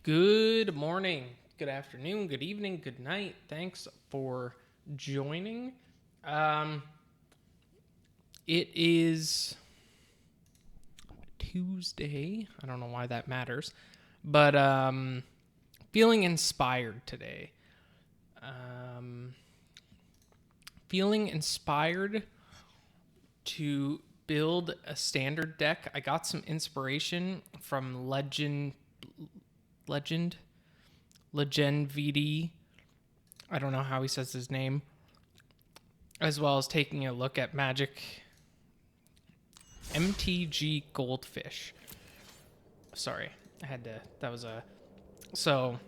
Good morning, good afternoon, good evening, good night. Thanks for joining. Um, it is Tuesday. I don't know why that matters, but feeling inspired today. Um, Feeling inspired to build a standard deck. I got some inspiration from Legend VD. I don't know how he says his name. As well as taking a look at Magic MTG Goldfish. Sorry, I had to. That was a. So,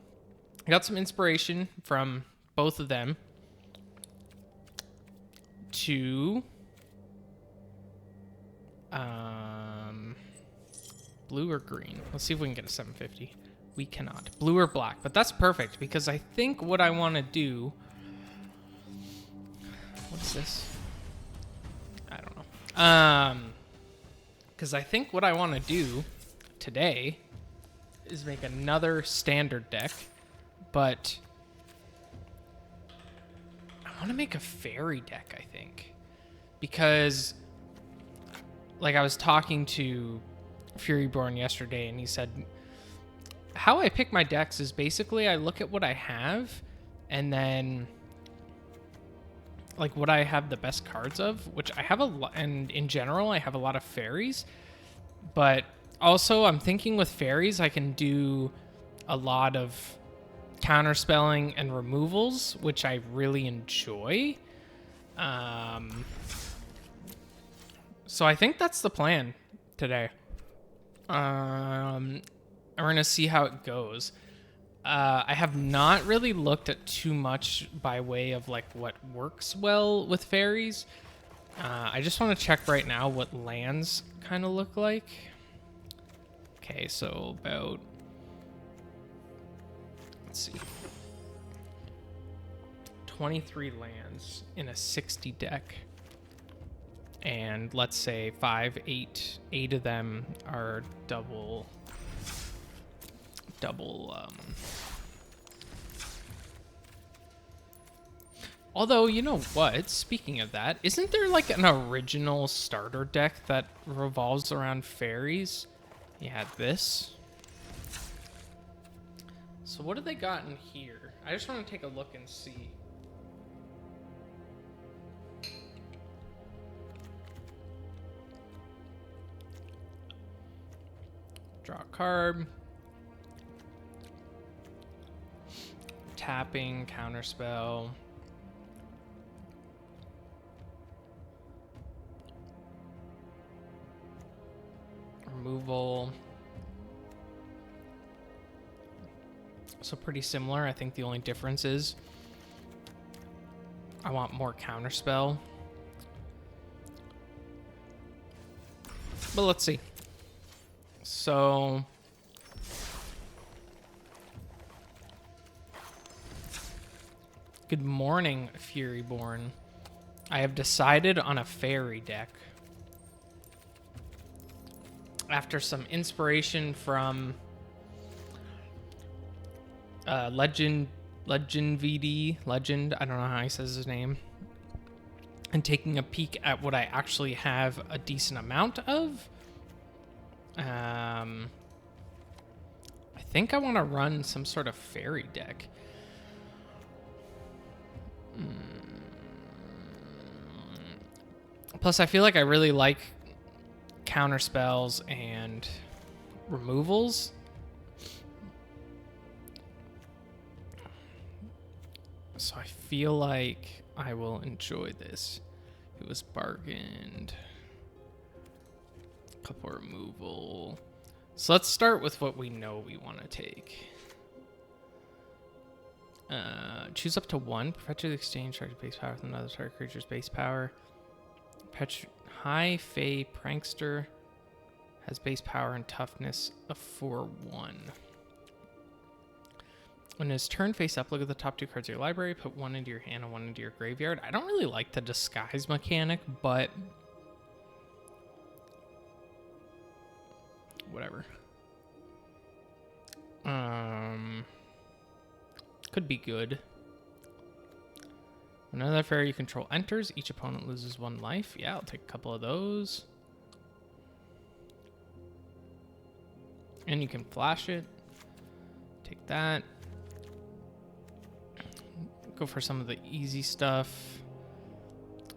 I got some inspiration from both of them to blue or green. Let's see if we can get a 750. We cannot. Blue or black, but that's perfect because I think what I want to do. What's this? I don't know. Because I think what I want to do today is make another standard deck, but I want to make a Faerie deck, I think. Because, like, I was talking to Furyborn yesterday, and he said, how I pick my decks is basically I look at what I have, and then, like, what I have the best cards of, which I have a lot, and in general, I have a lot of fairies, but also I'm thinking with fairies, I can do a lot of counterspelling and removals, which I really enjoy. So I think that's the plan today. We're going to see how it goes. I have not really looked at too much by way of like what works well with fairies. I just want to check right now what lands kind of look like. Okay, so about, let's see, 23 lands in a 60 deck. And let's say 8 of them are double. Although, you know what? Speaking of that, isn't there like an original starter deck that revolves around fairies? You had this. So what do they got in here? I just want to take a look and see. Draw a card. Tapping, counterspell. Removal. So pretty similar. I think the only difference is I want more counterspell. But let's see. So good morning, Furyborn. I have decided on a Faerie deck. After some inspiration from Legend VD, Legend, I don't know how he says his name, and taking a peek at what I actually have a decent amount of. I think I want to run some sort of Faerie deck. Plus, I feel like I really like counter spells and removals. So I feel like I will enjoy this. It was bargained. Couple removal. So let's start with what we know we want to take. Choose up to one. Perpetually exchange target base power with another target creature's base power. High Fae Prankster has base power and toughness of 4/1. When his turn face up, look at the top 2 cards of your library, put one into your hand and one into your graveyard. I don't really like the disguise mechanic, but whatever. Could be good. When another fairy you control enters, each opponent loses 1 life. Yeah, I'll take a couple of those. And you can flash it. Take that. Go for some of the easy stuff.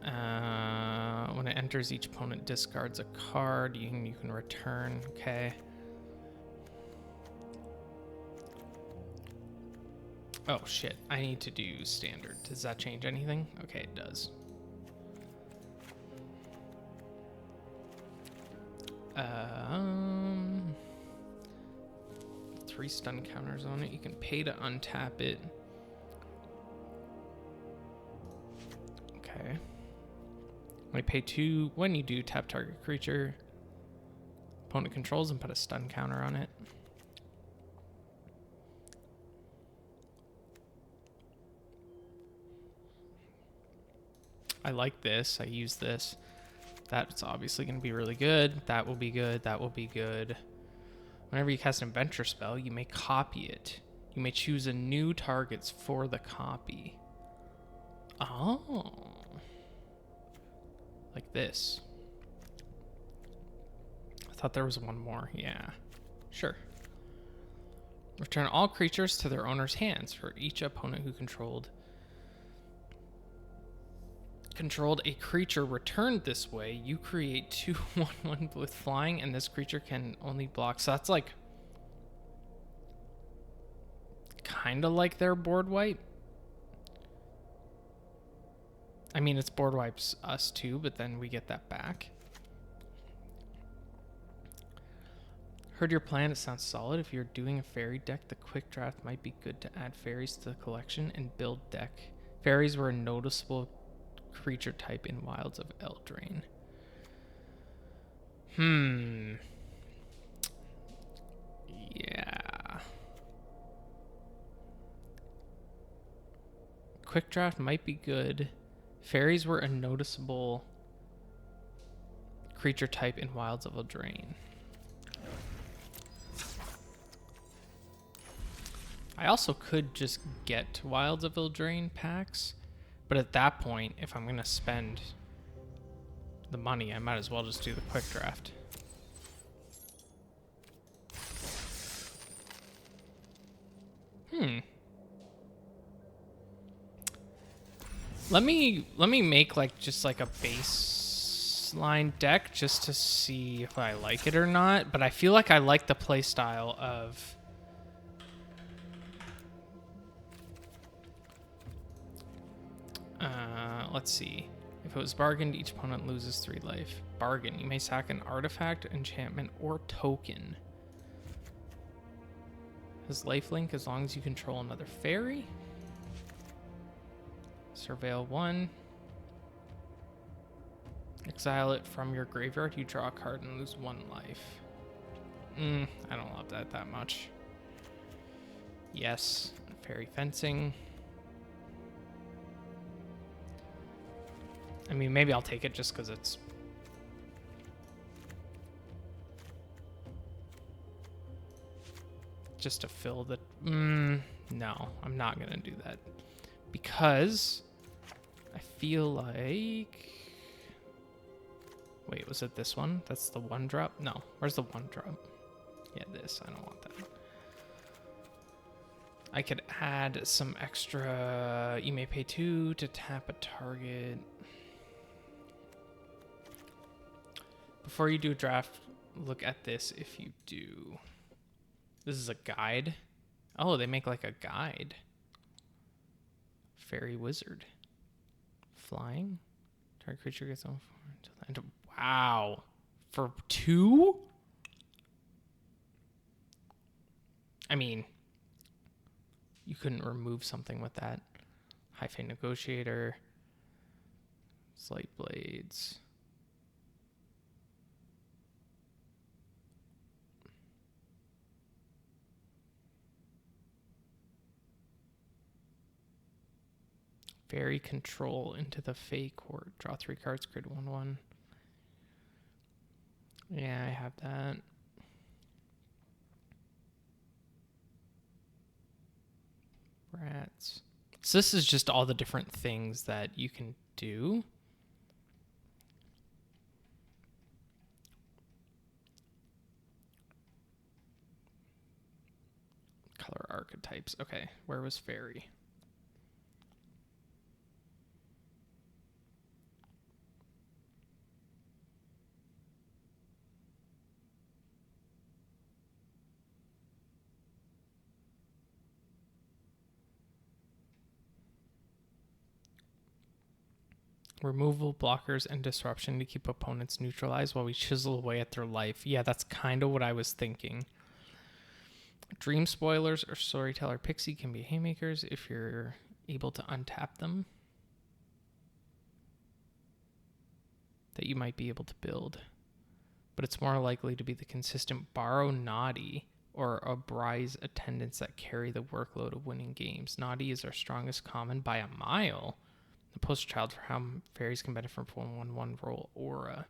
When it enters, each opponent discards a card. You can return. Okay. Oh, shit. I need to do standard. Does that change anything? Okay, it does. 3 stun counters on it. You can pay to untap it. Okay. When you pay 2, when you do, tap target creature. Opponent controls and put a stun counter on it. I like this. I use this. That's obviously going to be really good. That will be good. That will be good. Whenever you cast an adventure spell, you may copy it. You may choose a new targets for the copy. Oh. Like this. I thought there was one more. Yeah. Sure. Return all creatures to their owner's hands for each opponent who controlled a creature returned this way. You create 2/1/1 with flying, and this creature can only block. So that's like kind of like their board wipe. I mean, it's board wipes us too, but then we get that back. Heard your plan. It sounds solid. If you're doing a fairy deck, the quick draft might be good to add fairies to the collection and build deck. Fairies were a noticeable creature type in Wilds of Eldraine. Yeah. Quick draft might be good. Fairies were a noticeable creature type in Wilds of Eldraine. I also could just get Wilds of Eldraine packs. But at that point, if I'm going to spend the money, I might as well just do the quick draft. Let me make just like a baseline deck just to see if I like it or not. But I feel like I like the playstyle of let's see. If it was bargained, each opponent loses 3 life. Bargain. You may sack an artifact, enchantment, or token. Has lifelink as long as you control another fairy. Surveil 1. Exile it from your graveyard. You draw a card and lose 1 life. I don't love that much. Yes. Fairy fencing. I mean, maybe I'll take it just because it's... just to fill the... no, I'm not going to do that. Because I feel like... Wait, was it this one? That's the 1-drop? No, where's the 1-drop? Yeah, this. I don't want that. I could add some extra... You may pay 2 to tap a target... Before you do a draft, look at this if you do. This is a guide. Oh, they make like a guide. Fairy wizard. Flying. Target creature gets on until the end of... Wow. For 2? I mean, you couldn't remove something with that. High-Fate Negotiator. Slight Blades. Fairy control into the Fae court. Draw 3 cards, create 1/1. Yeah, I have that. Rats. So this is just all the different things that you can do. Color archetypes. Okay, where was Faerie? Removal, blockers, and disruption to keep opponents neutralized while we chisel away at their life. Yeah, that's kind of what I was thinking. Dream spoilers or storyteller pixie can be haymakers if you're able to untap them. That you might be able to build. But it's more likely to be the consistent borrow naughty or a Bry's attendants that carry the workload of winning games. Naughty is our strongest common by a mile. The poster child for how fairies can benefit from 1/1 roll aura.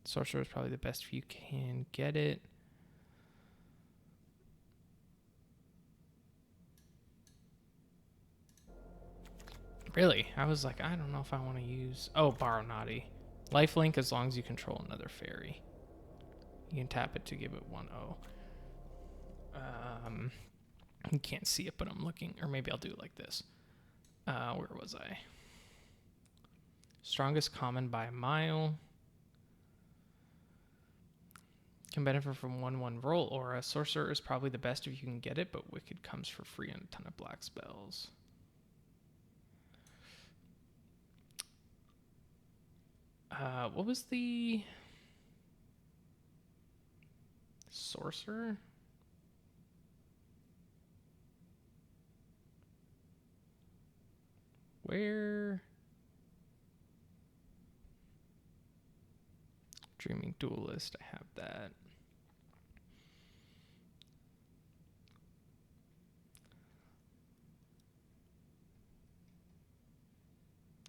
Sorcerer is probably the best if you can get it. Really? I was like, I don't know if I want to use... Oh, borrow naughty. Lifelink as long as you control another fairy. You can tap it to give it 1/0. You can't see it, but I'm looking. Or maybe I'll do it like this. Where was I? Strongest common by a mile. Can benefit from 1/1 roll aura. Sorcerer is probably the best if you can get it, but Wicked comes for free on a ton of black spells. What was the sorcerer? Where? Dreaming Duelist, I have that.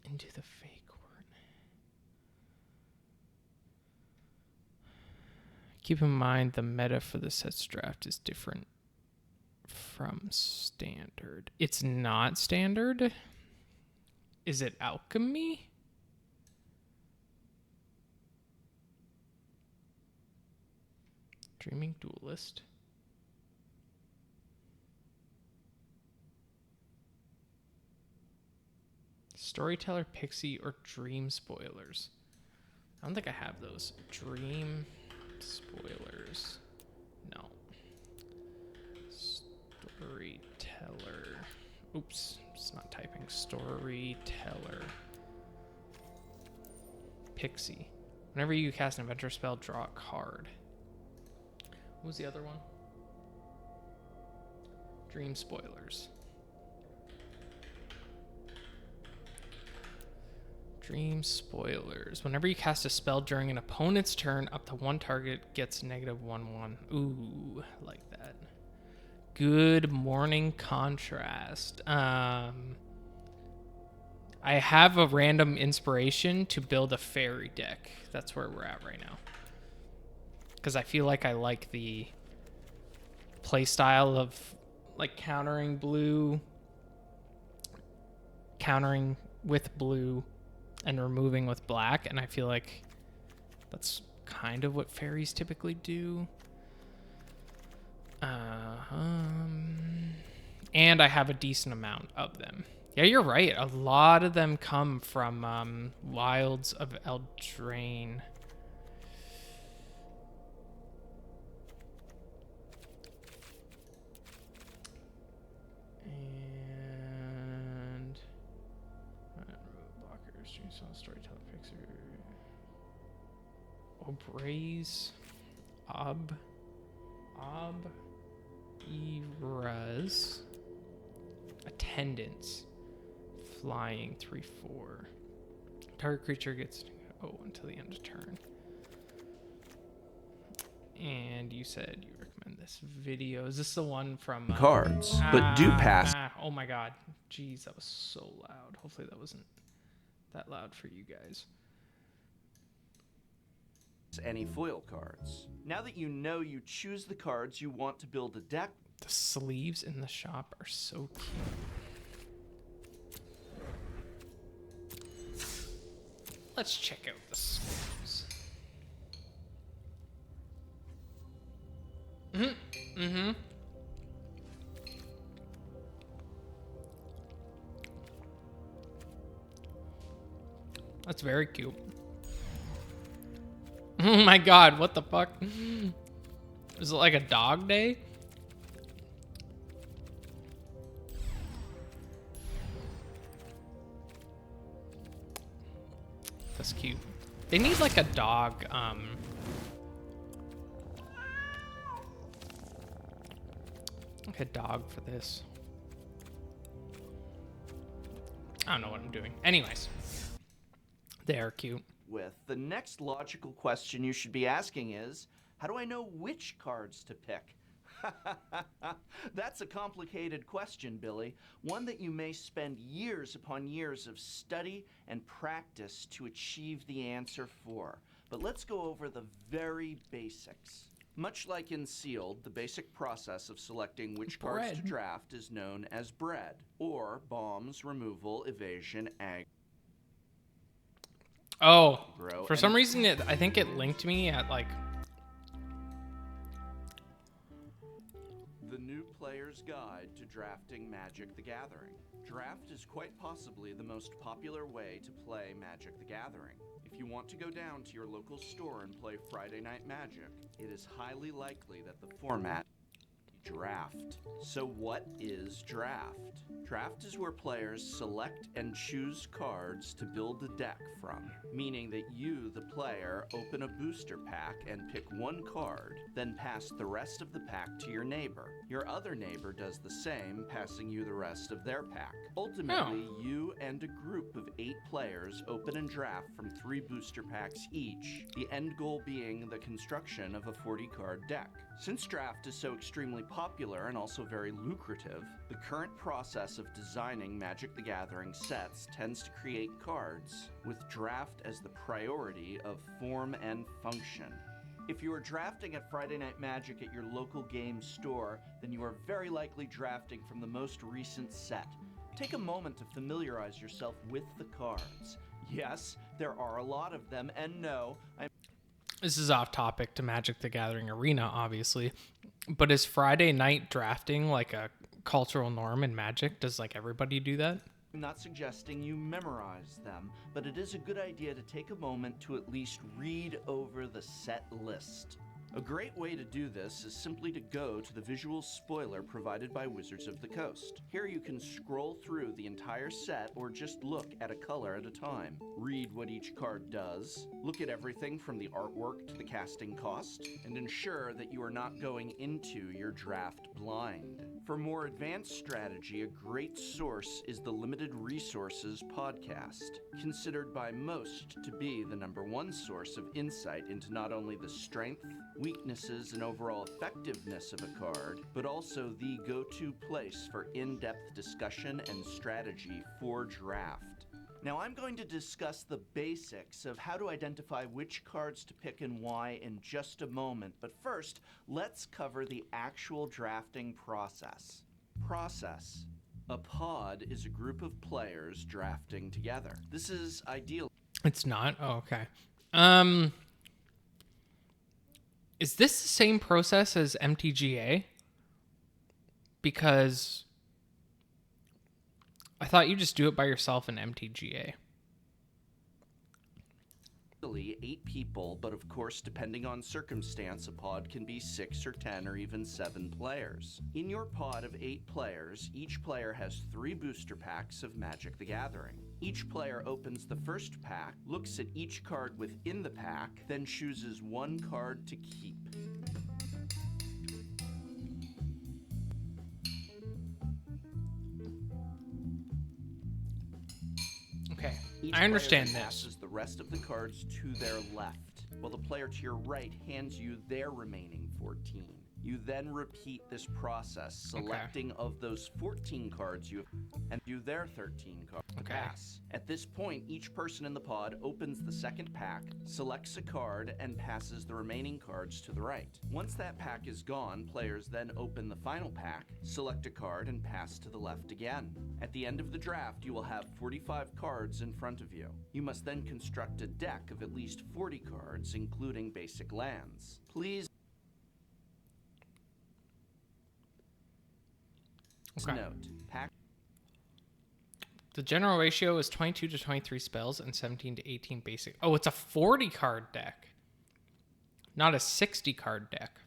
Into the fake word. Keep in mind the meta for the sets draft is different from standard. It's not standard. Is it alchemy? Dreaming Duelist. Storyteller, Pixie, or Dream Spoilers. I don't think I have those. Dream Spoilers. No. Storyteller. Oops, it's not typing. Storyteller. Pixie. Whenever you cast an adventure spell, draw a card. What was the other one? Dream Spoilers. Dream Spoilers. Whenever you cast a spell during an opponent's turn, up to one target gets -1/1. Ooh, like that. Good morning contrast. I have a random inspiration to build a fairy deck. That's where we're at right now. Because I feel like I like the play style of like countering blue, countering with blue, and removing with black, and I feel like that's kind of what fairies typically do. And I have a decent amount of them. Yeah, you're right. A lot of them come from Wilds of Eldraine. And blockers, storyteller picture. Obraze, Eras, Attendants, Flying 3/4. Target creature gets until the end of turn. And you said you recommend this video. Is this the one from cards, but do pass. Oh my god. Jeez, that was so loud. Hopefully that wasn't that loud for you guys. Any foil cards. Now that you know, you choose the cards you want to build a deck. The sleeves in the shop are so cute. Let's check out the schools. That's very cute. Oh my god, what the fuck? Is it like a dog day? That's cute. They need like a dog, like a dog for this. I don't know what I'm doing. Anyways, they are cute. With the next logical question you should be asking is, how do I know which cards to pick? That's a complicated question, Billy. One that you may spend years upon years of study and practice to achieve the answer for. But let's go over the very basics. Much like in Sealed, the basic process of selecting which cards to draft is known as bread, or bombs, removal, evasion, aggro. Oh, for some reason, I think it linked me at like... The New Player's Guide to Drafting Magic the Gathering. Draft is quite possibly the most popular way to play Magic the Gathering. If you want to go down to your local store and play Friday Night Magic, it is highly likely that the format is draft. So what is draft? Draft is where players select and choose cards to build a deck from, meaning that you, the player, open a booster pack and pick one card, then pass the rest of the pack to your neighbor. Your other neighbor does the same, passing you the rest of their pack. Ultimately, you and a group of 8 players open and draft from 3 booster packs each, the end goal being the construction of a 40-card deck. Since draft is so extremely popular and also very lucrative, the current process of designing Magic the Gathering sets tends to create cards, with draft as the priority of form and function. If you are drafting at Friday Night Magic at your local game store, then you are very likely drafting from the most recent set. Take a moment to familiarize yourself with the cards. Yes, there are a lot of them, and no, This is off topic to Magic the Gathering Arena, obviously. But is Friday night drafting like a cultural norm in Magic? Does like everybody do that? I'm not suggesting you memorize them, but it is a good idea to take a moment to at least read over the set list. A great way to do this is simply to go to the visual spoiler provided by Wizards of the Coast. Here you can scroll through the entire set or just look at a color at a time. Read what each card does, look at everything from the artwork to the casting cost, and ensure that you are not going into your draft blind. For more advanced strategy, a great source is the Limited Resources podcast, considered by most to be the #1 source of insight into not only the strength, weaknesses, and overall effectiveness of a card, but also the go-to place for in-depth discussion and strategy for draft. Now I'm going to discuss the basics of how to identify which cards to pick and why in just a moment, but first, let's cover the actual drafting process. Process. A pod is a group of players drafting together. This is ideal. It's not? Oh, okay. Is this the same process as MTGA? Because I thought you just do it by yourself in MTGA. 8 people, but of course, depending on circumstance, a pod can be 6 or 10 or even 7 players. In your pod of 8 players, each player has 3 booster packs of Magic the Gathering. Each player opens the first pack, looks at each card within the pack, then chooses one card to keep. Okay, Each I understand player then this. passes the rest of the cards to their left, while the player to your right hands you their remaining 14. You then repeat this process, selecting of those 14 cards you have, and do their 13 cards to pass. At this point, each person in the pod opens the second pack, selects a card, and passes the remaining cards to the right. Once that pack is gone, players then open the final pack, select a card, and pass to the left again. At the end of the draft, you will have 45 cards in front of you. You must then construct a deck of at least 40 cards, including basic lands. Please note, the general ratio is 22 to 23 spells and 17 to 18 basic. Oh, it's a 40 card deck, not a 60 card deck.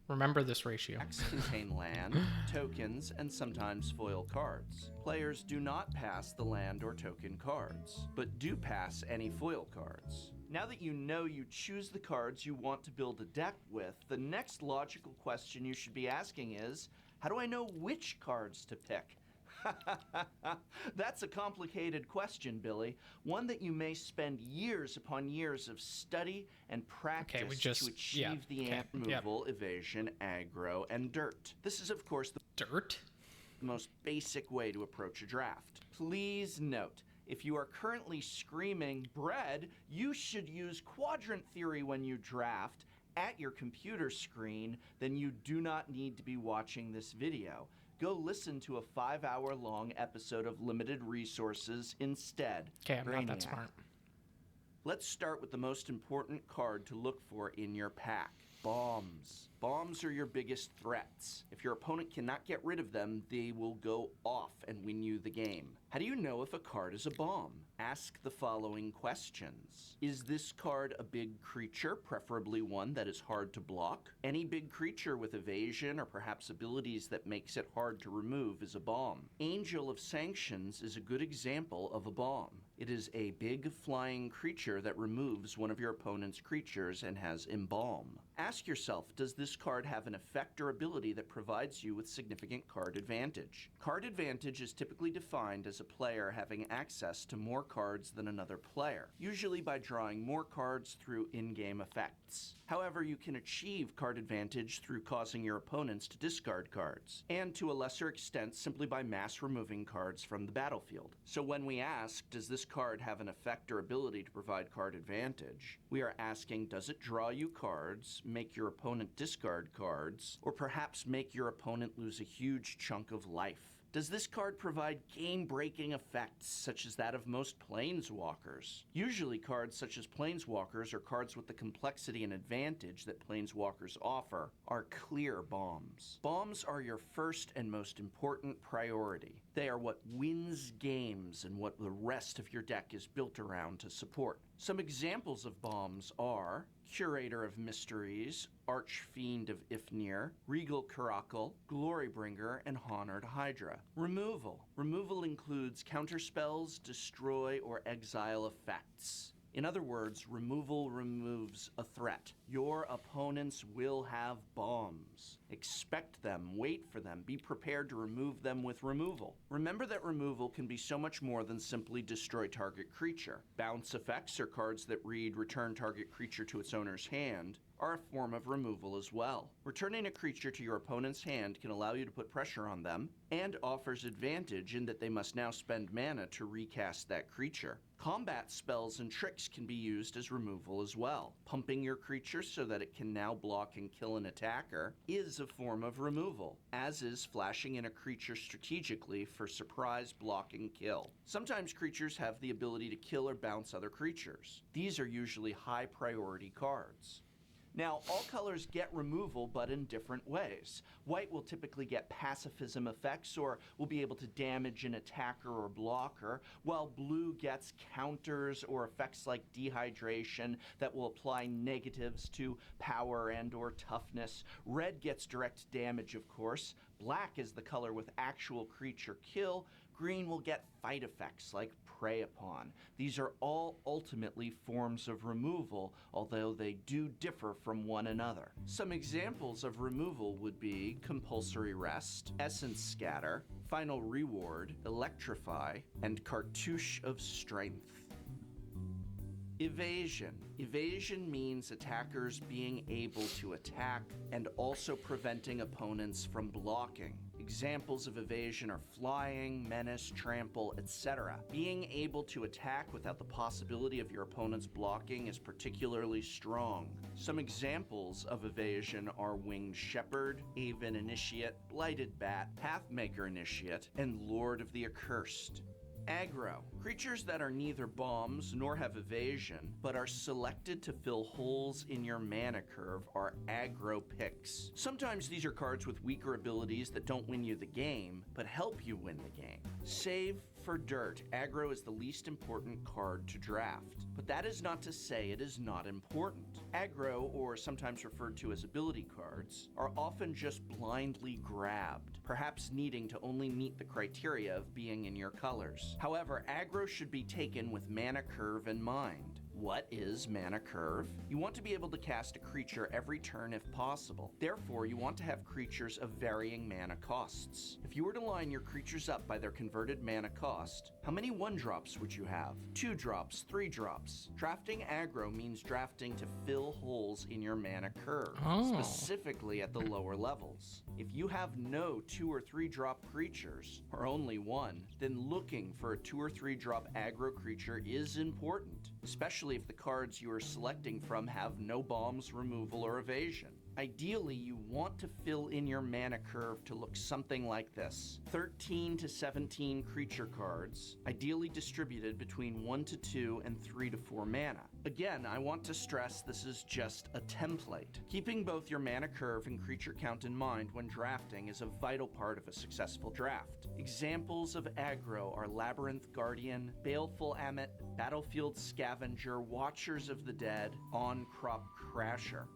Remember this ratio. Packs contain land, tokens, and sometimes foil cards. Players do not pass the land or token cards, but do pass any foil cards. Now that you know you choose the cards you want to build a deck with, the next logical question you should be asking is, how do I know which cards to pick? That's a complicated question, Billy. One that you may spend years upon years of study and practice to achieve the ant removal, evasion, aggro, and dirt. This is, of course, the most basic way to approach a draft. Please note, if you are currently screaming bread, you should use quadrant theory when you draft at your computer screen, then you do not need to be watching this video. Go listen to a 5-hour-long episode of Limited Resources instead. Okay, I'm not that smart. Let's start with the most important card to look for in your pack. Bombs. Bombs are your biggest threats. If your opponent cannot get rid of them, they will go off and win you the game. How do you know if a card is a bomb? Ask the following questions. Is this card a big creature, preferably one that is hard to block? Any big creature with evasion or perhaps abilities that makes it hard to remove is a bomb. Angel of Sanctions is a good example of a bomb. It is a big flying creature that removes one of your opponent's creatures and has embalm. Ask yourself, does this card have an effect or ability that provides you with significant card advantage? Card advantage is typically defined as a player having access to more cards than another player, usually by drawing more cards through in-game effects. However, you can achieve card advantage through causing your opponents to discard cards, and to a lesser extent simply by mass removing cards from the battlefield. So when we ask, does this card have an effect or ability to provide card advantage, we are asking, does it draw you cards, make your opponent discard cards, or perhaps make your opponent lose a huge chunk of life? Does this card provide game-breaking effects, such as that of most planeswalkers? Usually cards such as planeswalkers or cards with the complexity and advantage that planeswalkers offer are clear bombs. Bombs are your first and most important priority. They are what wins games and what the rest of your deck is built around to support. Some examples of bombs are Curator of Mysteries, Archfiend of Ifnir, Regal Caracal, Glorybringer, and Honored Hydra. Removal. Removal includes counterspells, destroy, or exile effects. In other words, removal removes a threat. Your opponents will have bombs. Expect them, wait for them, be prepared to remove them with removal. Remember that removal can be so much more than simply destroy target creature. Bounce effects, or cards that read return target creature to its owner's hand, are a form of removal as well. Returning a creature to your opponent's hand can allow you to put pressure on them, and offers advantage in that they must now spend mana to recast that creature. Combat spells and tricks can be used as removal as well. Pumping your creature so that it can now block and kill an attacker is a form of removal, as is flashing in a creature strategically for surprise block and kill. Sometimes creatures have the ability to kill or bounce other creatures. These are usually high priority cards. Now, all colors get removal, but in different ways. White will typically get pacifism effects, or will be able to damage an attacker or blocker, while blue gets counters or effects like dehydration that will apply negatives to power and or toughness. Red gets direct damage, of course. Black is the color with actual creature kill. Green will get fight effects like Prey Upon. These are all ultimately forms of removal, although they do differ from one another. Some examples of removal would be Compulsory Rest, Essence Scatter, Final Reward, Electrify, and Cartouche of Strength. Evasion. Evasion means attackers being able to attack and also preventing opponents from blocking. Examples of evasion are flying, menace, trample, etc. Being able to attack without the possibility of your opponent's blocking is particularly strong. Some examples of evasion are Winged Shepherd, Aven Initiate, Blighted Bat, Pathmaker Initiate, and Lord of the Accursed. Aggro. Creatures that are neither bombs nor have evasion, but are selected to fill holes in your mana curve are aggro picks. Sometimes these are cards with weaker abilities that don't win you the game, but help you win the game. Save for dirt. Aggro is the least important card to draft, but that is not to say it is not important. Aggro, or sometimes referred to as ability cards, are often just blindly grabbed, perhaps needing to only meet the criteria of being in your colors. However, aggro should be taken with mana curve in mind. What is mana curve? You want to be able to cast a creature every turn if possible. Therefore, you want to have creatures of varying mana costs. If you were to line your creatures up by their converted mana cost, how many 1-drops would you have? 2-drops, 3-drops. Drafting aggro means drafting to fill holes in your mana curve, specifically at the lower levels. If you have no 2 or 3-drop creatures, or only one, then looking for a 2 or 3-drop aggro creature is important, especially if the cards you are selecting from have no bombs, removal, or evasion. Ideally, you want to fill in your mana curve to look something like this. 13 to 17 creature cards, ideally distributed between 1 to 2 and 3 to 4 mana. Again, I want to stress this is just a template. Keeping both your mana curve and creature count in mind when drafting is a vital part of a successful draft. Examples of aggro are Labyrinth Guardian, Baleful Ammit, Battlefield Scavenger, Watchers of the Dead, On-Crop Crasher.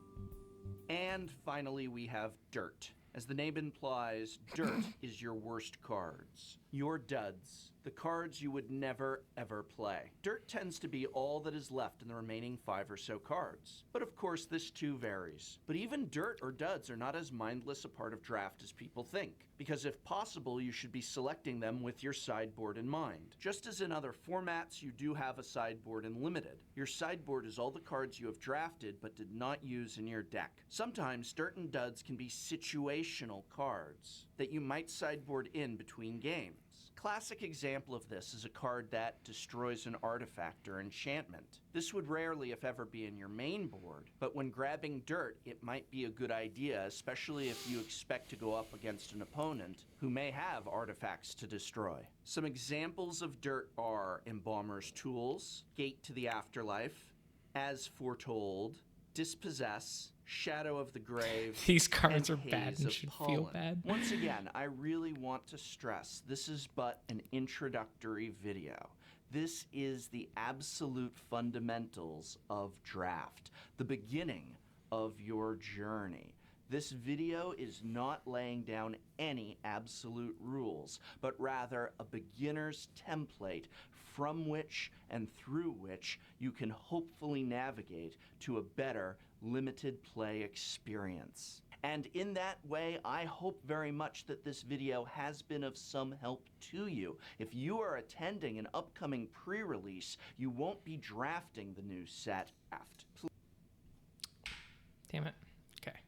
And finally, we have dirt. As the name implies, dirt is your worst cards. Your duds. The cards you would never, ever play. Dirt tends to be all that is left in the remaining 5 or so cards. But of course, this too varies. But even dirt or duds are not as mindless a part of draft as people think, because if possible, you should be selecting them with your sideboard in mind. Just as in other formats, you do have a sideboard in Limited. Your sideboard is all the cards you have drafted but did not use in your deck. Sometimes dirt and duds can be situational cards that you might sideboard in between games. Classic example of this is a card that destroys an artifact or enchantment. This would rarely, if ever, be in your main board, but when grabbing dirt, it might be a good idea, especially if you expect to go up against an opponent who may have artifacts to destroy. Some examples of dirt are Embalmer's Tools, Gate to the Afterlife, As Foretold, Dispossess, Shadow of the Grave. These cards and are bad Haze and of should Pollen. feel bad. Once again, I really want to stress this is but an introductory video. This is the absolute fundamentals of draft, the beginning of your journey. This video is not laying down any absolute rules, but rather a beginner's template from which and through which you can hopefully navigate to a better limited play experience. And in that way, I hope very much that this video has been of some help to you. If you are attending an upcoming pre-release, you won't be drafting the new set. Damn it. Okay.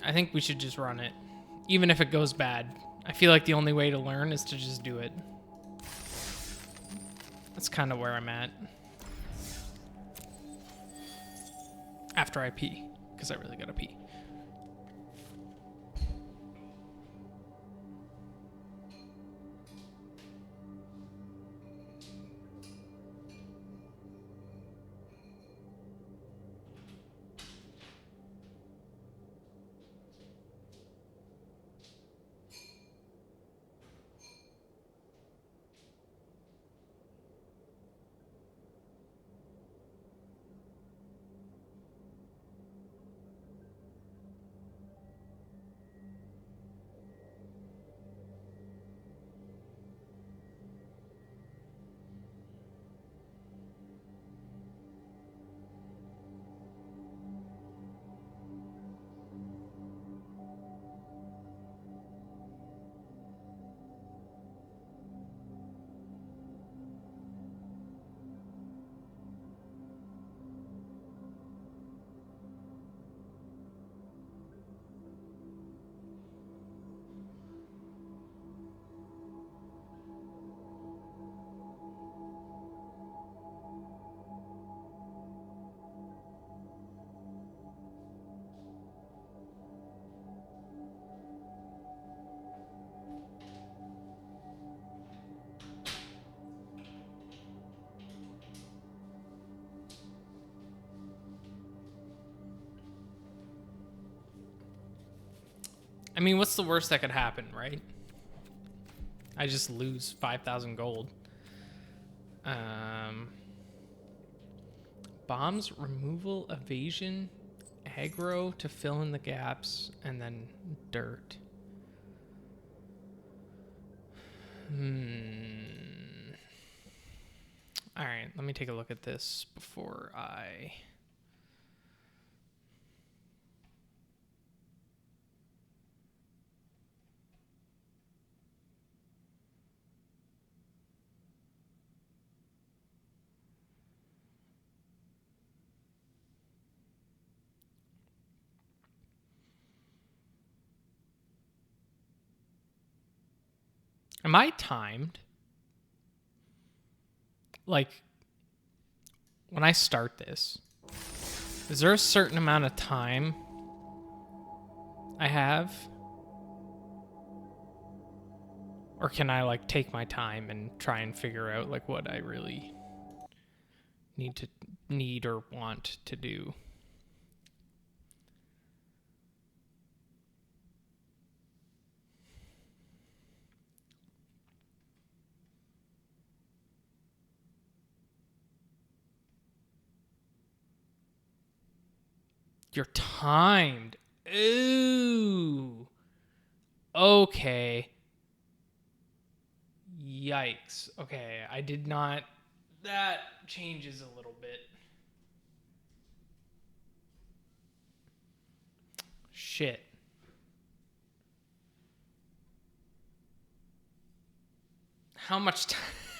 I think we should just run it, even if it goes bad. I feel like the only way to learn is to just do it. That's kind of where I'm at. After I pee, because I really gotta pee. I mean, what's the worst that could happen, right? I just lose 5,000 gold. Bombs, removal, evasion, aggro to fill in the gaps, and then dirt. All right, let me take a look at this before I... Am I timed? Like, when I start this, is there a certain amount of time I have? Or can I, like, take my time and try and figure out, like, what I really need or want to do? You're timed. Ooh. Okay. Yikes. Okay, I did not... That changes a little bit. Shit. How much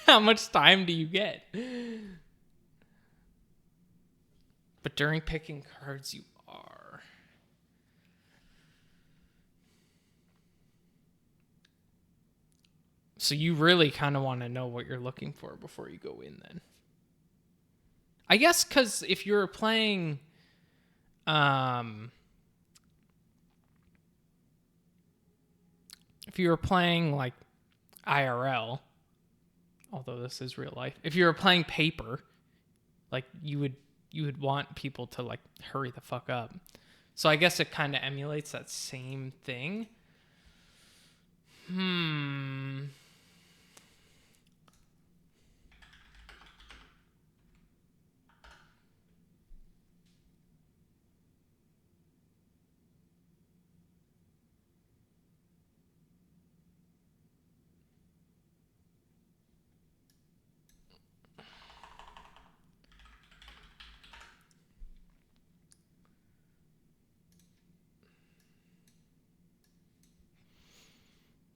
how much time do you get? But during picking cards, you are. So you really kind of want to know what you're looking for before you go in then. I guess because if you're playing... if you were playing like IRL, although this is real life, if you were playing paper, like you would want people to like hurry the fuck up. So I guess it kind of emulates that same thing.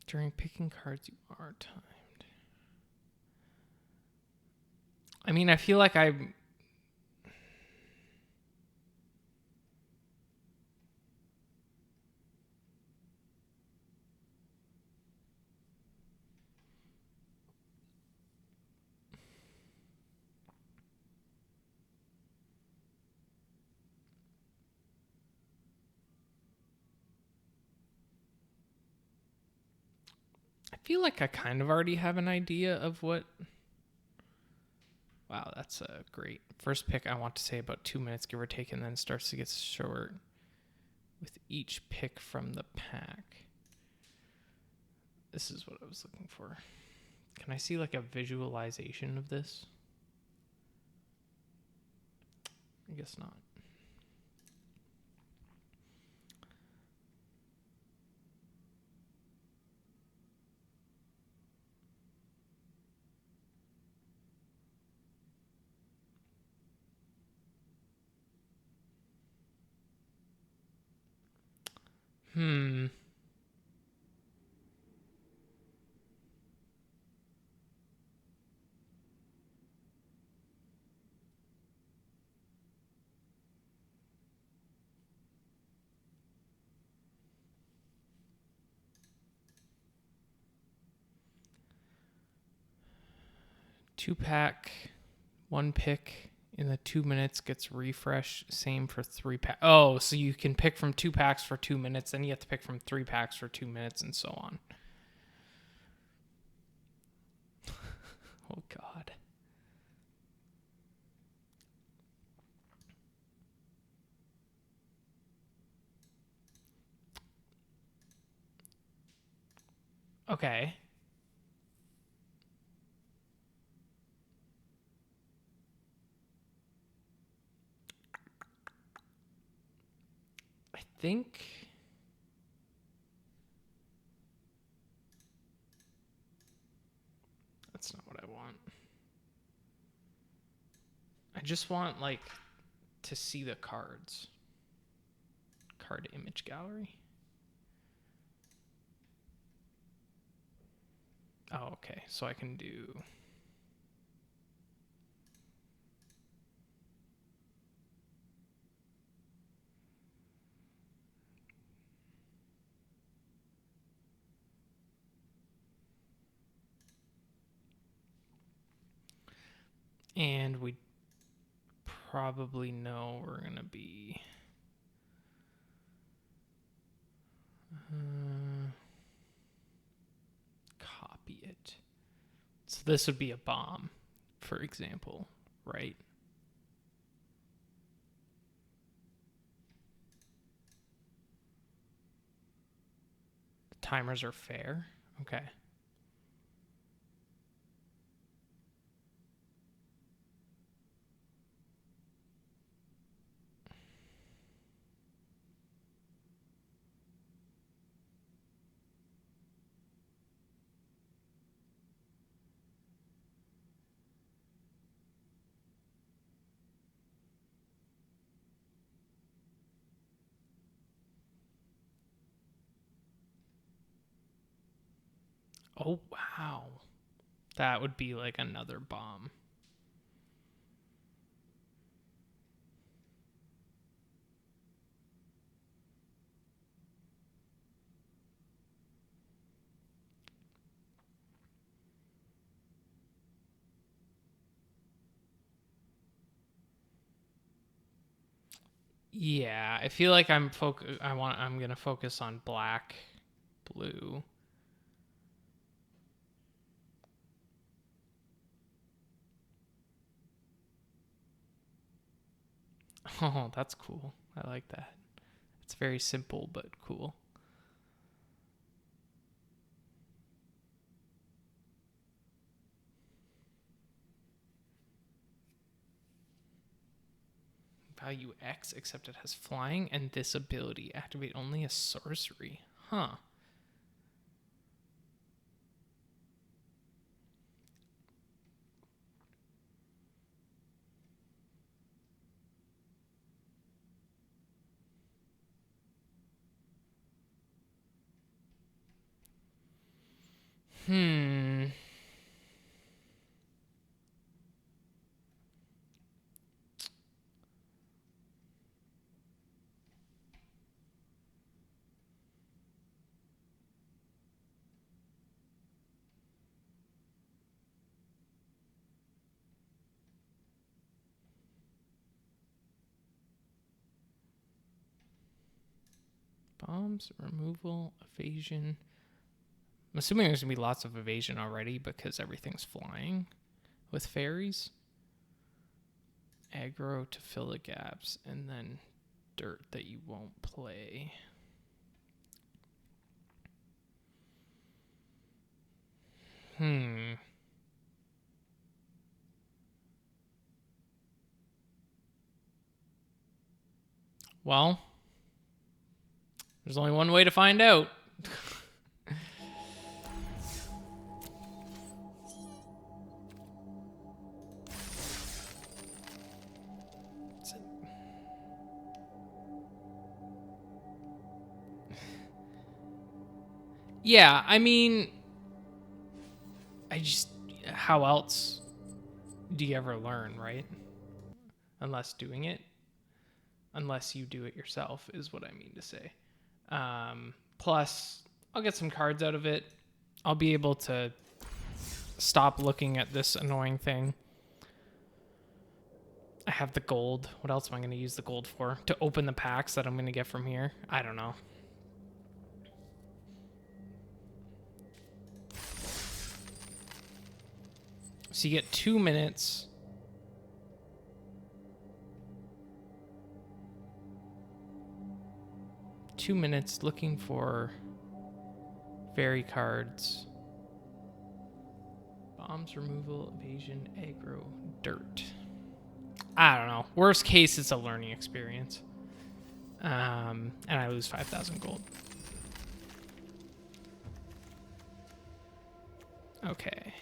During picking cards, you are timed. I mean, I feel like I feel like I kind of already have an idea of what... Wow, that's a great first pick. I want to say about 2 minutes, give or take, and then starts to get short with each pick from the pack. This is what I was looking for. Can I see like a visualization of this? I guess not. Two pack, one pick in the 2 minutes gets refreshed. Same for 3 pack. Oh, so you can pick from 2 packs for 2 minutes, then you have to pick from 3 packs for 2 minutes, and so on. Oh, God. Okay. I think... That's not what I want. I just want, like, to see the cards. Card image gallery. Oh, okay. So I can do... And we probably know we're going to be... copy it. So this would be a bomb, for example, right? The timers are fair. Okay. Oh, wow. That would be like another bomb. Yeah, I feel like I'm gonna focus on black, blue. Oh, that's cool. I like that. It's very simple but cool. Value X, except it has flying, and this ability. Activate only a sorcery. Huh. Hmm. Bombs, removal, evasion. I'm assuming there's going to be lots of evasion already because everything's flying with fairies. Aggro to fill the gaps, and then dirt that you won't play. Well, there's only one way to find out. Yeah, I mean, how else do you ever learn, right? Unless doing it. Unless you do it yourself, is what I mean to say. Plus, I'll get some cards out of it. I'll be able to stop looking at this annoying thing. I have the gold. What else am I going to use the gold for? To open the packs that I'm going to get from here? I don't know. So you get 2 minutes. Looking for Fairy cards. Bombs, removal, evasion, aggro, dirt. I don't know. Worst case, it's a learning experience. And I lose 5,000 gold. Okay.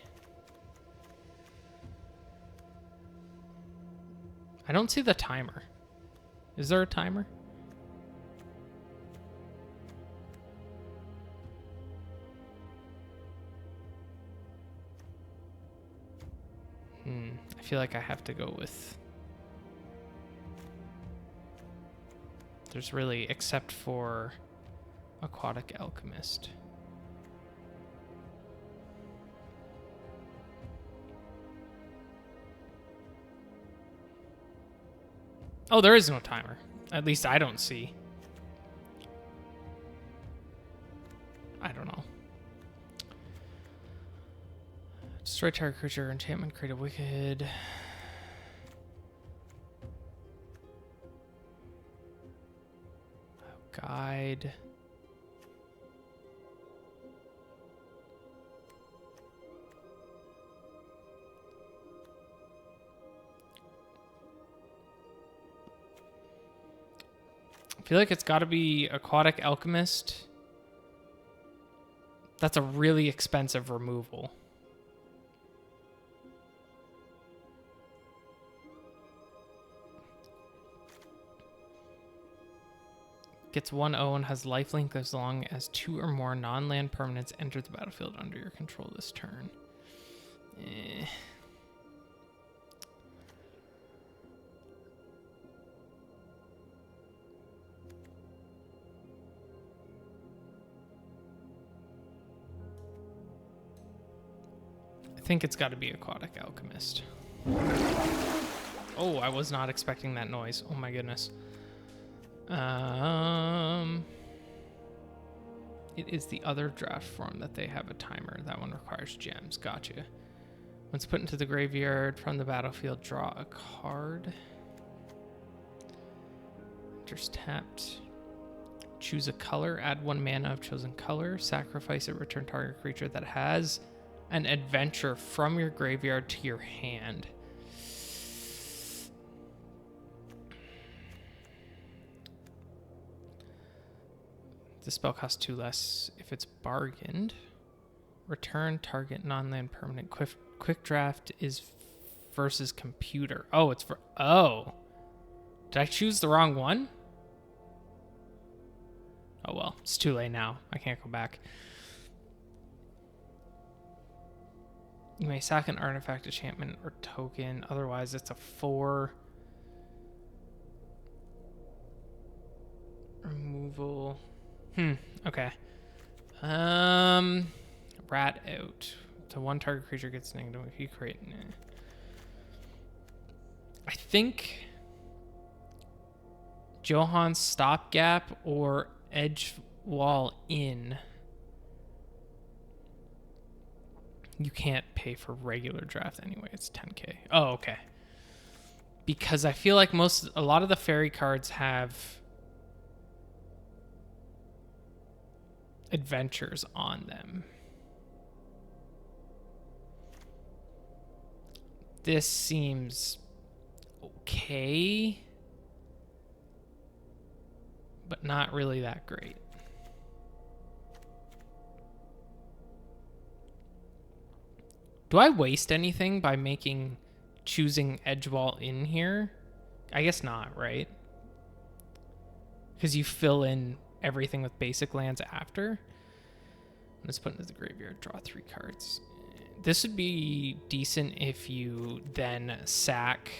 I don't see the timer. Is there a timer? I feel like I have to go with... There's really, except for Aquatic Alchemist. Oh, there is no timer. At least I don't see. I don't know. Destroy target creature, enchantment, create a wicked. Guide. I feel like it's got to be Aquatic Alchemist. That's a really expensive removal. Gets 1/0 and has lifelink as long as 2 or more non-land permanents enter the battlefield under your control this turn. I think it's got to be Aquatic Alchemist. Oh, I was not expecting that noise. Oh my goodness. It is the other draft form that they have a timer. That one requires gems. Gotcha. Once put into the graveyard from the battlefield, draw a card. Enters tapped. Choose a color. Add 1 mana of chosen color. Sacrifice it. Return target creature that has an adventure from your graveyard to your hand. The spell costs 2 less if it's bargained. Return target non-land permanent. Quick draft is versus computer. Oh, it's for... Oh. Did I choose the wrong one? Oh, well. It's too late now. I can't go back. You may sack an artifact, enchantment, or token. Otherwise, it's a 4. Removal... Okay. Rat out. So 1 target creature gets negative if you create. I think Johan's Stopgap or Edge Wall In. You can't pay for regular draft anyway. It's 10k. Oh, okay. Because I feel like a lot of the fairy cards have adventures on them. This seems okay, but not really that great. Do I waste anything by choosing Edgewall in here? I guess not, right? Because you fill in everything with basic lands after. Let's put it into the graveyard, draw 3 cards. This would be decent if you then sack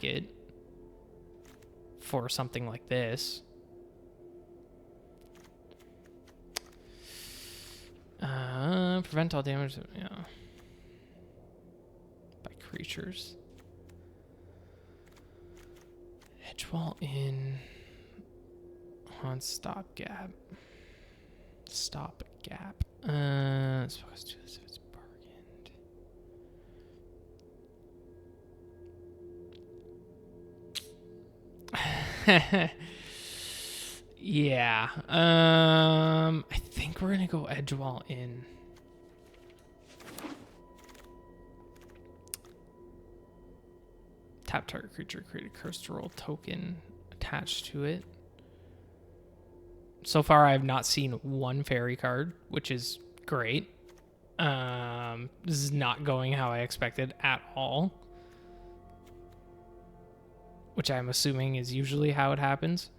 it for something like this. Prevent all damage, yeah, by creatures. Edgewall In on Stopgap. Stopgap. Let's focus to this if it's bargained. Yeah. I think we're gonna go Edgewall in. Tap target creature, create a cursed roll token attached to it. So far, I have not seen one fairy card, which is great. This is not going how I expected at all. Which I'm assuming is usually how it happens.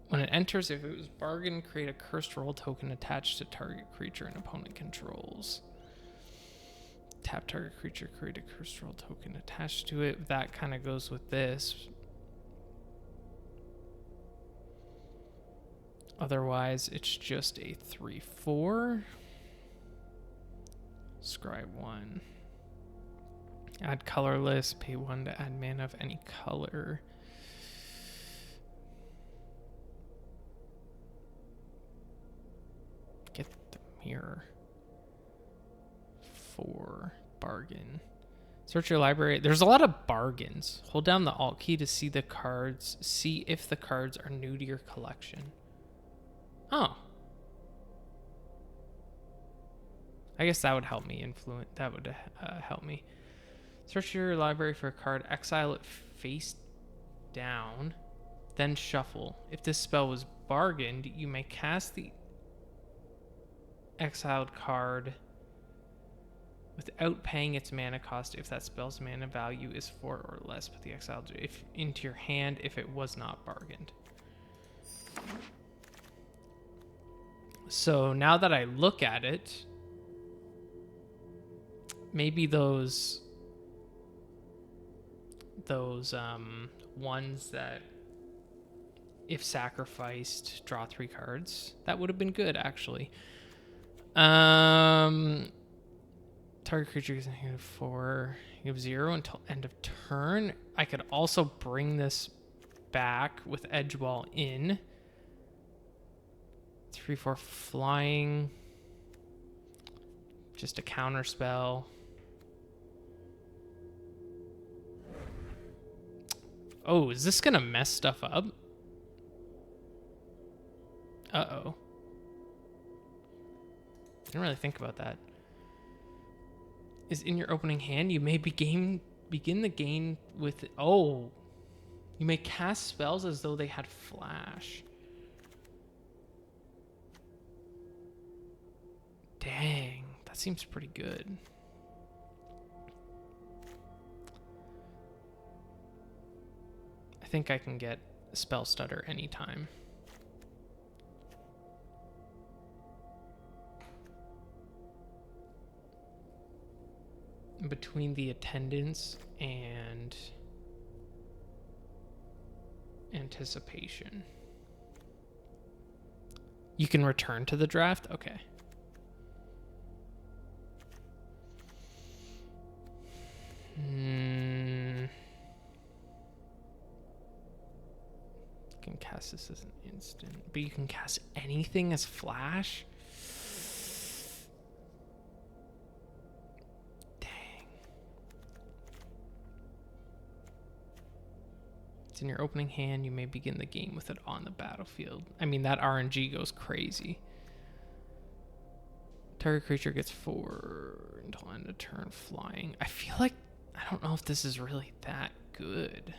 When it enters, if it was bargain, create a cursed roll token attached to target creature an opponent controls. Tap target creature, create a cursed roll token attached to it. That kind of goes with this. Otherwise, it's just a 3/4. Scribe 1. Add colorless, pay 1 to add mana of any color. Get the mirror. 4. Bargain. Search your library. There's a lot of bargains. Hold down the Alt key to see the cards. See if the cards are new to your collection. Oh. I guess that would help me influence. That would help me. Search your library for a card. Exile it face down. Then shuffle. If this spell was bargained, you may cast the exiled card without paying its mana cost if that spell's mana value is 4 or less. Put the exiled into your hand if it was not bargained. So now that I look at it, maybe those ones that if sacrificed draw 3 cards, that would have been good actually. Target creature is negative 4. You have 0 until end of turn. I could also bring this back with Edgewall in. 3/4 flying. Just a counter spell. Oh, is this gonna mess stuff up? Uh-oh. Didn't really think about that. Is in your opening hand, you may begin the game with... Oh! You may cast spells as though they had flash. Dang, that seems pretty good. I think I can get Spell Stutter anytime. Between the attendance and anticipation. You can return to the draft? Okay. You can cast this as an instant, but you can cast anything as flash? Dang. It's in your opening hand. You may begin the game with it on the battlefield. I mean, that RNG goes crazy. Target creature gets 4 until end of turn flying. I feel like, I don't know if this is really that good.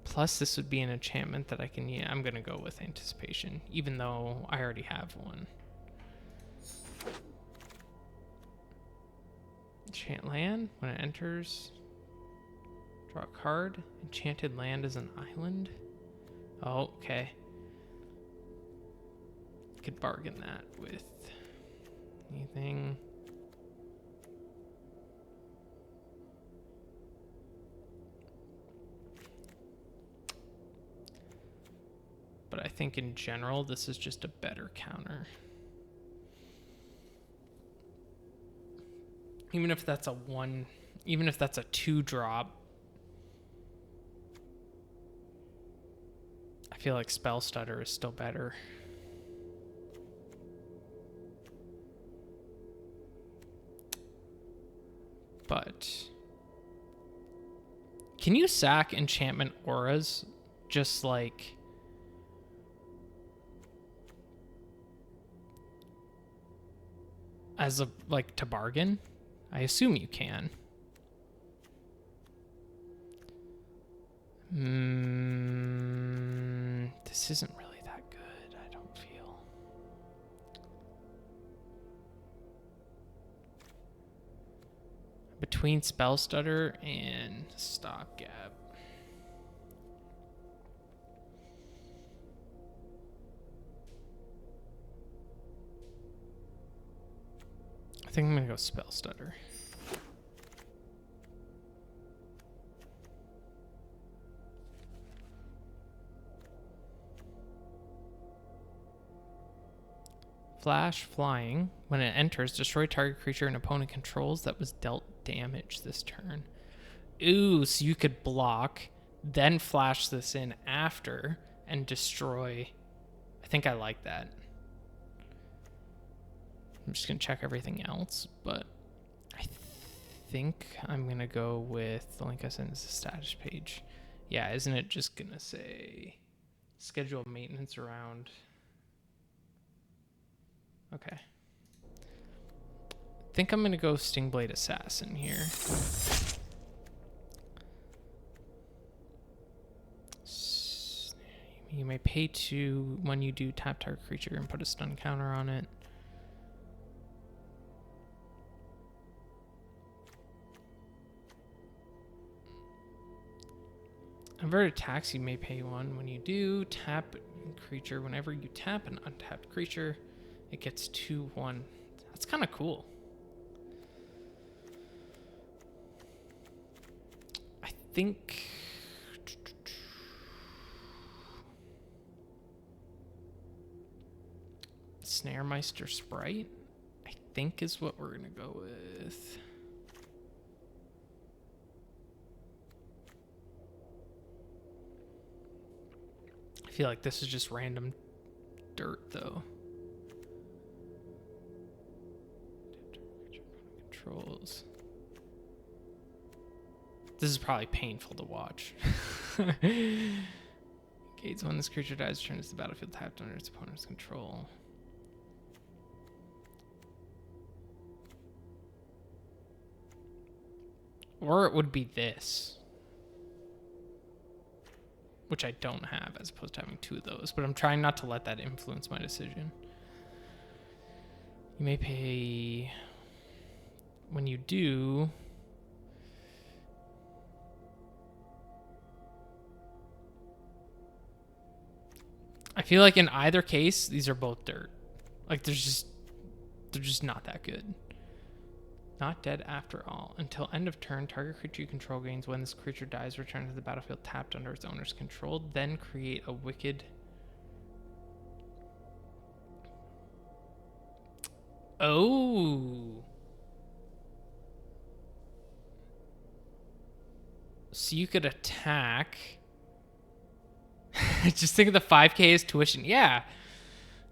Plus, this would be an enchantment that I can... Yeah, I'm going to go with Anticipation, even though I already have one. Enchant land. When it enters, draw a card. Enchanted land is an island. Oh, okay. Could bargain that with anything. But I think in general, this is just a better counter. Even if that's a 1, even if that's a 2-drop, I feel like Spell Stutter is still better. But put... Can you sack enchantment auras just like... as a, like, to bargain? I assume you can. This isn't really that good, I don't feel. Between spell stutter and stopgap. I think I'm gonna go spell stutter. Flash flying. When it enters, destroy target creature an opponent controls that was dealt damage this turn. Ooh, so you could block, then flash this in after and destroy. I think I like that. I'm just gonna check everything else, but I think I'm gonna go with the link I sent as the status page. Yeah, isn't it just gonna say schedule maintenance around? Okay. I think I'm gonna go Stingblade Assassin here. You may pay 2 when you do tap target creature and put a stun counter on it. Avert attacks, you may pay 1 when you do tap creature. Whenever you tap an untapped creature, it gets 2/1. That's kind of cool. I think Snaremeister Sprite, I think, is what we're gonna go with. I feel like this is just random dirt, though. Controls. This is probably painful to watch. Gates when this creature dies, returns to the battlefield tapped under its opponent's control. Or it would be this, which I don't have, as opposed to having 2 of those. But I'm trying not to let that influence my decision. You may pay... When you do... I feel like in either case, these are both dirt. Like, they're just not that good. Not dead after all. Until end of turn, target creature you control gains. When this creature dies, return to the battlefield tapped under its owner's control. Then create a wicked... Oh! So you could attack... Just think of the 5k as tuition. Yeah,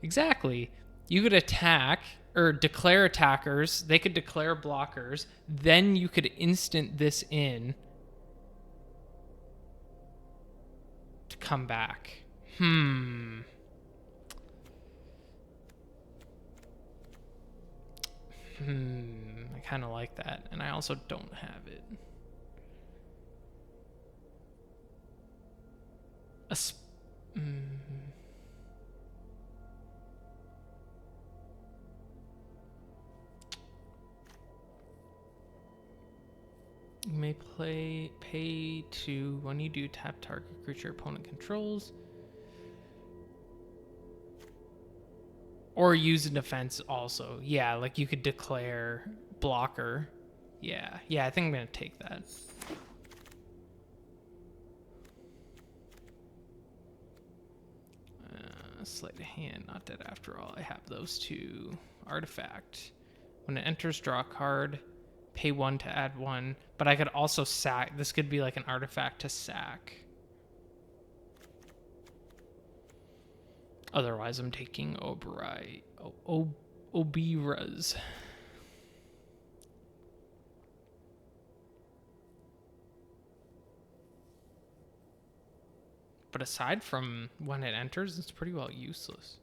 exactly. You could attack... or declare attackers, they could declare blockers, then you could instant this in to come back. I kind of like that, and I also don't have it. You may pay 2 when you do tap target creature opponent controls. Or use a defense also. Yeah, like you could declare blocker. Yeah, I think I'm going to take that. Sleight of hand, not dead after all. I have those 2. Artifact. When it enters, draw a card. Pay 1 to add 1. But I could also sack. This could be like an artifact to sack. Otherwise, I'm taking Oberas. But aside from when it enters, it's pretty well useless.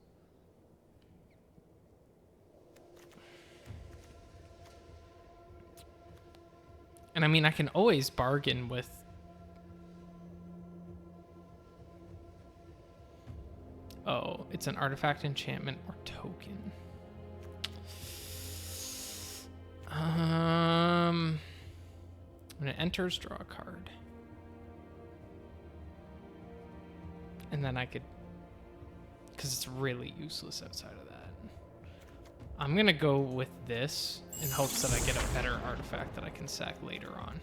And I mean, I can always bargain with... Oh, it's an artifact, enchantment, or token. When it enters, draw a card. And then I could... Because it's really useless outside of that. I'm going to go with this in hopes that I get a better artifact that I can sack later on.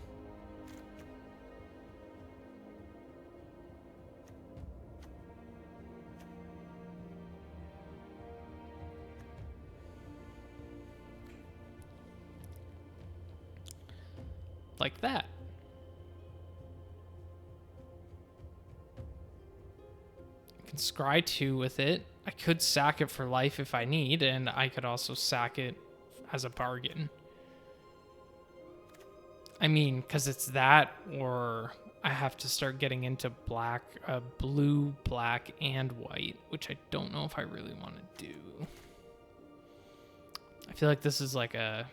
Like that. I can scry 2 with it. I could sack it for life if I need, and I could also sack it as a bargain. I mean, because it's that, or I have to start getting into black, blue, black, and white, which I don't know if I really want to do. I feel like this is like a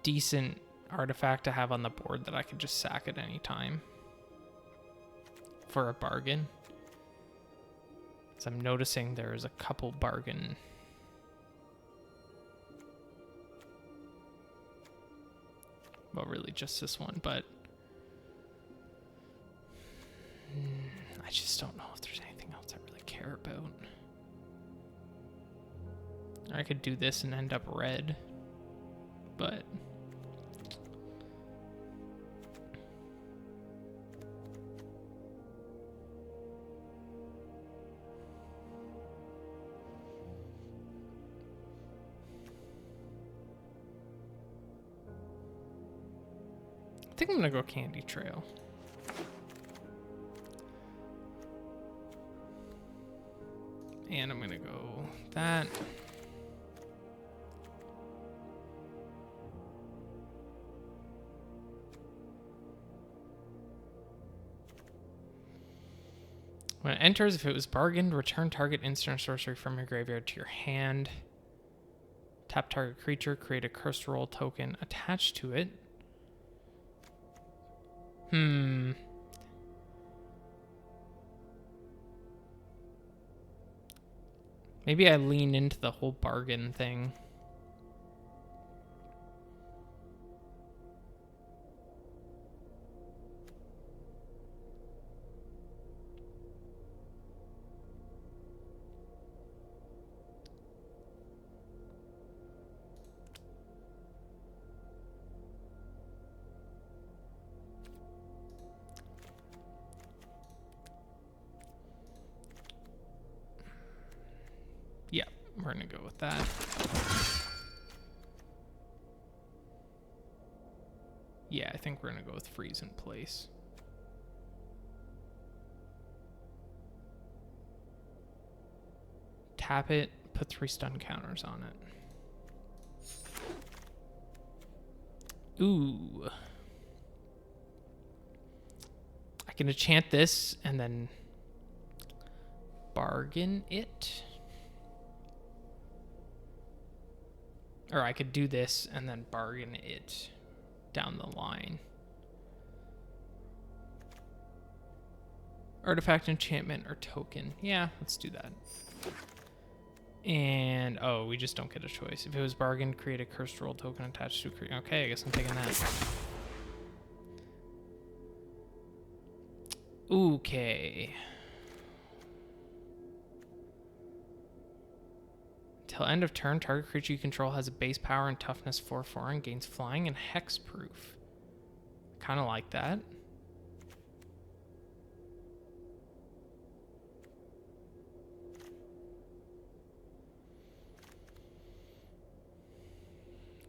decent artifact to have on the board that I could just sack at any time for a bargain. So I'm noticing there's a couple bargain. Well, really just this one, but I just don't know if there's anything else I really care about. I could do this and end up red, but I think I'm gonna go Candy Trail. And I'm gonna go that. When it enters, if it was bargained, return target instant or sorcery from your graveyard to your hand. Tap target creature, create a cursed roll token attached to it. Maybe I lean into the whole bargain thing. Yeah, we're gonna go with that. Yeah, I think we're gonna go with freeze in place. Tap it, put 3 stun counters on it. Ooh. I can enchant this and then bargain it. Or I could do this and then bargain it down the line. Artifact, enchantment, or token. Yeah, let's do that. And, oh, we just don't get a choice. If it was bargained, create a cursed roll token attached to a creature. Okay, I guess I'm taking that. Okay. Till end of turn, target creature you control has a base power and toughness 4/4 and gains flying and hexproof. Kind of like that.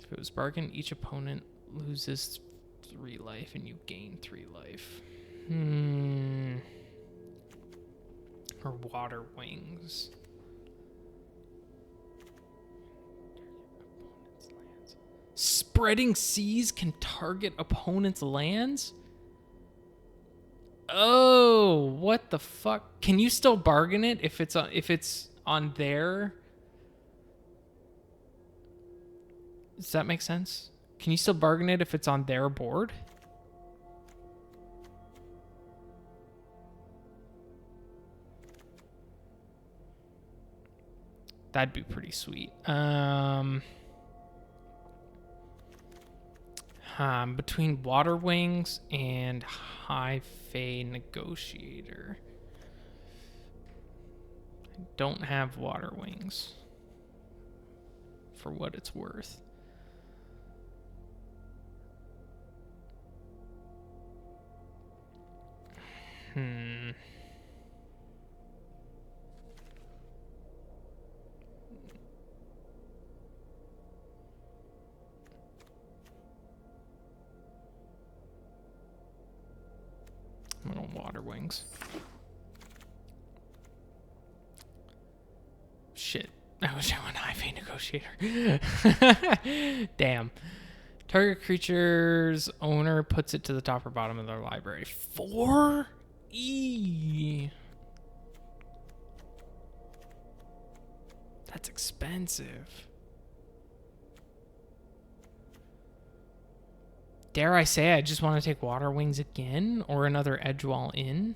If it was bargain, each opponent loses 3 life and you gain 3 life. Or water wings. Spreading seas can target opponents' lands? Oh, what the fuck? Can you still bargain it if it's on there? Does that make sense? Can you still bargain it if it's on their board? That'd be pretty sweet. Between Water Wings and High Fae Negotiator. I don't have Water Wings. For what it's worth. I'm going Water Wings. Shit. I wish I went High Fae Negotiator. Damn. Target creature's owner puts it to the top or bottom of their library. 4? That's expensive. Dare I say I just want to take Water Wings again? Or another Edgewall in?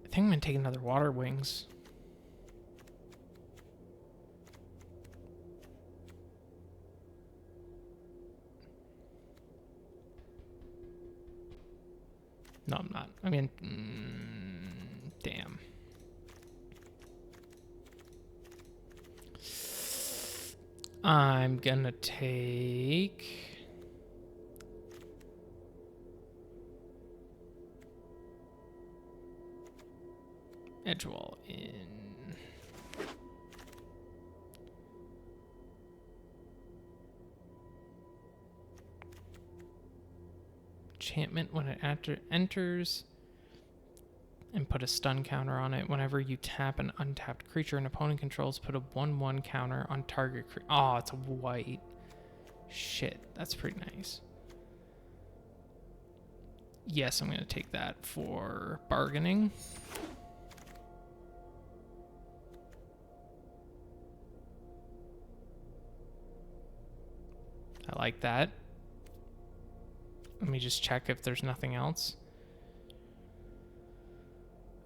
I think I'm going to take another Water Wings. No, I'm not. I mean, damn. I'm gonna take... Edgewall in. Enchantment when it enters, and put a stun counter on it. Whenever you tap an untapped creature an opponent controls, put a 1/1 counter on target creature. Oh, it's a white. Shit, that's pretty nice. Yes, I'm going to take that for bargaining. I like that. Let me just check if there's nothing else.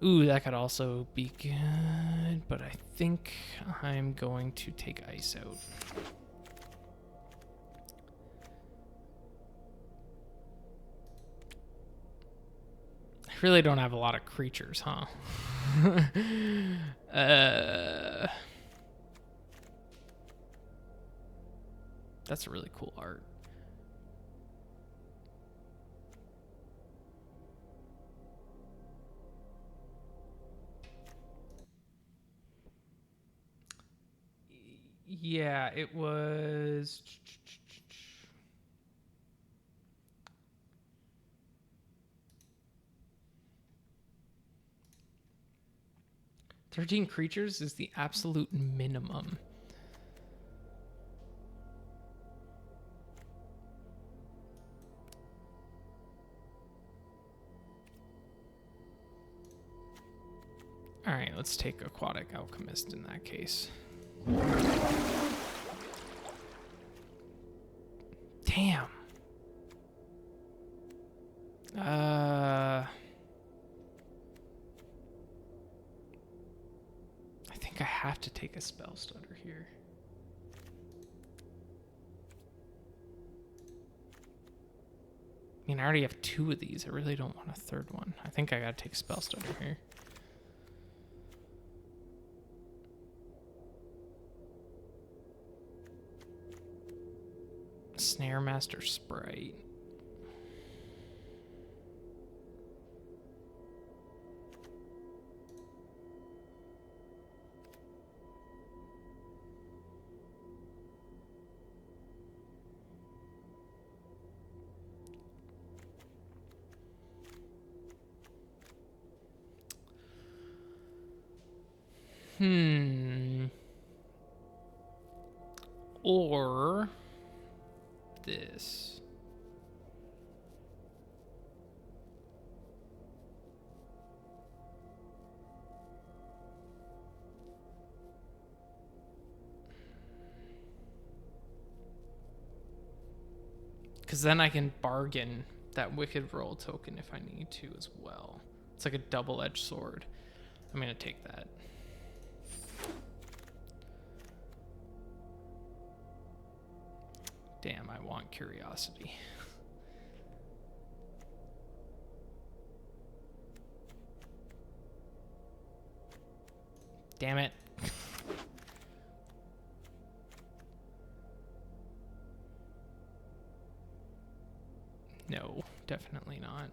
Ooh, that could also be good, but I think I'm going to take Ice out. I really don't have a lot of creatures, huh? That's really cool art. Yeah, it was... 13 creatures is the absolute minimum. All right, let's take Aquatic Alchemist in that case. Damn. I think I have to take a Spell Stutter here. I mean, I already have 2 of these. I really don't want a third one. I think I gotta take a Spell Stutter here. Snare Master Sprite. Or this. Because then I can bargain that Wicked Roll token if I need to as well. It's like a double-edged sword. I'm going to take that. Damn, I want curiosity. Damn it. No, definitely not.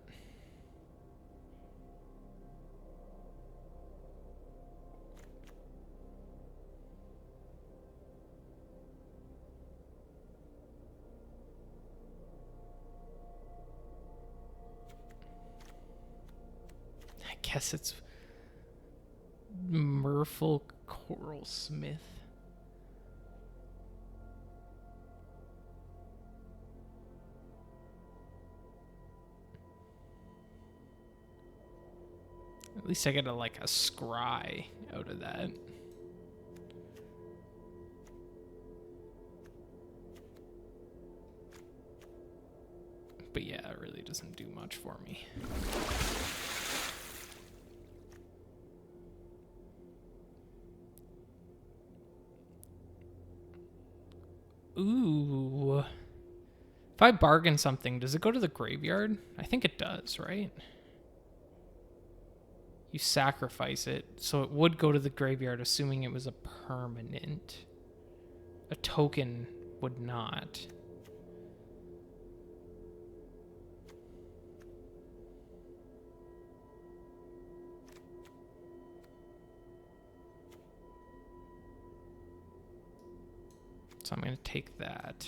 I guess it's Merfolk Coral Smith. At least I get like a scry out of that. But yeah, it really doesn't do much for me. Ooh. If I bargain something, does it go to the graveyard? I think it does, right? You sacrifice it, so it would go to the graveyard, assuming it was a permanent. A token would not. So I'm going to take that.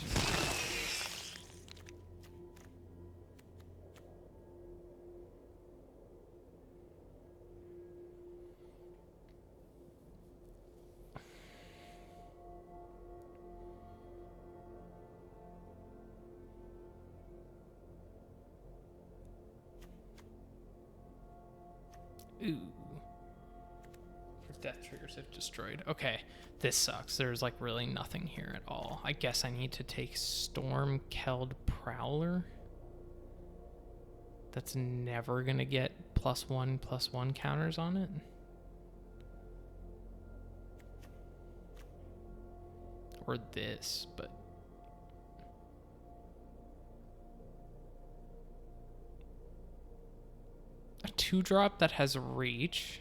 Ooh. For death triggers if destroyed. Okay, this sucks. There's like really nothing here at all. I guess I need to take Storm-Keld Prowler. That's never gonna get +1/+1 counters on it. Or this, but a 2-drop that has reach.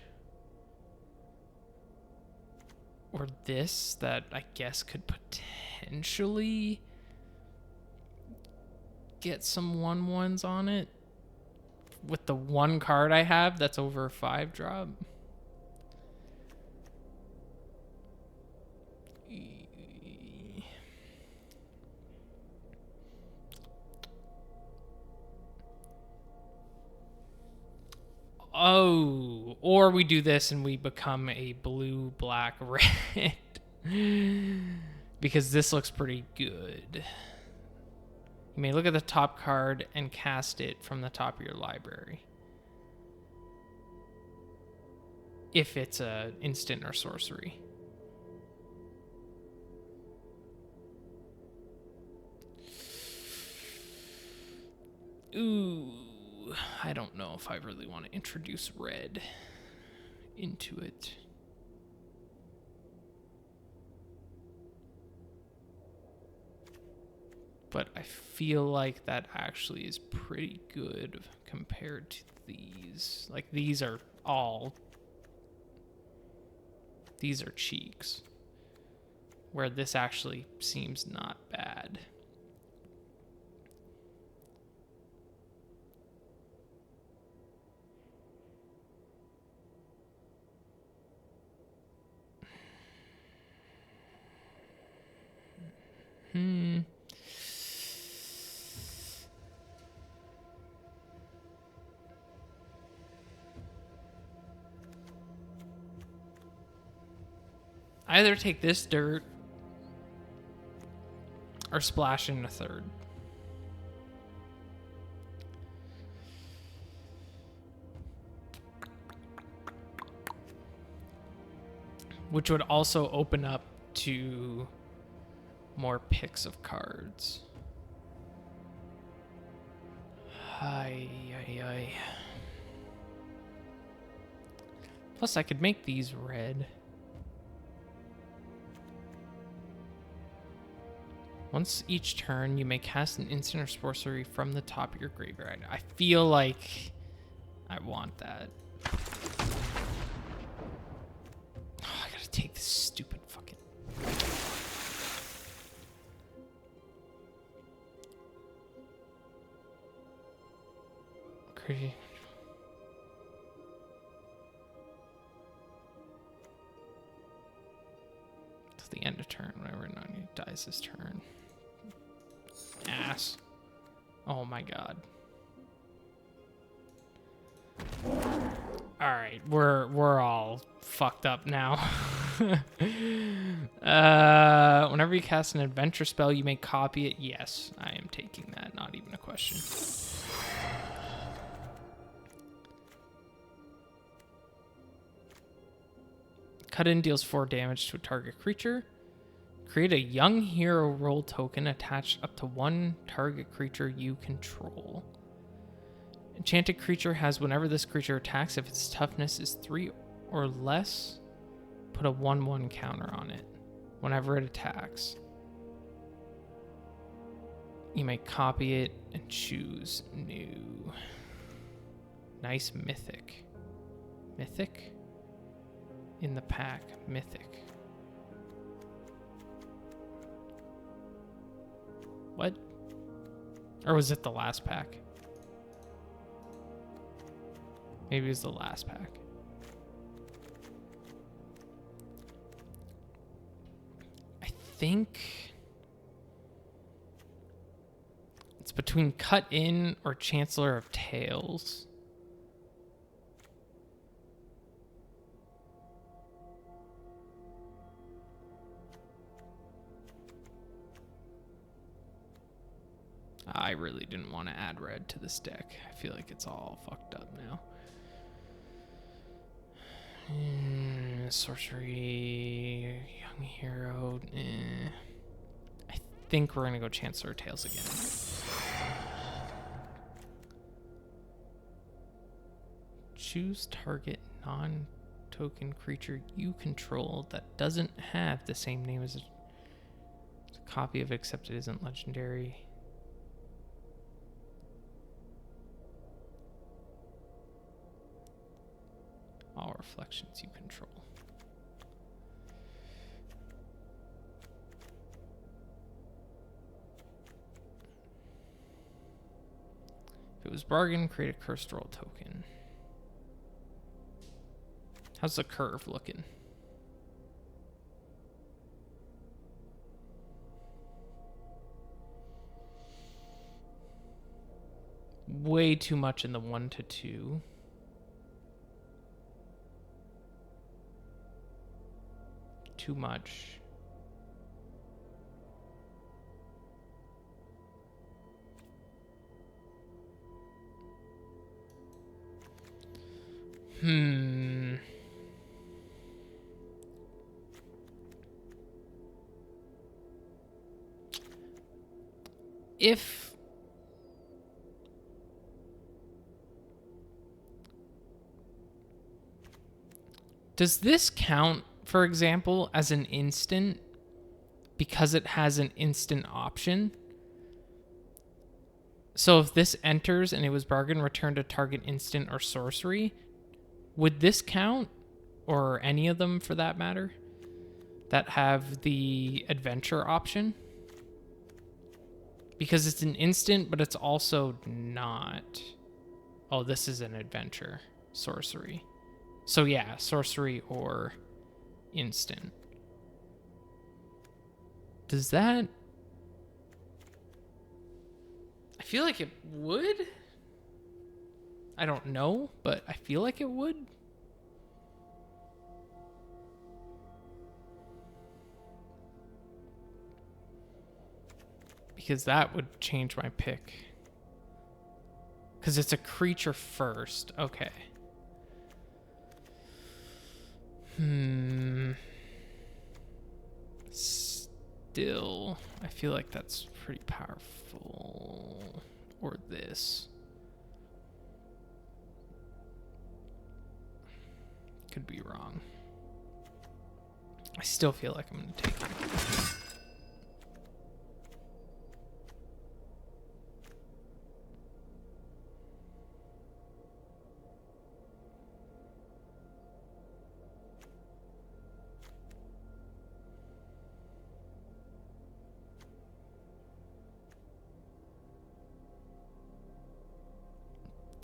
Or this that I guess could potentially get some 1/1s on it. With the one card I have that's over a 5-drop. Oh, or we do this and we become a blue, black, red. Because this looks pretty good. You may look at the top card and cast it from the top of your library. If it's a instant or sorcery. Ooh, I don't know if I really want to introduce red into it. But I feel like that actually is pretty good compared to these. Like these are cheeks. Where this actually seems not bad. Either take this dirt or splash in a third. Which would also open up to more picks of cards. Ay, ay, ay. Plus, I could make these red. Once each turn, you may cast an instant or sorcery from the top of your graveyard. I feel like I want that. Oh, I gotta take this stupid fucking... Crazy. Till the end of turn, whenever none dies this turn. Ass. Oh my god. Alright, we're all fucked up now. Whenever you cast an adventure spell, you may copy it. Yes, I am taking that. Not even a question. Cut in deals 4 damage to a target creature. Create a young hero role token attached up to 1 target creature you control. Enchanted creature has whenever this creature attacks, if its toughness is 3 or less, put a 1/1 counter on it. Whenever it attacks, you may copy it and choose new. Nice mythic. Mythic? In the pack, mythic. What? Or was it the last pack? Maybe it was the last pack. I think it's between Cut In or Chancellor of Tales. I really didn't want to add red to this deck. I feel like it's all fucked up now. Sorcery, young hero. I think we're gonna go Chancellor of Tales again. Choose target non-token creature you control that doesn't have the same name as a copy of, except it isn't legendary. All reflections you control. If it was bargain, create a cursed roll token. How's the curve looking? Way too much in the 1 to 2. Too much. If does this count, for example, as an instant because it has an instant option? So if this enters and it was bargain, return to target instant or sorcery, would this count? Or any of them for that matter that have the adventure option? Because it's an instant, but it's also not. Oh, this is an adventure. Sorcery. So yeah, sorcery or instant. Does that... I feel like it would. I don't know, but I feel like it would. because that would change my pick. Because it's a creature first. Okay. Still, I feel like that's pretty powerful. Or this. Could be wrong. I still feel like I'm going to take it.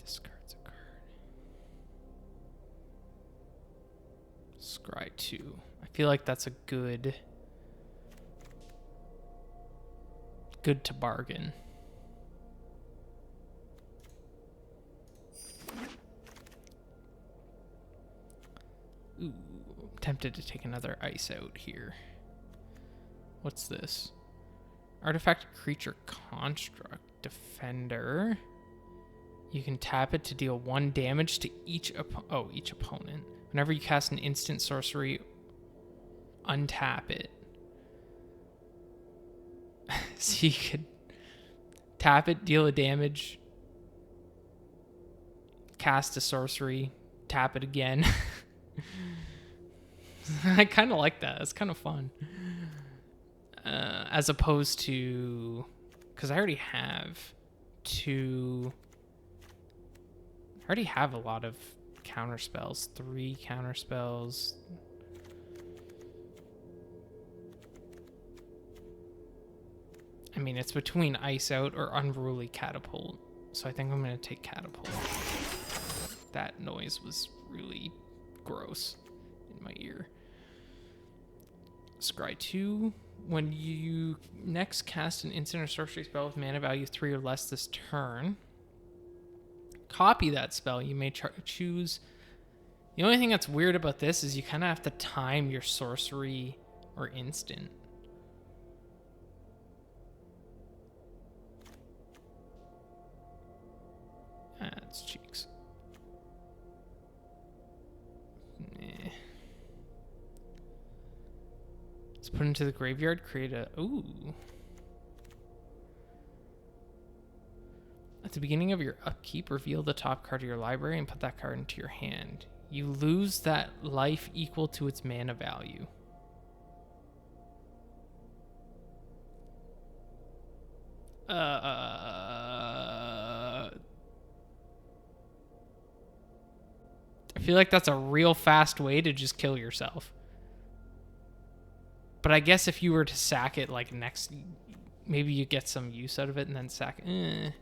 Discards a card. Scry 2. I feel like that's a good to bargain. Ooh, I'm tempted to take another ice out here. What's this? Artifact creature construct defender. You can tap it to deal 1 damage to each opponent. Whenever you cast an instant sorcery, untap it. So you could tap it, deal a damage, cast a sorcery, tap it again. I kind of like that. It's kind of fun. As opposed to... Because I already have a lot of counter spells. 3 counter spells. I mean, it's between Ice Out or Unruly Catapult. So I think I'm going to take Catapult. That noise was really gross in my ear. Scry 2. When you next cast an instant or sorcery spell with mana value 3 or less this turn, copy that spell. You may choose... The only thing that's weird about this is you kind of have to time your sorcery or instant. That's cheeks. Nah. Let's put into the graveyard, create a... Ooh. At the beginning of your upkeep, reveal the top card of your library and put that card into your hand. You lose that life equal to its mana value. I feel like that's a real fast way to just kill yourself. But I guess if you were to sack it like next, maybe you get some use out of it and then sack it.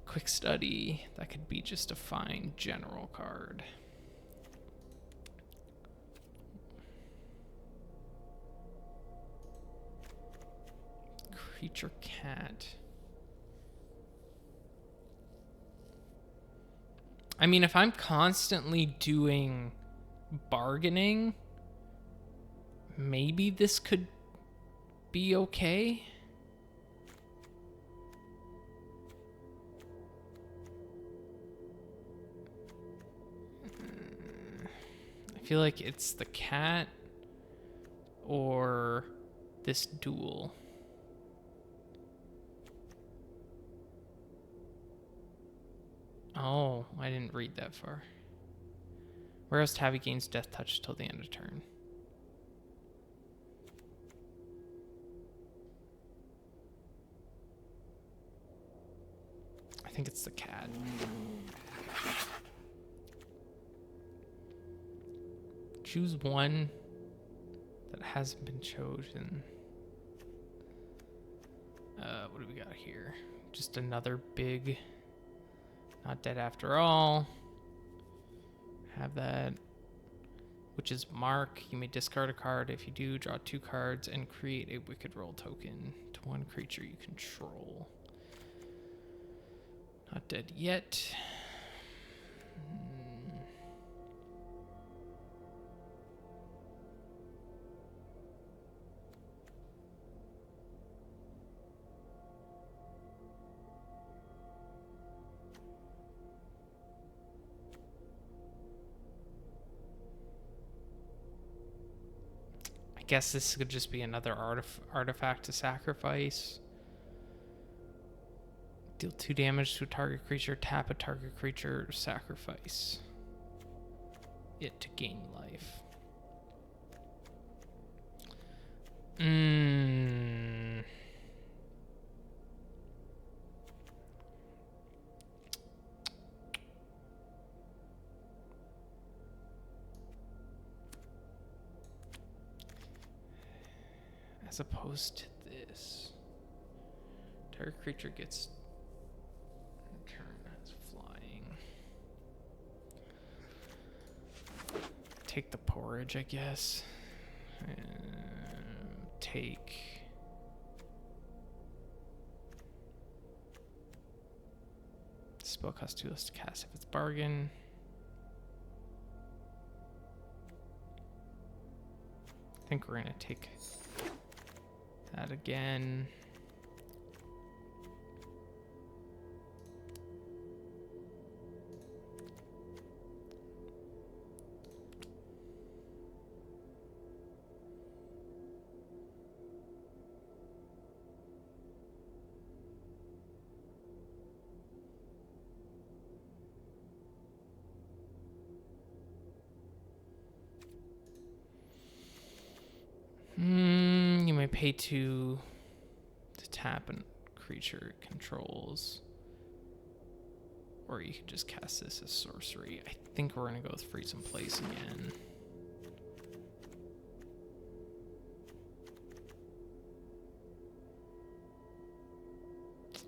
Quick study. That could be just a fine general card. Creature cat. I mean, if I'm constantly doing bargaining, maybe this could be okay. I feel like it's the cat or this duel. Oh, I didn't read that far. Whereas Tabby gains Death Touch till the end of turn. I think it's the cat. Choose one that hasn't been chosen. What do we got here? Just another big... Not dead after all. Have that. Which is Mark. You may discard a card. If you do, draw 2 cards and create a Wicked Roll token to one creature you control. Not dead yet. I guess this could just be another artifact to sacrifice. Deal 2 damage to a target creature, tap a target creature, sacrifice it to gain life. As opposed to this. Target creature gets turn as flying. Take the porridge, I guess. Take spell cost 2 less to cast if it's bargain. I think we're gonna take that again. You may pay 2 to tap a creature it controls. Or you could just cast this as sorcery. I think we're going to go with Freeze in Place again.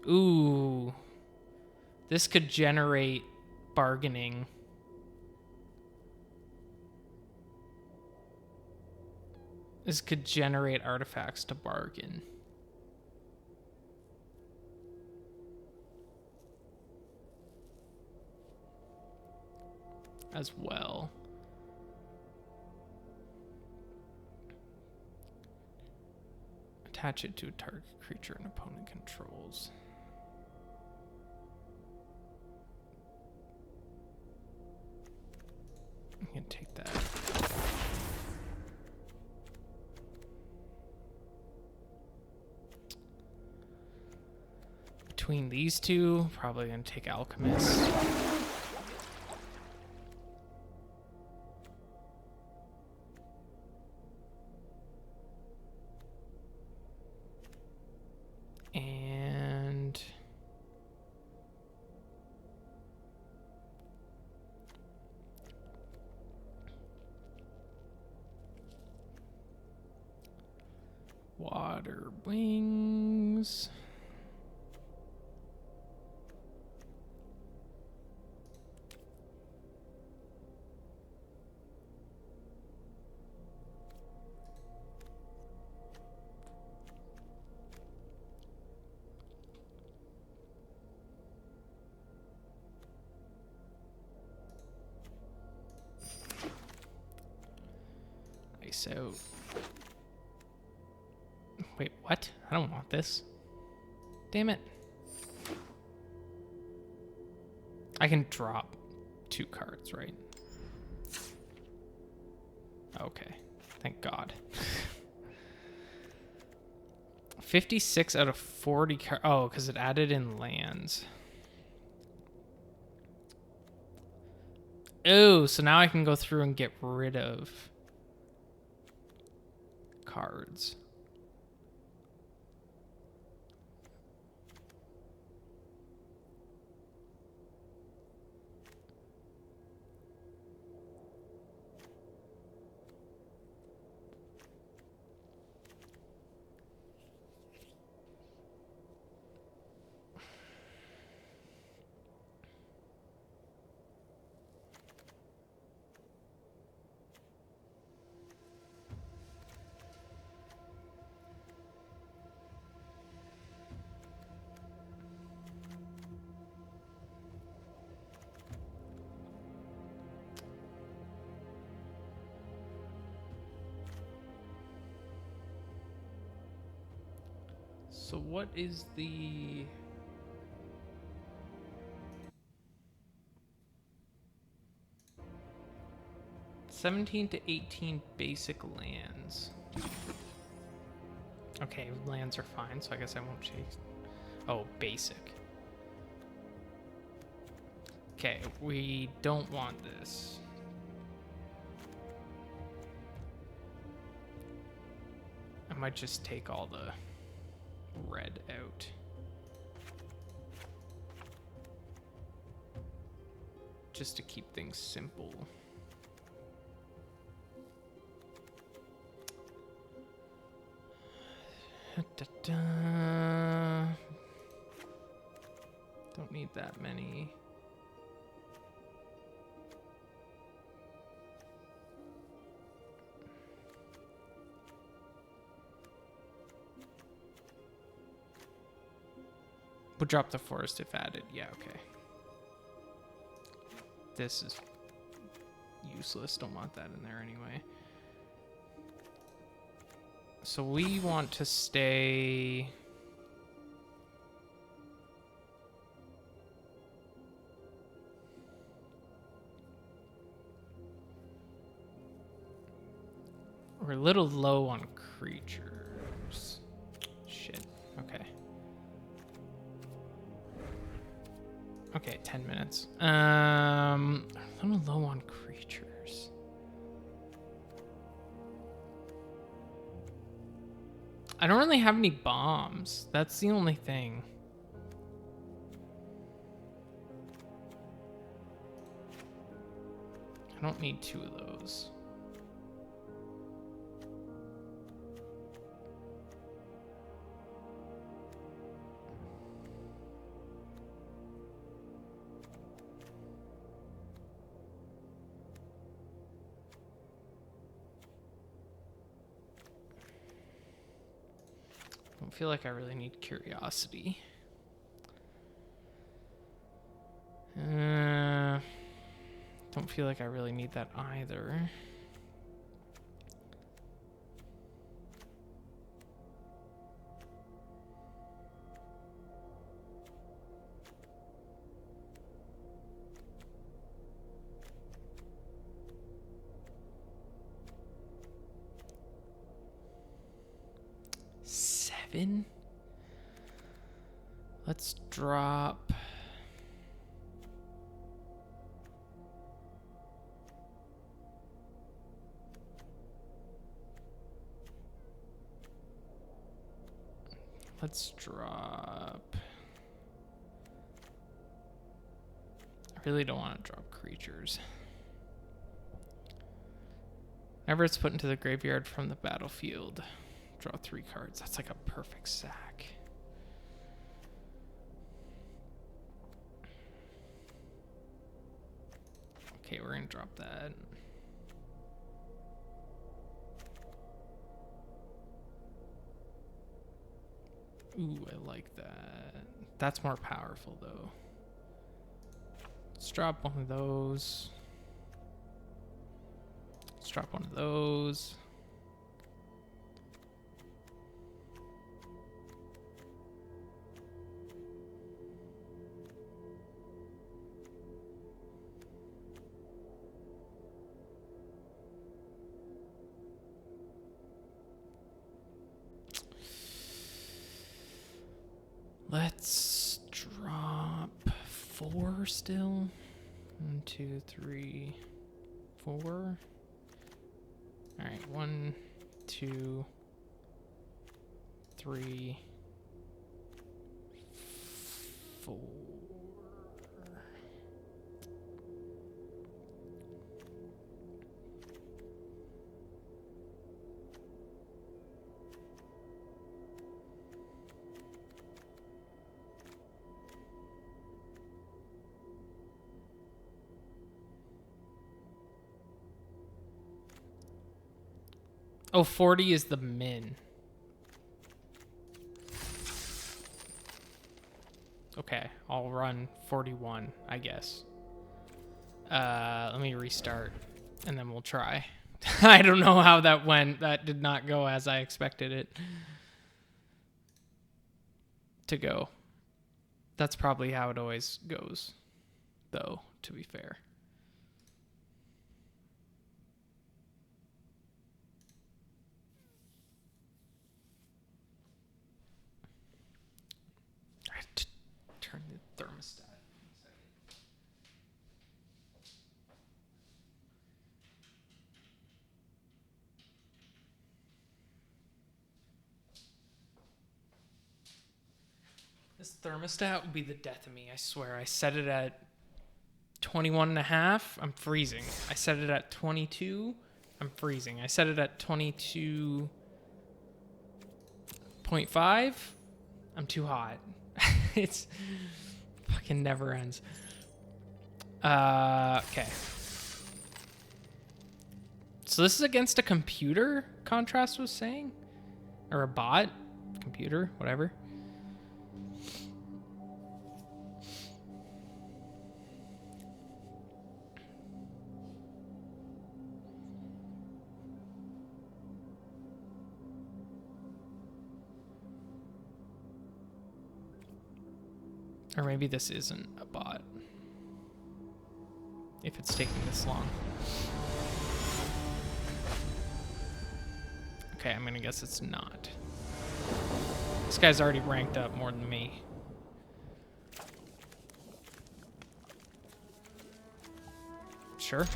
Ooh. This could generate bargaining. This could generate artifacts to bargain. As well. Attach it to a target creature an opponent controls. I'm gonna take that. Between these two, probably gonna take Alchemist. And Water Wings. Ice out. Wait, what? I don't want this. Damn it. I can drop 2 cards, right? Okay. Thank God. 56 out of 40 cards. Oh, because it added in lands. Oh, so now I can go through and get rid of cards. So what is the... 17 to 18 basic lands. Okay, lands are fine, so I guess I won't chase. Oh, basic. Okay, we don't want this. I might just take all the red out. Just to keep things simple. Da-da. Don't need that many. We'll drop the forest if added. Yeah, okay. This is useless. Don't want that in there anyway. So we want to stay... We're a little low on creatures. Shit. Okay. Okay, 10 minutes. A little low on creatures. I don't really have any bombs. That's the only thing. I don't need 2 of those. I don't feel like I really need curiosity. Don't feel like I really need that either. Let's drop. Let's drop. I really don't want to drop creatures. Whenever it's put into the graveyard from the battlefield, draw 3 cards. That's like a perfect sack. Okay, we're gonna drop that. Ooh, I like that. That's more powerful though. Let's drop one of those. Let's drop one of those. Let's drop 4 still. 1, 2, 3, 4. All right, 1, 2, 3, 4. Oh, 40 is the min. Okay, I'll run 41, I guess. Let me restart, and then we'll try. I don't know how that went. That did not go as I expected it to go. That's probably how it always goes, though, to be fair. turn the thermostat. This thermostat would be the death of me, I swear. I set it at 21 and a half. I'm freezing. I set it at 22. I'm freezing. I set it at 22.5. I'm too hot. It's fucking never ends. Okay. So this is against a computer, Contrast was saying? Or a bot? Computer, whatever. Or maybe this isn't a bot. If it's taking this long. Okay, I'm gonna guess it's not. This guy's already ranked up more than me. Sure.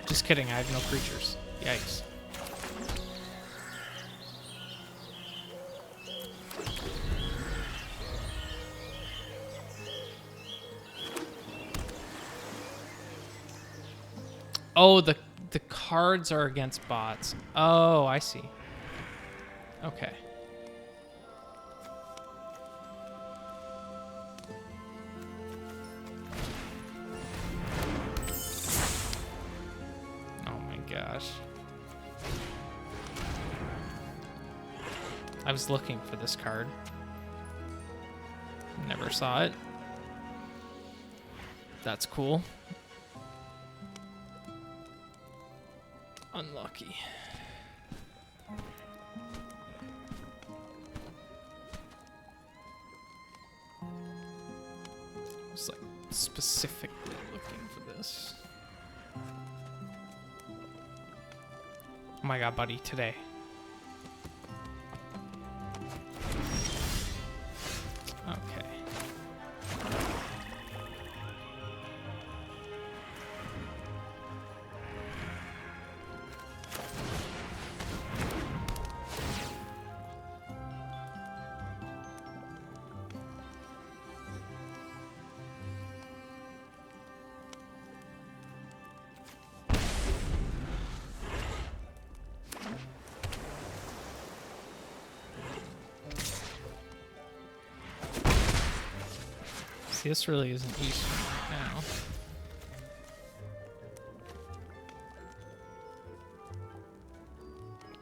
Just kidding, I have no creatures. Yikes. Oh, the cards are against bots. Oh, I see. Okay. Gosh. I was looking for this card. Never saw it. That's cool. Unlucky. I was like specifically looking for this. Oh my god, buddy, today. Okay. See, this really isn't useful right now.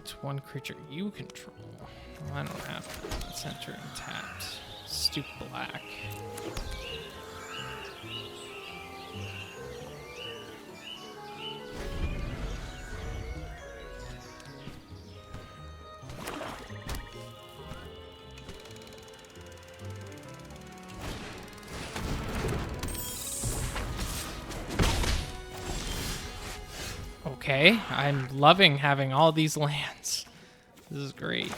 It's one creature you control. Well, I don't have that. Let's enter and tapped. Stupid black. Okay, I'm loving having all these lands. This is great.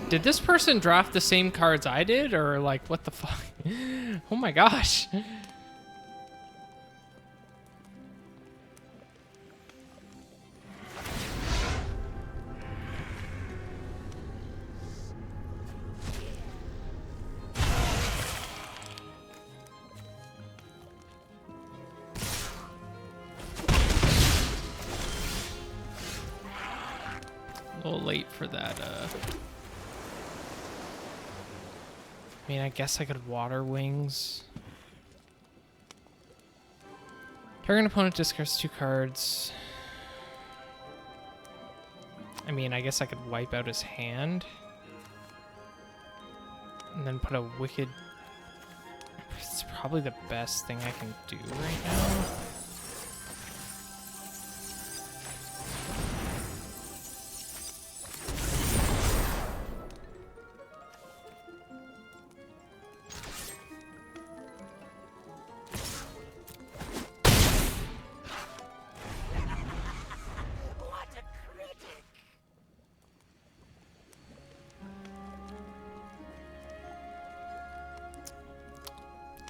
Did this person draft the same cards I did, or like, what the fuck? Oh my gosh. little late for that. I mean, I guess I could water wings. Target opponent discards 2 cards. I mean, I guess I could wipe out his hand. And then put a wicked... It's probably the best thing I can do right now.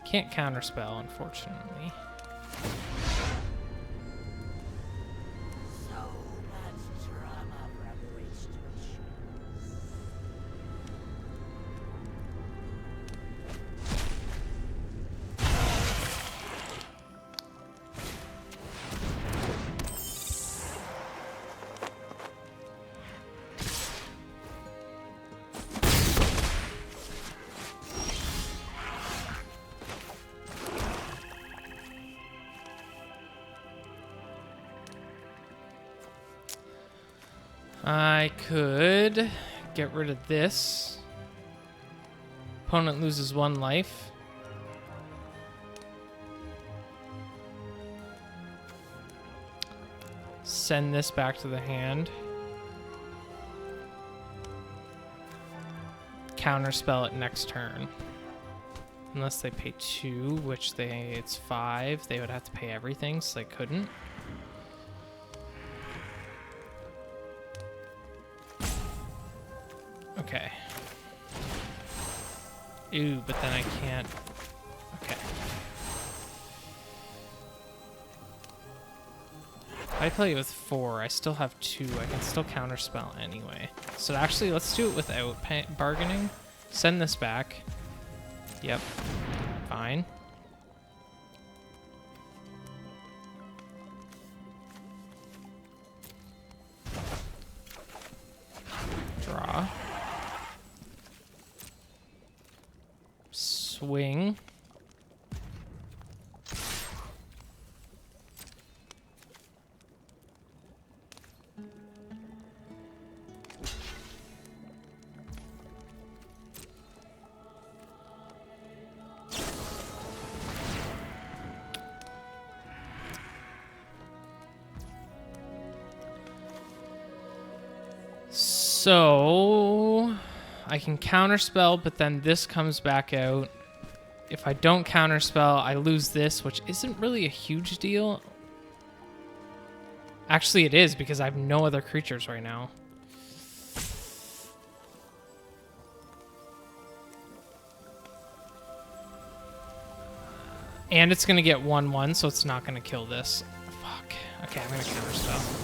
Can't counterspell, unfortunately. So much drama from which to choose. I could get rid of this. Opponent loses 1 life. Send this back to the hand. Counterspell it next turn. Unless they pay 2, which it's 5. They would have to pay everything, so they couldn't. Okay. Ooh, but then I can't. Okay. If I play it with 4, I still have 2. I can still counterspell anyway. So actually, let's do it without bargaining. Send this back. Yep. Fine. Draw. Swing. So I can counterspell, but then this comes back out. If I don't counterspell, I lose this, which isn't really a huge deal. Actually, it is, because I have no other creatures right now. And it's going to get 1/1, so it's not going to kill this. Fuck. Okay, I'm going to counterspell.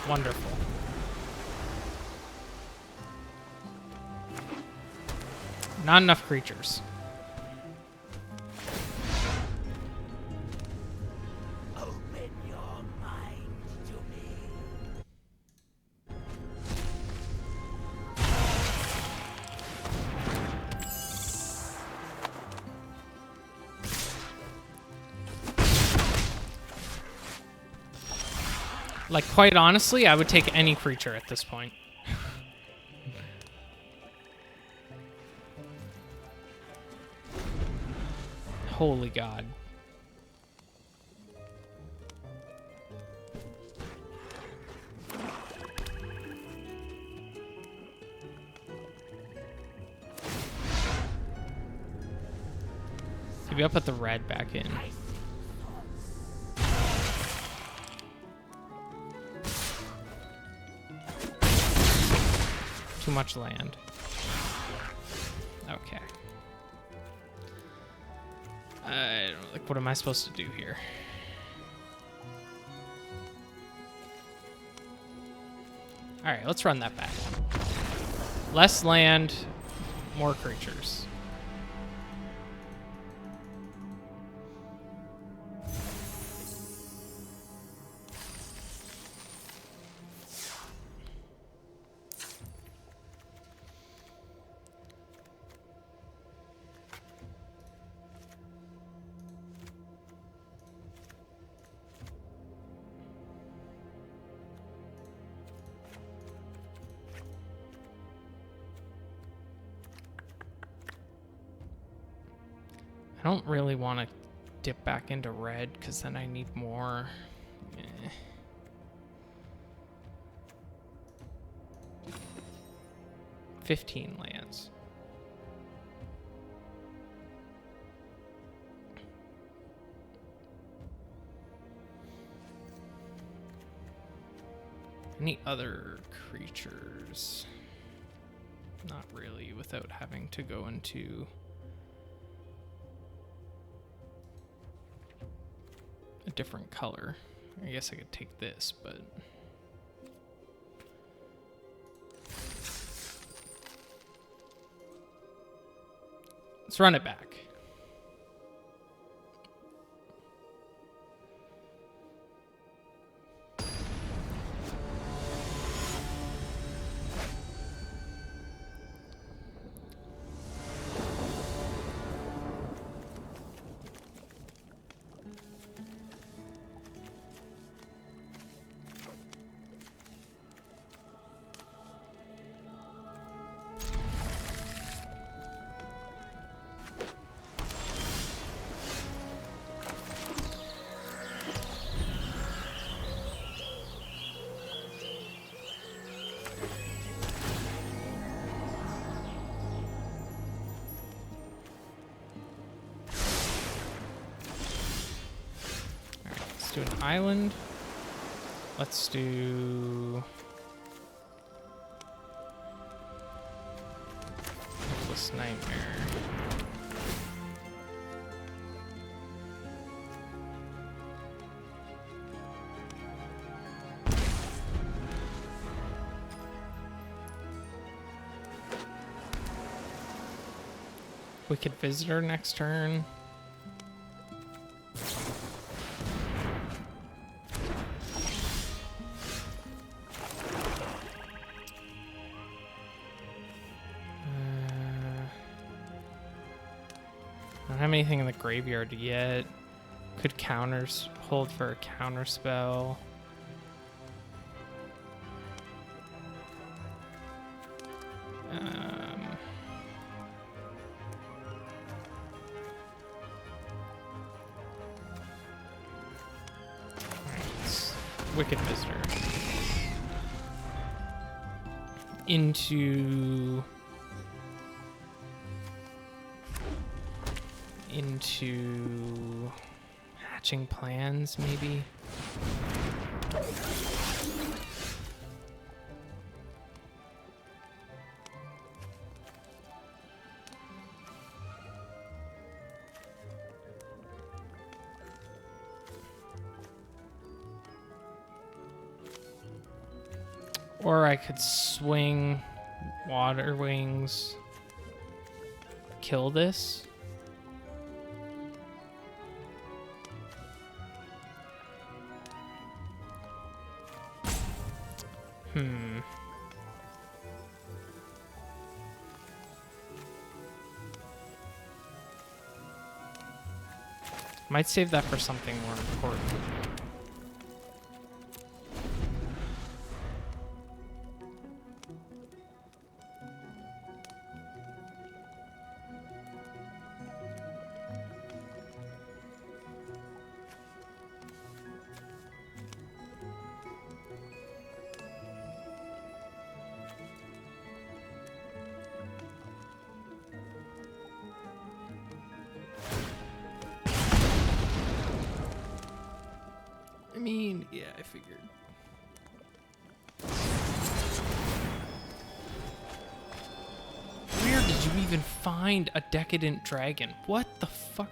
Wonderful. Not enough creatures. Open your mind to me. Like, quite honestly, I would take any creature at this point. Holy God. Maybe I'll put the red back in. too much land. Okay. I don't, like, what am I supposed to do here? All right, let's run that back. Less land, more creatures. I don't really want to dip back into red because then I need more. Eh. $15 lands. Any other creatures? Not really, without having to go into a different color. I guess I could take this, but let's run it back. Let's do an island. Let's do Hopeless Nightmare. Wicked Visitor next turn. I don't have anything in the graveyard yet. Could counters hold for a counter spell. Wicked Visitor into hatching plans, maybe. Or I could swing Water Wings, kill this. Might save that for something more important. I mean, yeah, I figured. you even find a decadent dragon? What the fuck?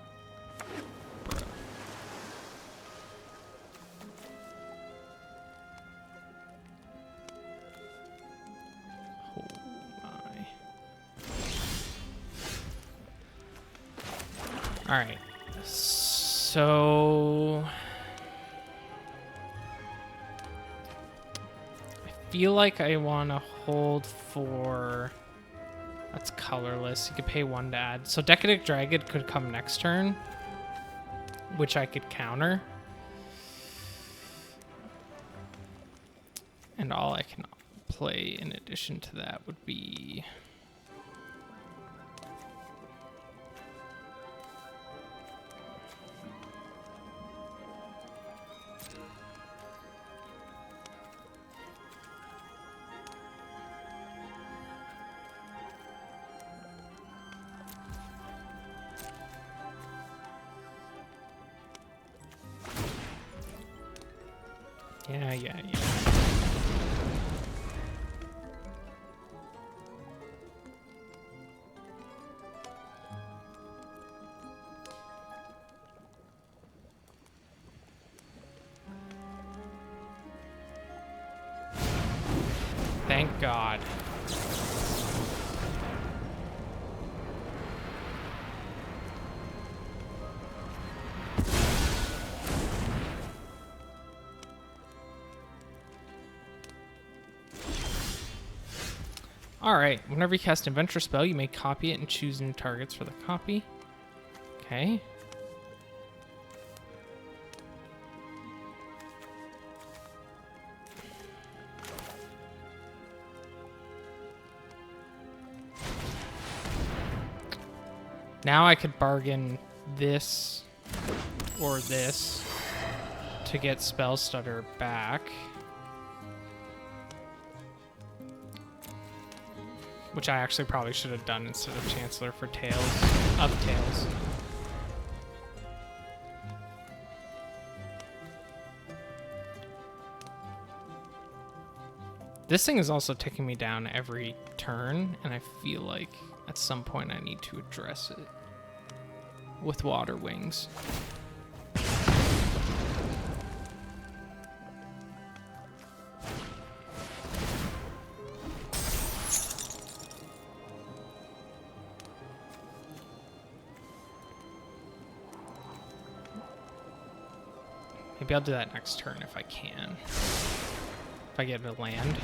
Bro. Oh my. Alright. So... I feel like I want to hold for... That's colorless. You could pay 1 to add. So Decadent Dragon could come next turn, which I could counter. And all I can play in addition to that would be... Yeah. Thank God. Alright, whenever you cast an adventure spell, you may copy it and choose new targets for the copy. Okay. Now I could bargain this or this to get Spell Stutter back. Which I actually probably should have done instead of Chancellor for Tails, of Tails. This thing is also taking me down every turn, and I feel like at some point I need to address it with Water Wings. Maybe I'll do that next turn if I can. If I get a land.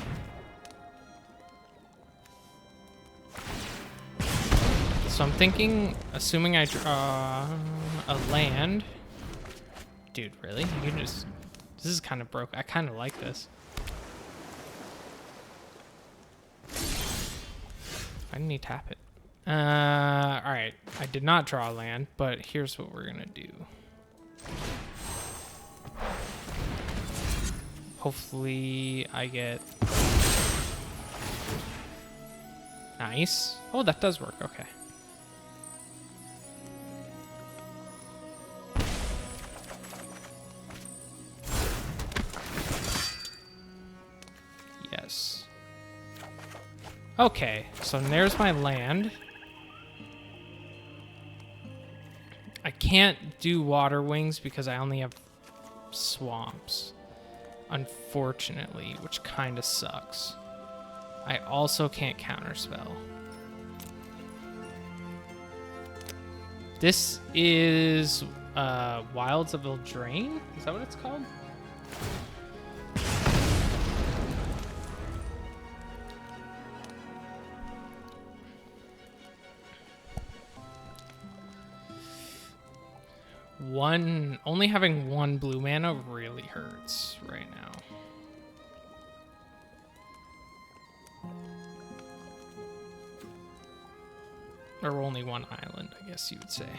So I'm thinking, assuming I draw a land. Dude, really? You can just... This is kind of broke. I kind of like this. I need to tap it. Alright. I did not draw a land, but here's what we're gonna do. Hopefully I get... Nice. Oh, that does work. Okay. Yes. Okay, so there's my land. I can't do Water Wings because I only have swamps. Unfortunately, which kind of sucks. I also can't counterspell. This is Wilds of Eldraine? Is that what it's called? Only having 1 blue mana really hurts right now. Or only 1 island, I guess you would say.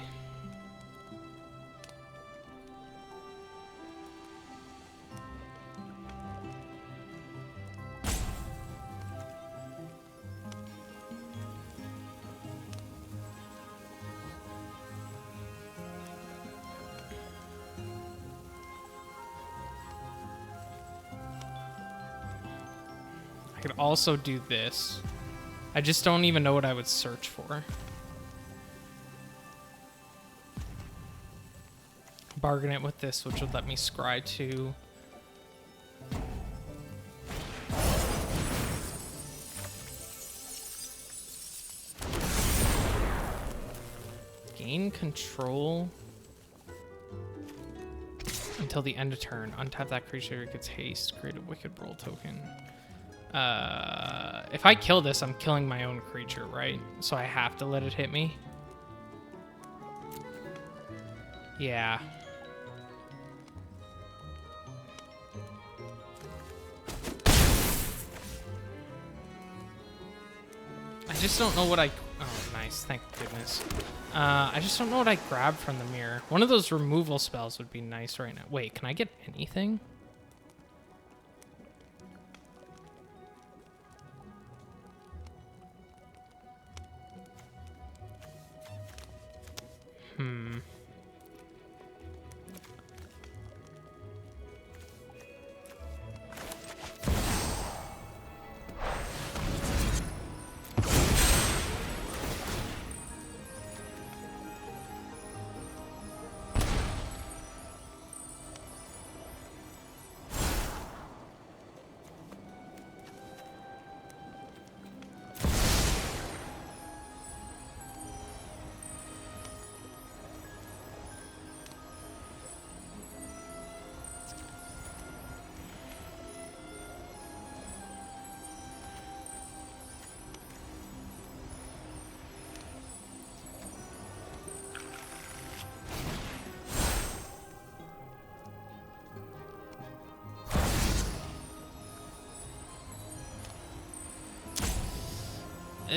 I could also do this. I just don't even know what I would search for. Bargain it with this, which would let me scry to... Gain control until the end of turn. Untap that creature, it gets haste. Create a wicked roll token. If I kill this, I'm killing my own creature, right? So I have to let it hit me. Yeah. I just don't know what I... Oh, nice. Thank goodness. I just don't know what I grabbed from the mirror. One of those removal spells would be nice right now. Wait, can I get anything? I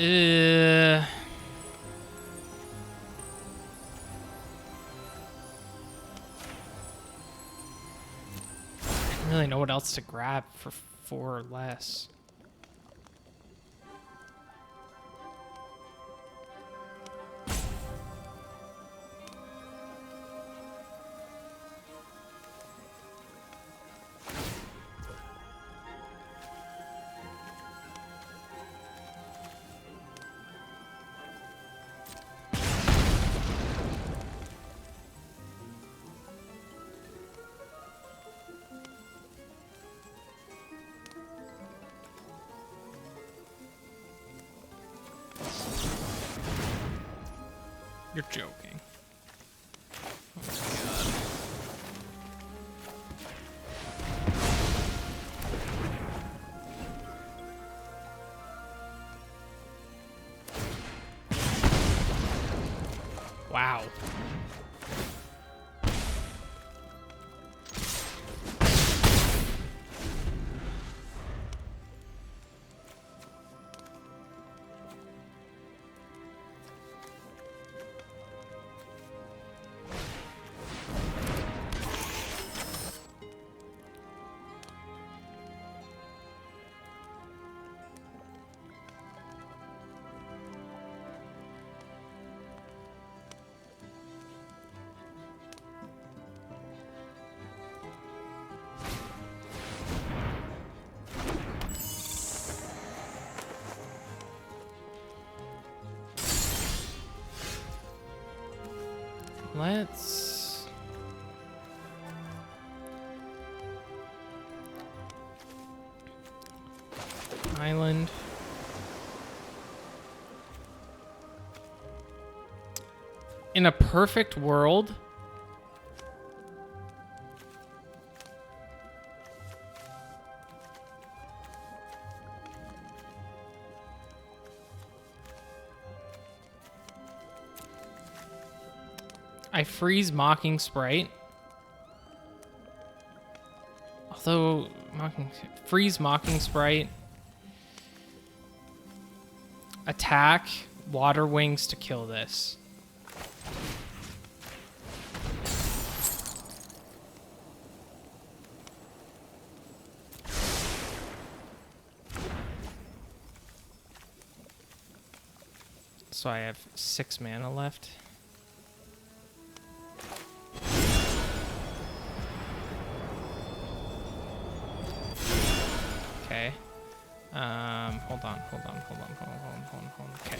don't really know what else to grab for 4 or less. You're joking. Oh my god. Wow. Let's... Island. In a perfect world, I freeze Mocking Sprite. Although, freeze Mocking Sprite. Attack Water Wings to kill this. So I have 6 mana left. Hold on. Okay.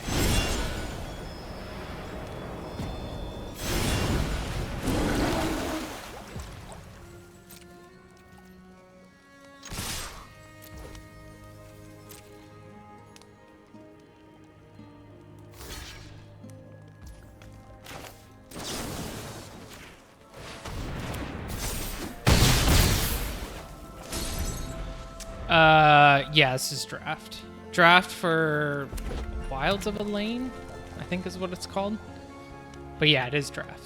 Yeah, this is draft. Draft for Wilds of Eldraine, I think is what it's called. But yeah, it is draft.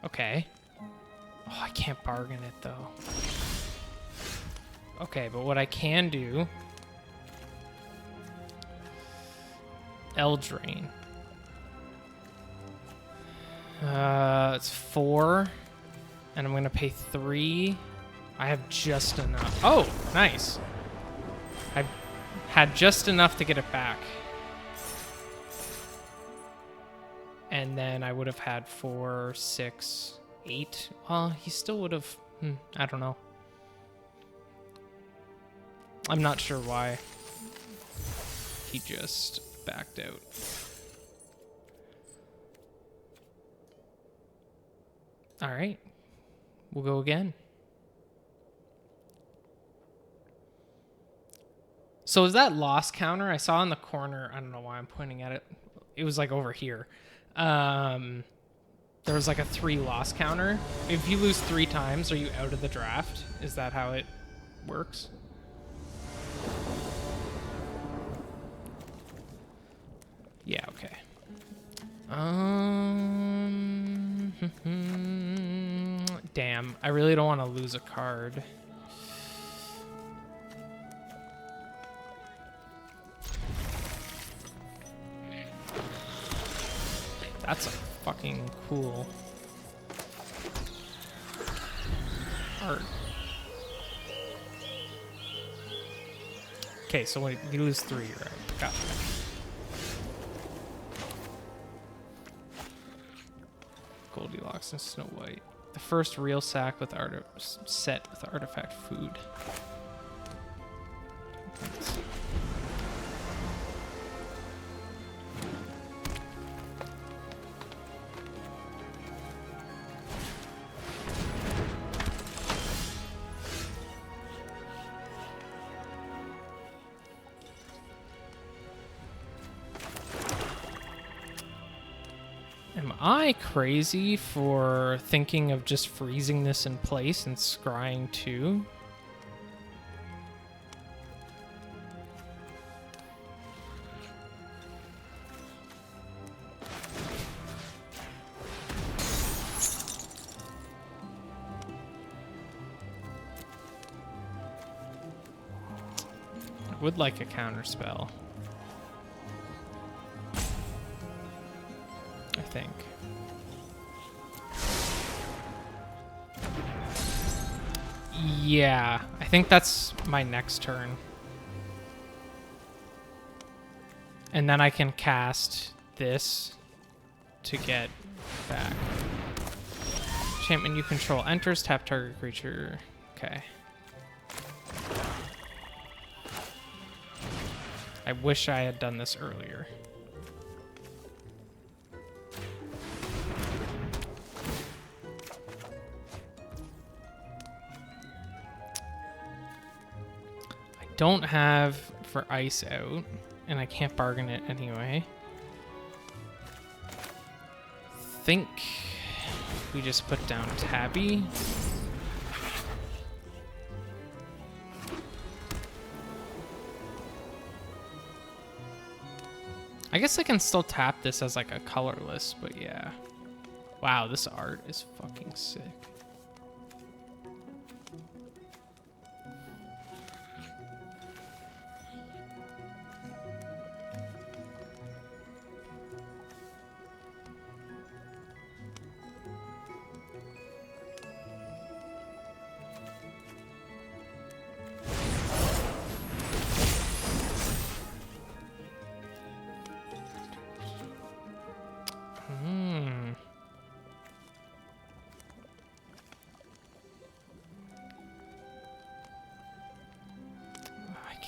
Okay. Oh, I can't bargain it though. Okay, but what I can do... Eldraine. It's 4. And I'm going to pay 3. I have just enough. Oh, nice. I had just enough to get it back. And then I would have had 4, 6, 8. Well, he still would have... I don't know. I'm not sure why he just backed out. All right, we'll go again. So is that loss counter? I saw in the corner. I don't know why I'm pointing at it. It was like over here. There was like a 3 loss counter. If you lose 3 times, are you out of the draft? Is that how it works? Yeah, okay. Damn, I really don't want to lose a card. That's a fucking cool art. Okay, so wait, you lose 3, right? Gotcha. Goldilocks and Snow White. The first real sack with set with artifact food. Thanks. Am I crazy for thinking of just freezing this in place and scrying 2? I would like a counter spell. I think. Yeah, I think that's my next turn. And then I can cast this to get back. Enchantment you control enters, tap target creature. Okay. I wish I had done this earlier. Don't have for ice out, and I can't bargain it anyway. Think we just put down Tabby. I guess I can still tap this as like a colorless, but yeah. Wow, this art is fucking sick.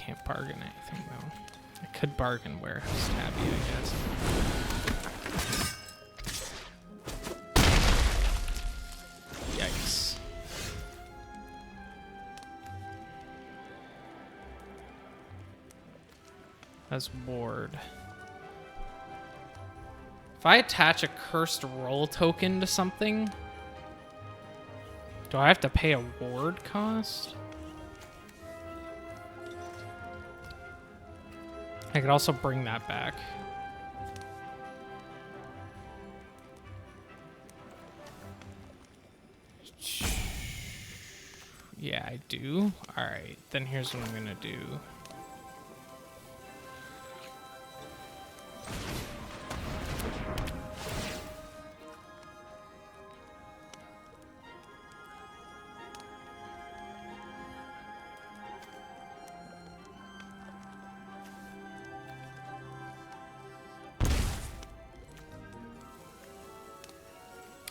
can't bargain anything, though. I could bargain Warehouse Tabby, I guess. Yikes. As ward. If I attach a cursed roll token to something, do I have to pay a ward cost? I could also bring that back. Yeah, I do. All right, then here's what I'm gonna do.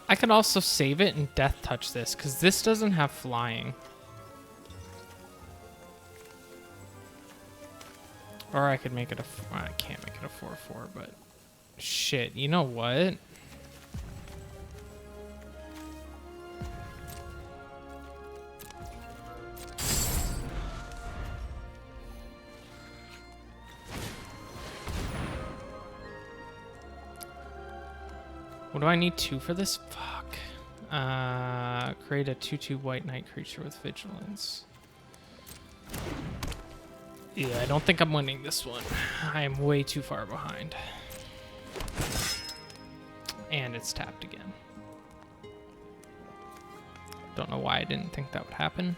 I could also save it and death touch this, because this doesn't have flying. Or I could make it a... I can't make it a 4/4, but... Shit, you know what? What do I need 2 for this? Fuck. Create a 2/2 white knight creature with vigilance. Yeah, I don't think I'm winning this one. I am way too far behind. And it's tapped again. Don't know why I didn't think that would happen.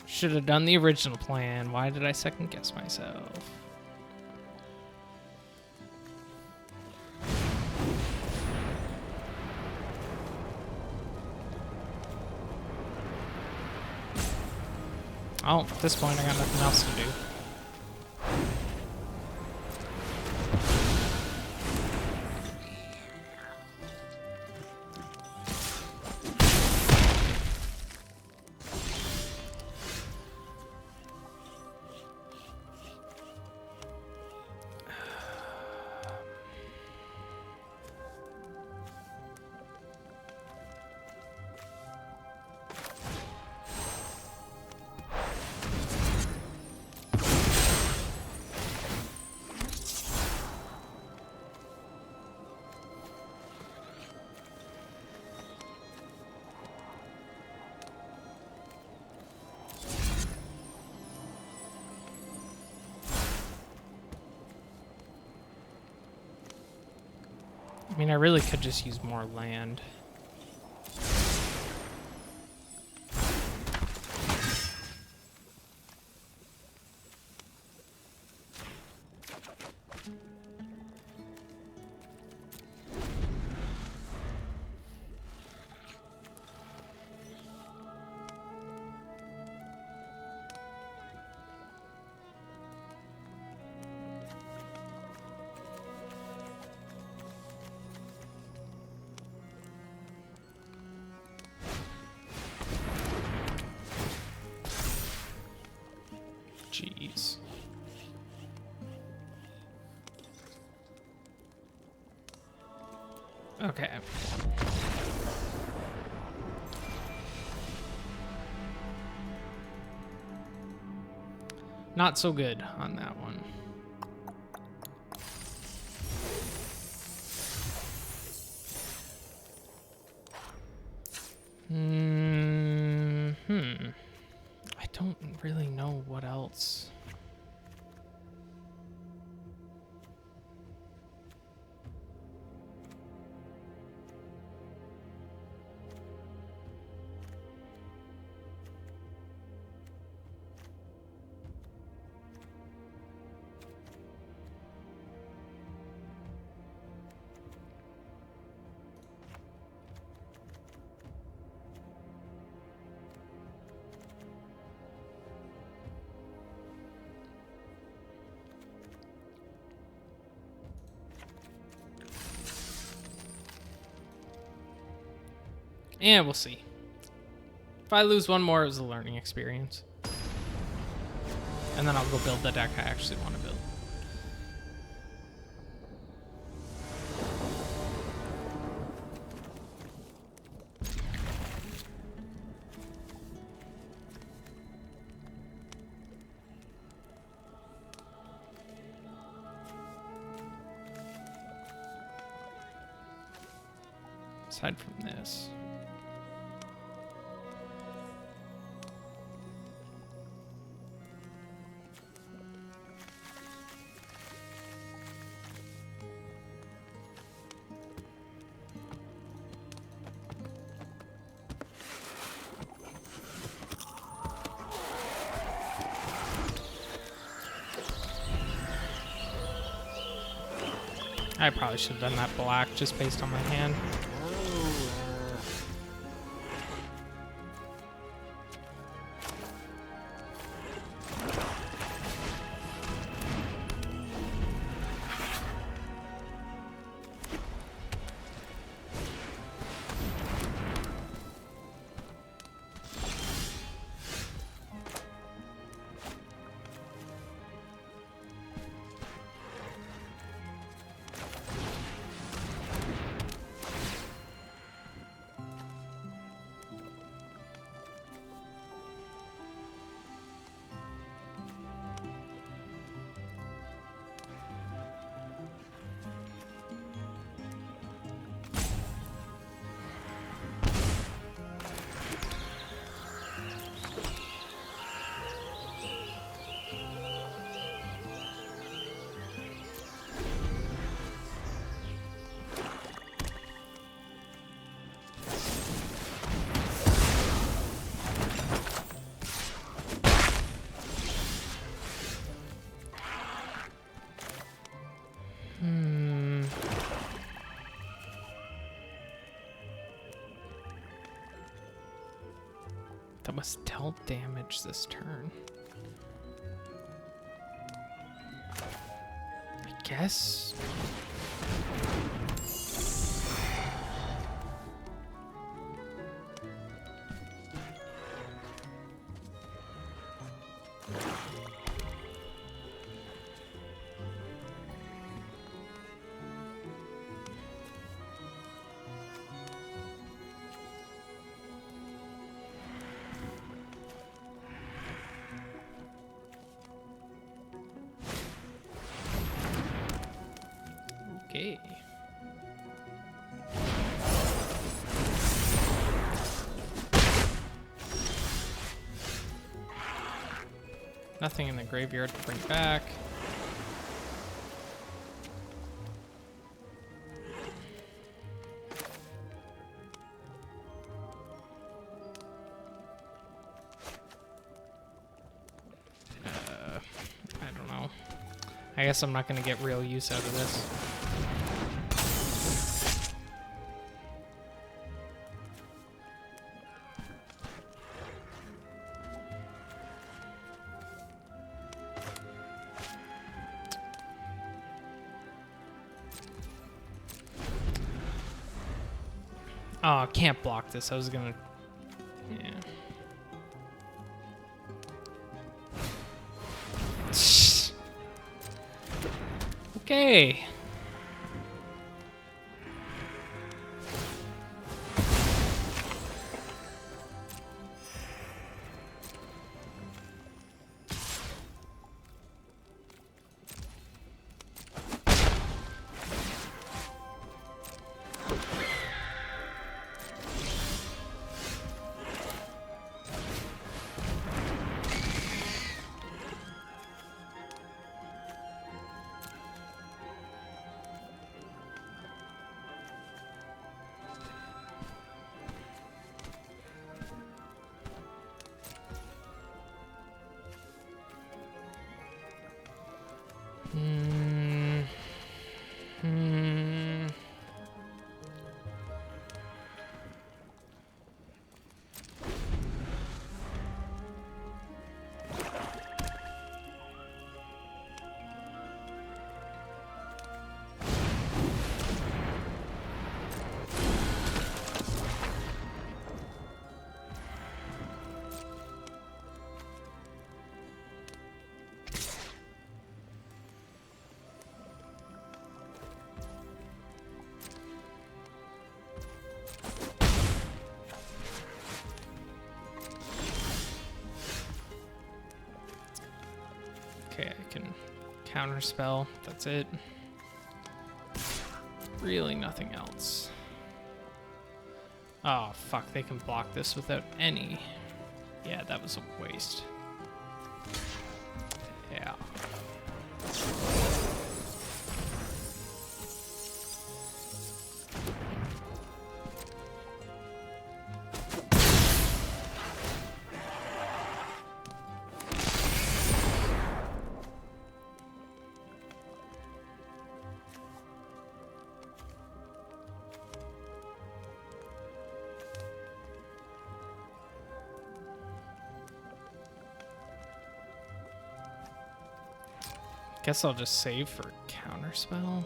Should have done the original plan. Why did I second guess myself? Oh, at this point I got nothing else to do. I mean, I really could just use more land. Jeez. Okay. Not so good on that one. I don't really know what else. Yeah, we'll see. If I lose one more, it was a learning experience. and then I'll go build the deck I actually want to build. Aside from this. I probably should have done that black just based on my hand. That must dealt damage this turn. I guess. Okay. Nothing in the graveyard to bring back. I don't know. I guess I'm not going to get real use out of this. Oh, I can't block this. I was gonna... Yeah. Okay. Okay, I can counterspell. That's it. Really nothing else. Oh, fuck. They can block this without any. Yeah, that was a waste. Yeah. Guess I'll just save for counterspell.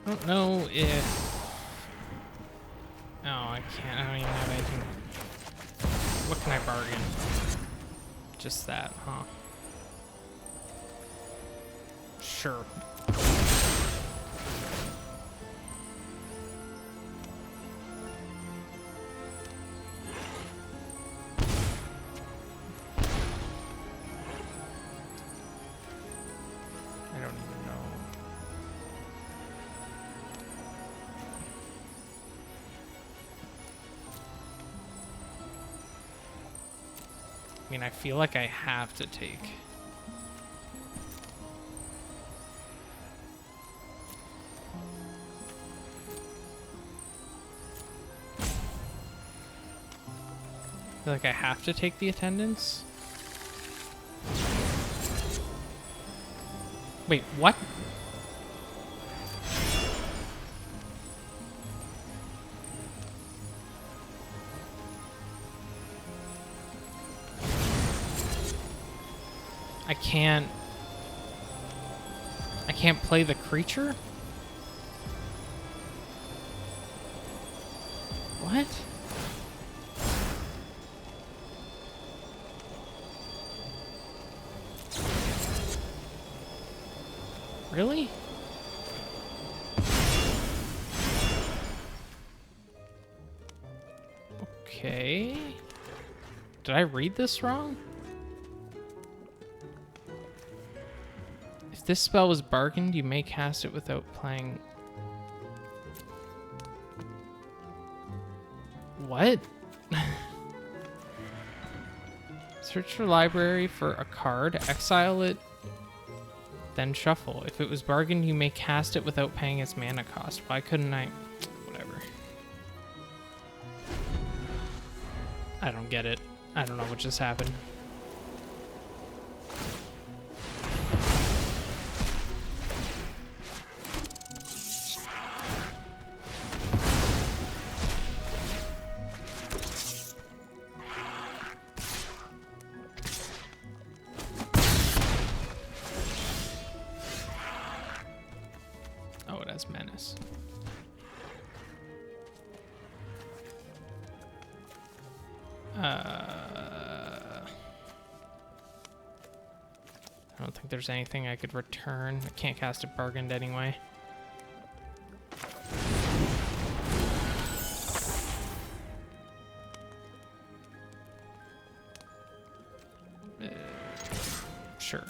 I don't know if... Oh, I can't. I don't even have anything. What can I bargain? Just that, huh? Sure. I don't even know. I mean, I feel like I have to take. I feel like I have to take the attendance. Wait, what? I can't play the creature? What? Really? Okay. Did I read this wrong? If this spell was bargained, you may cast it without playing... What? Search for library for a card, exile it, then shuffle. If it was bargained, you may cast it without paying its mana cost. Why couldn't I? Whatever. I don't get it. I don't know what just happened. Menace. I don't think there's anything I could return. I can't cast it bargained anyway. Sure.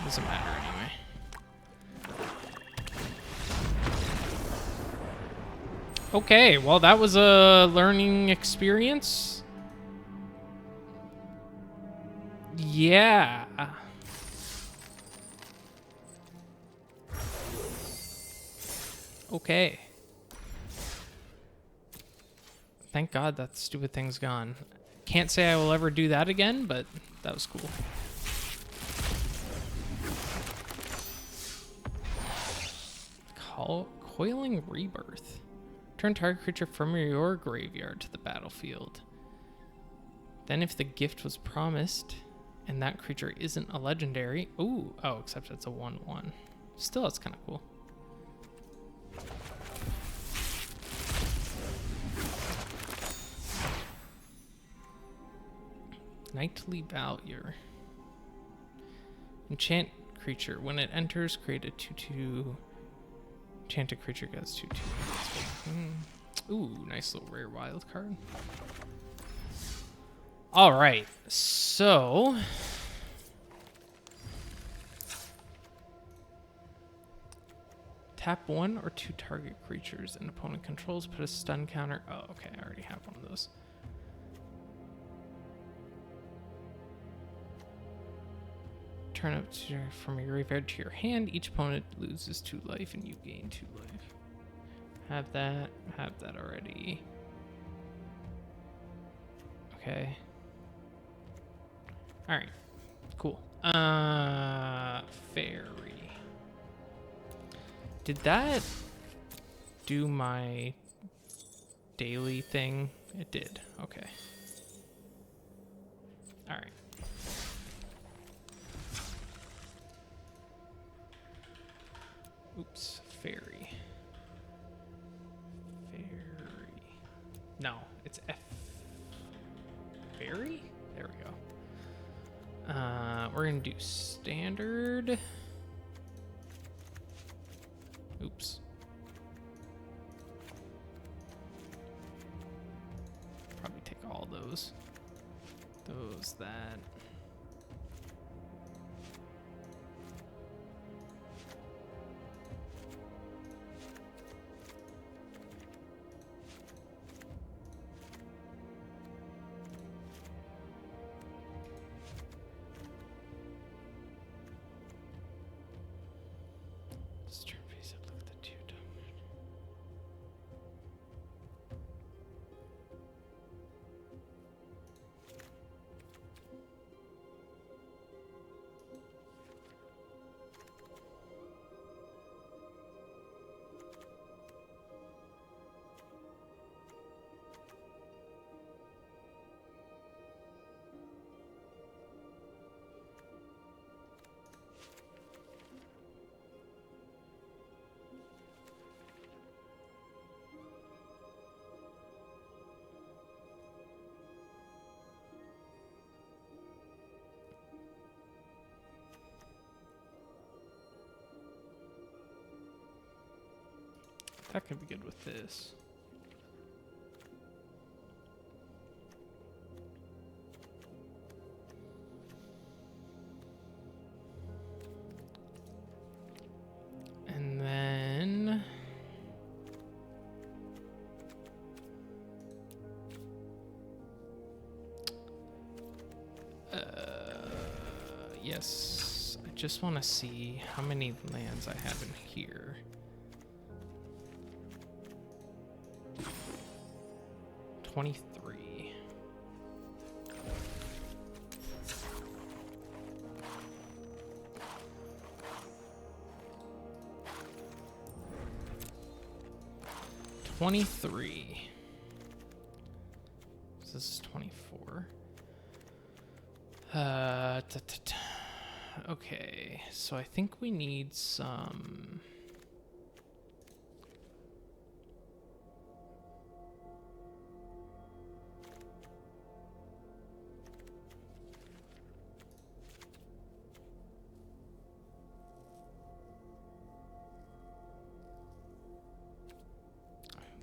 Doesn't matter anyway. Okay, well that was a learning experience. Yeah. Okay. Thank God that stupid thing's gone. Can't say I will ever do that again, but that was cool. Coiling Rebirth. Turn target creature from your graveyard to the battlefield. Then if the gift was promised and that creature isn't a legendary... Ooh, oh, except it's a 1/1. Still, that's kind of cool. Knightly Valor. Enchant creature. When it enters, create a 2/2... Enchanted creature gets 2/2. Ooh, nice little rare wild card. Alright, so... Tap 1 or 2 target creatures an opponent controls, put a stun counter... Oh, okay, I already have one of those. Turn up from your graveyard to your hand. Each opponent loses 2 life and you gain 2 life. Have that already. Okay. Alright. Cool. Faerie. Did that do my daily thing? It did. Okay. Alright. Oops. Faerie. No, it's F. Faerie? There we go. We're gonna do standard. Oops. Probably take all those. That. That could be good with this. And then... yes, I just want to see how many lands I have in here. 23. So this is 24. Okay, so I think we need some...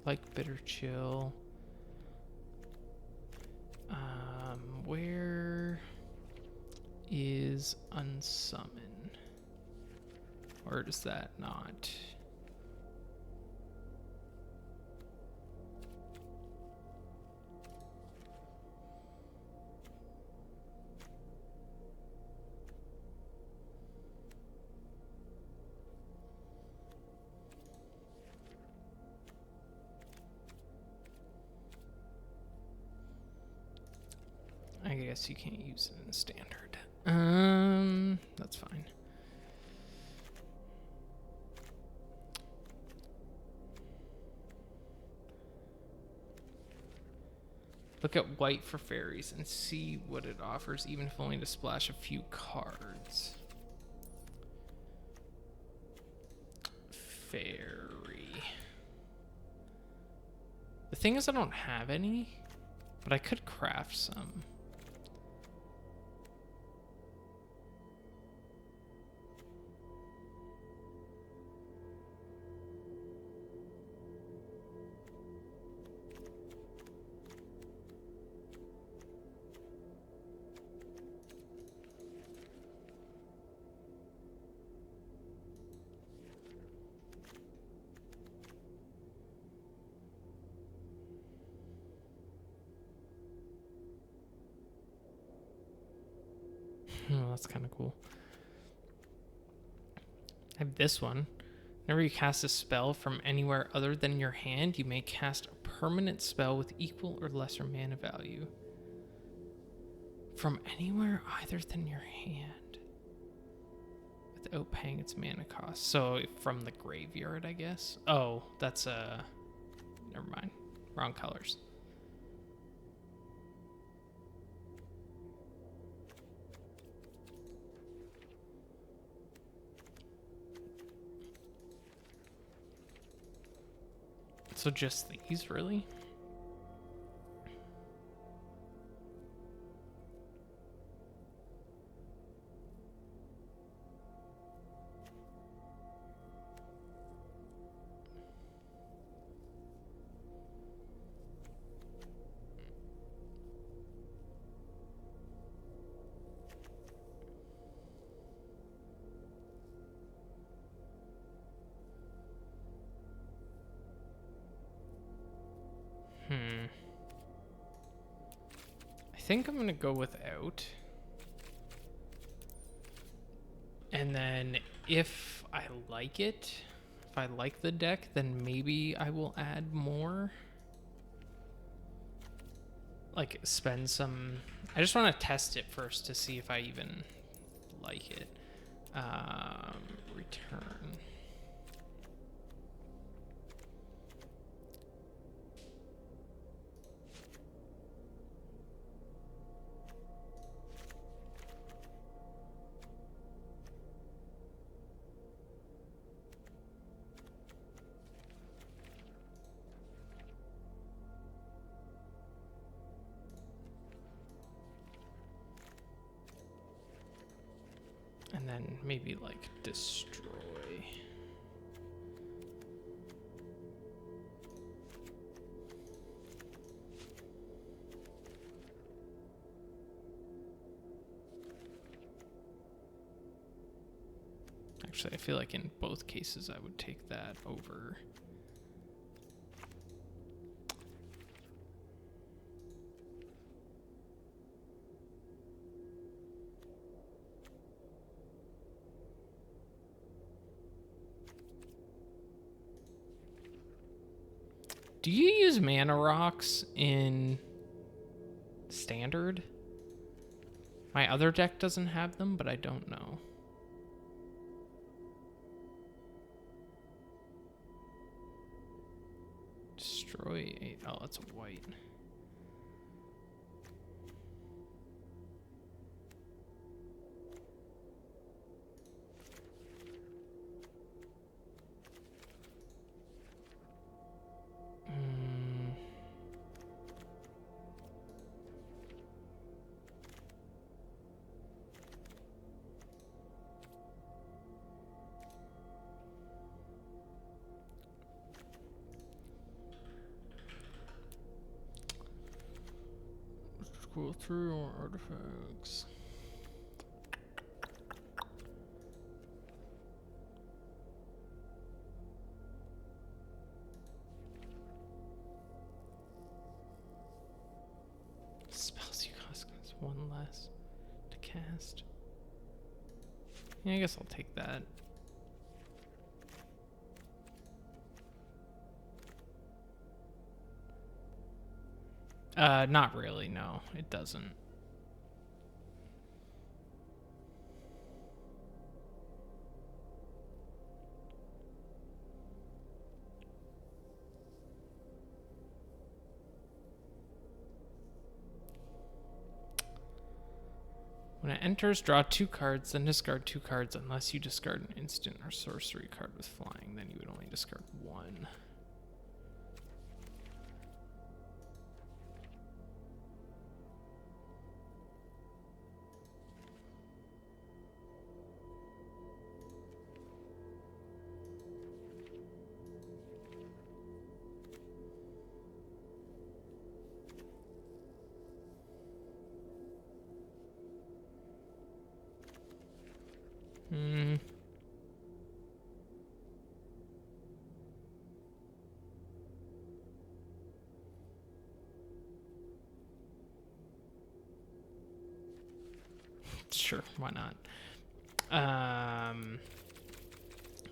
like Bitter Chill. Where is Unsummon? Or is that not? I guess you can't use it in standard. That's fine. Look at white for fairies and see what it offers, even if only to splash a few cards. Faerie. The thing is, I don't have any, but I could craft some. Oh, that's kind of cool. I have this one. Whenever you cast a spell from anywhere other than your hand, you may cast a permanent spell with equal or lesser mana value. From anywhere other than your hand. Without paying its mana cost. So from the graveyard, I guess. Oh, that's never mind. Wrong colors. So just these, really? I think I'm gonna go without. And then if I like it, if I like the deck, then maybe I will add more. Like spend some, I just want to test it first to see if I even like it. Return. And then maybe like destroy. Actually, I feel like in both cases I would take that over. Do you use mana rocks in standard? My other deck doesn't have them, but I don't know. Destroy 8. Oh, that's a white. Scroll through more artifacts. Spells you cost one less to cast. Yeah, I guess I'll take that. Not really, no, it doesn't. When it enters, draw 2 cards, then discard 2 cards unless you discard an instant or sorcery card with flying. Then you would only discard 1. Sure, why not?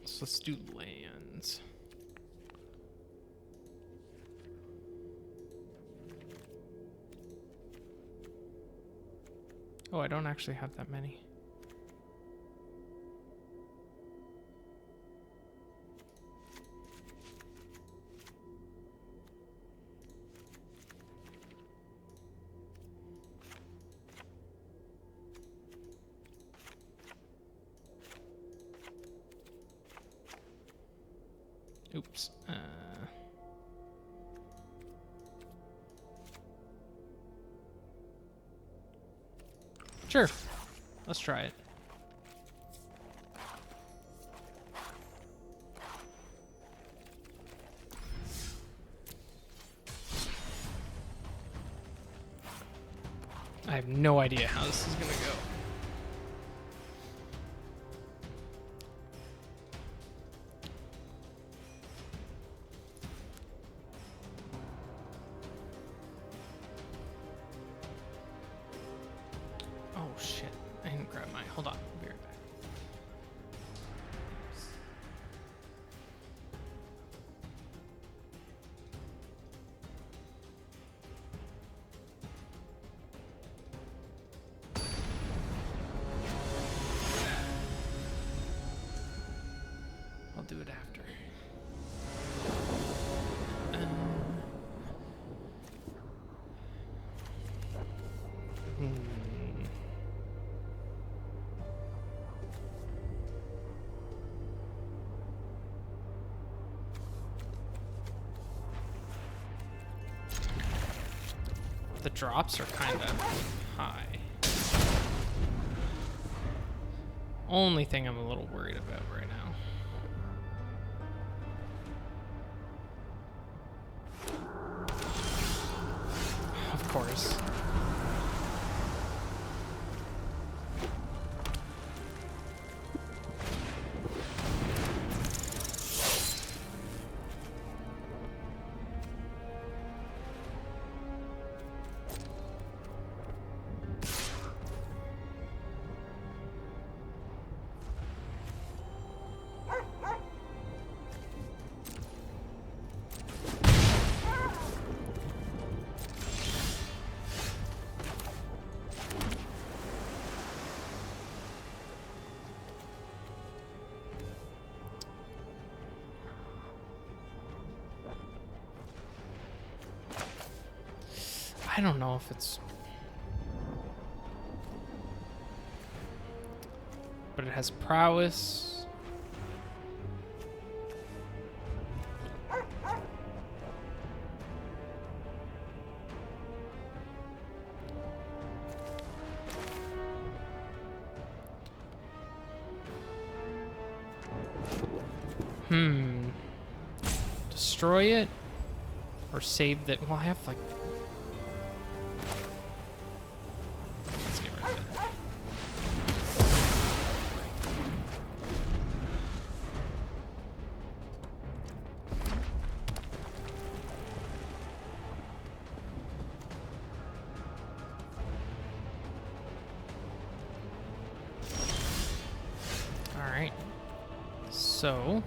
So let's do lands. Oh, I don't actually have that many. Oops. Sure. Let's try it. I have no idea how this is gonna go. Oh shit, I didn't grab mine. Hold on, I'll be right back. I'll do it after. The drops are kind of high. Only thing I'm a little worried about right now. Of course. I don't know if it's... But it has prowess. Destroy it? Or save that? Well, I have like... Let's get rid of it. All right. So...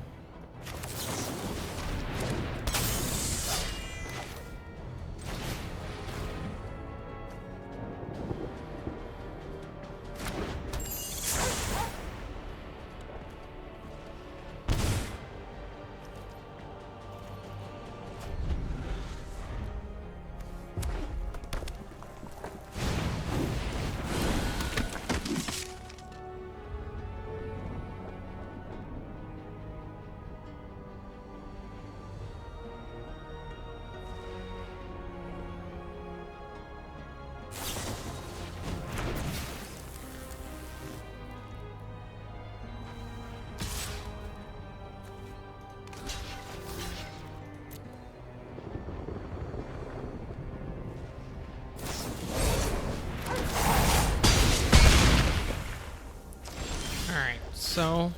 so.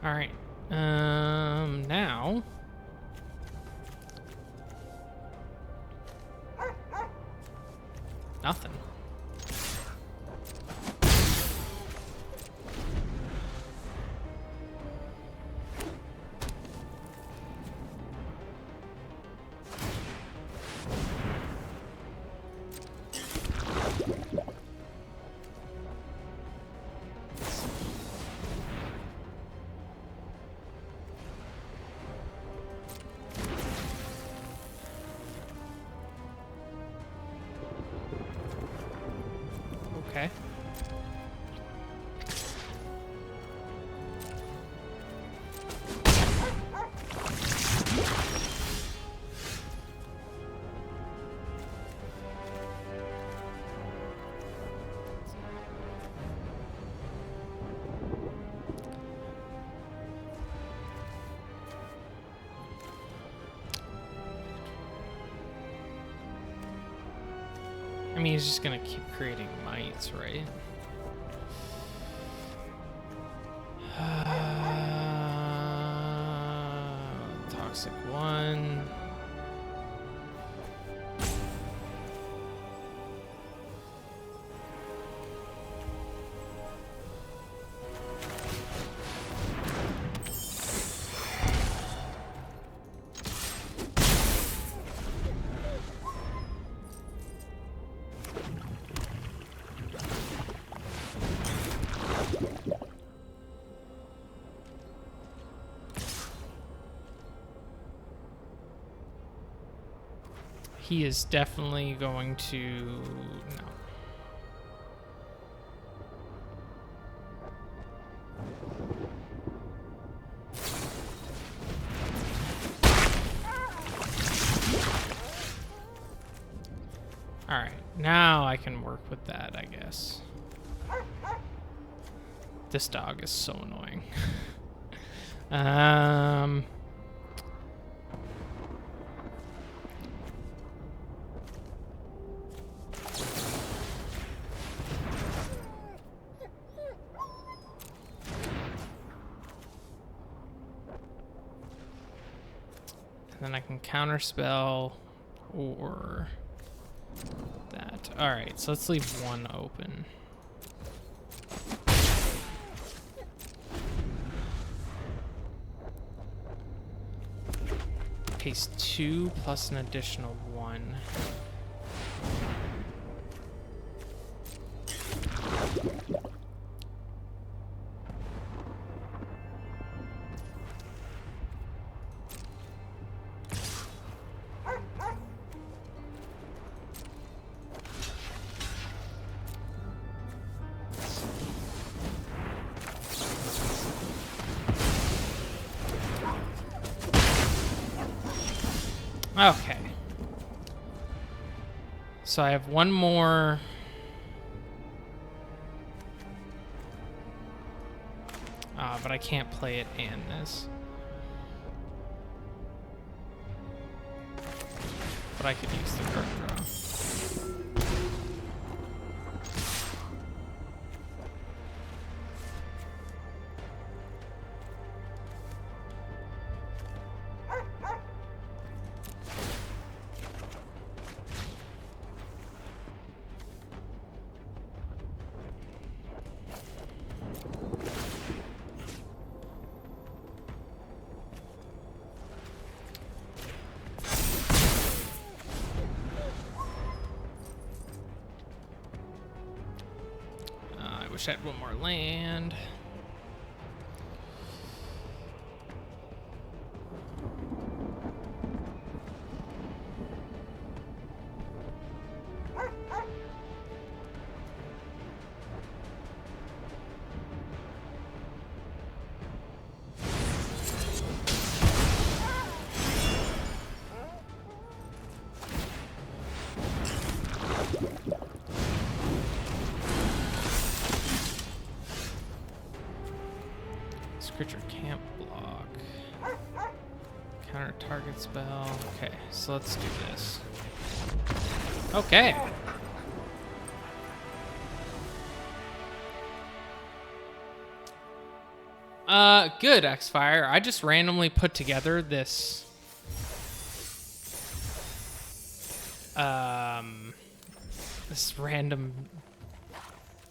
All right. Now. Nothing. Okay. I mean, he's just gonna keep creating mites, right? Toxic 1. He is definitely going to... no. Alright, now I can work with that, I guess. This dog is so annoying. Then I can counterspell or that. All right, so let's leave one open. Paste 2 plus an additional 1. Okay. So I have one more. But I can't play it and this. But I could use the card draw. Wish I had one more land. Creature can't block. Counter target spell. Okay, so let's do this. Okay. Good, Xfire. I just randomly put together this this random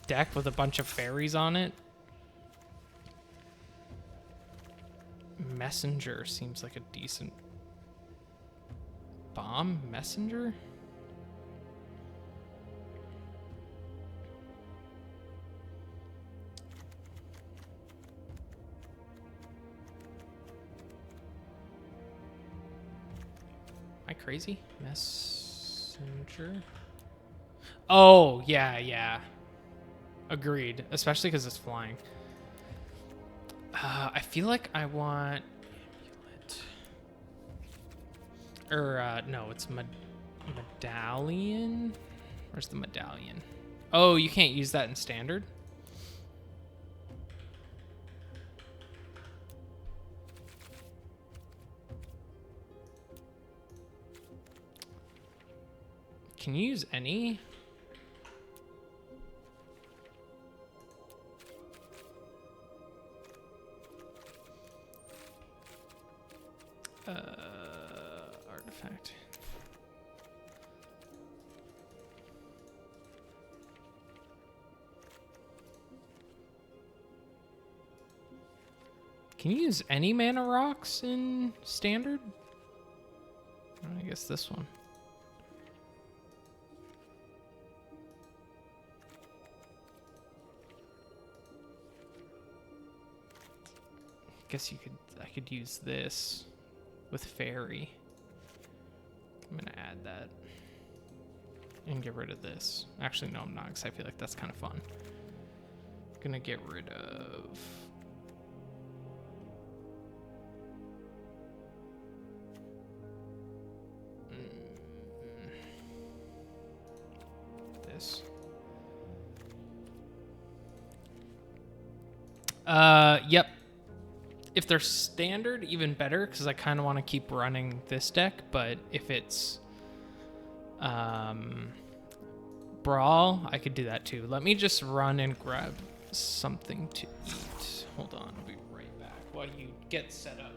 deck with a bunch of fairies on it. Messenger seems like a decent bomb. Messenger? Am I crazy? Messenger? Oh, yeah. Agreed. Especially because it's flying. I feel like I want amulet. Or, no, it's medallion? Where's the medallion? Oh, you can't use that in standard? Can you use any? Artifact. Can you use any mana rocks in standard? I guess this one. Guess I could use this with Faerie. I'm gonna add that and get rid of this. Actually, no, I'm not, because I feel like that's kind of fun. Gonna get rid of this. Yep. If they're standard, even better, because I kind of want to keep running this deck. But if it's Brawl, I could do that too. Let me just run and grab something to eat. Hold on, I'll be right back while you get set up.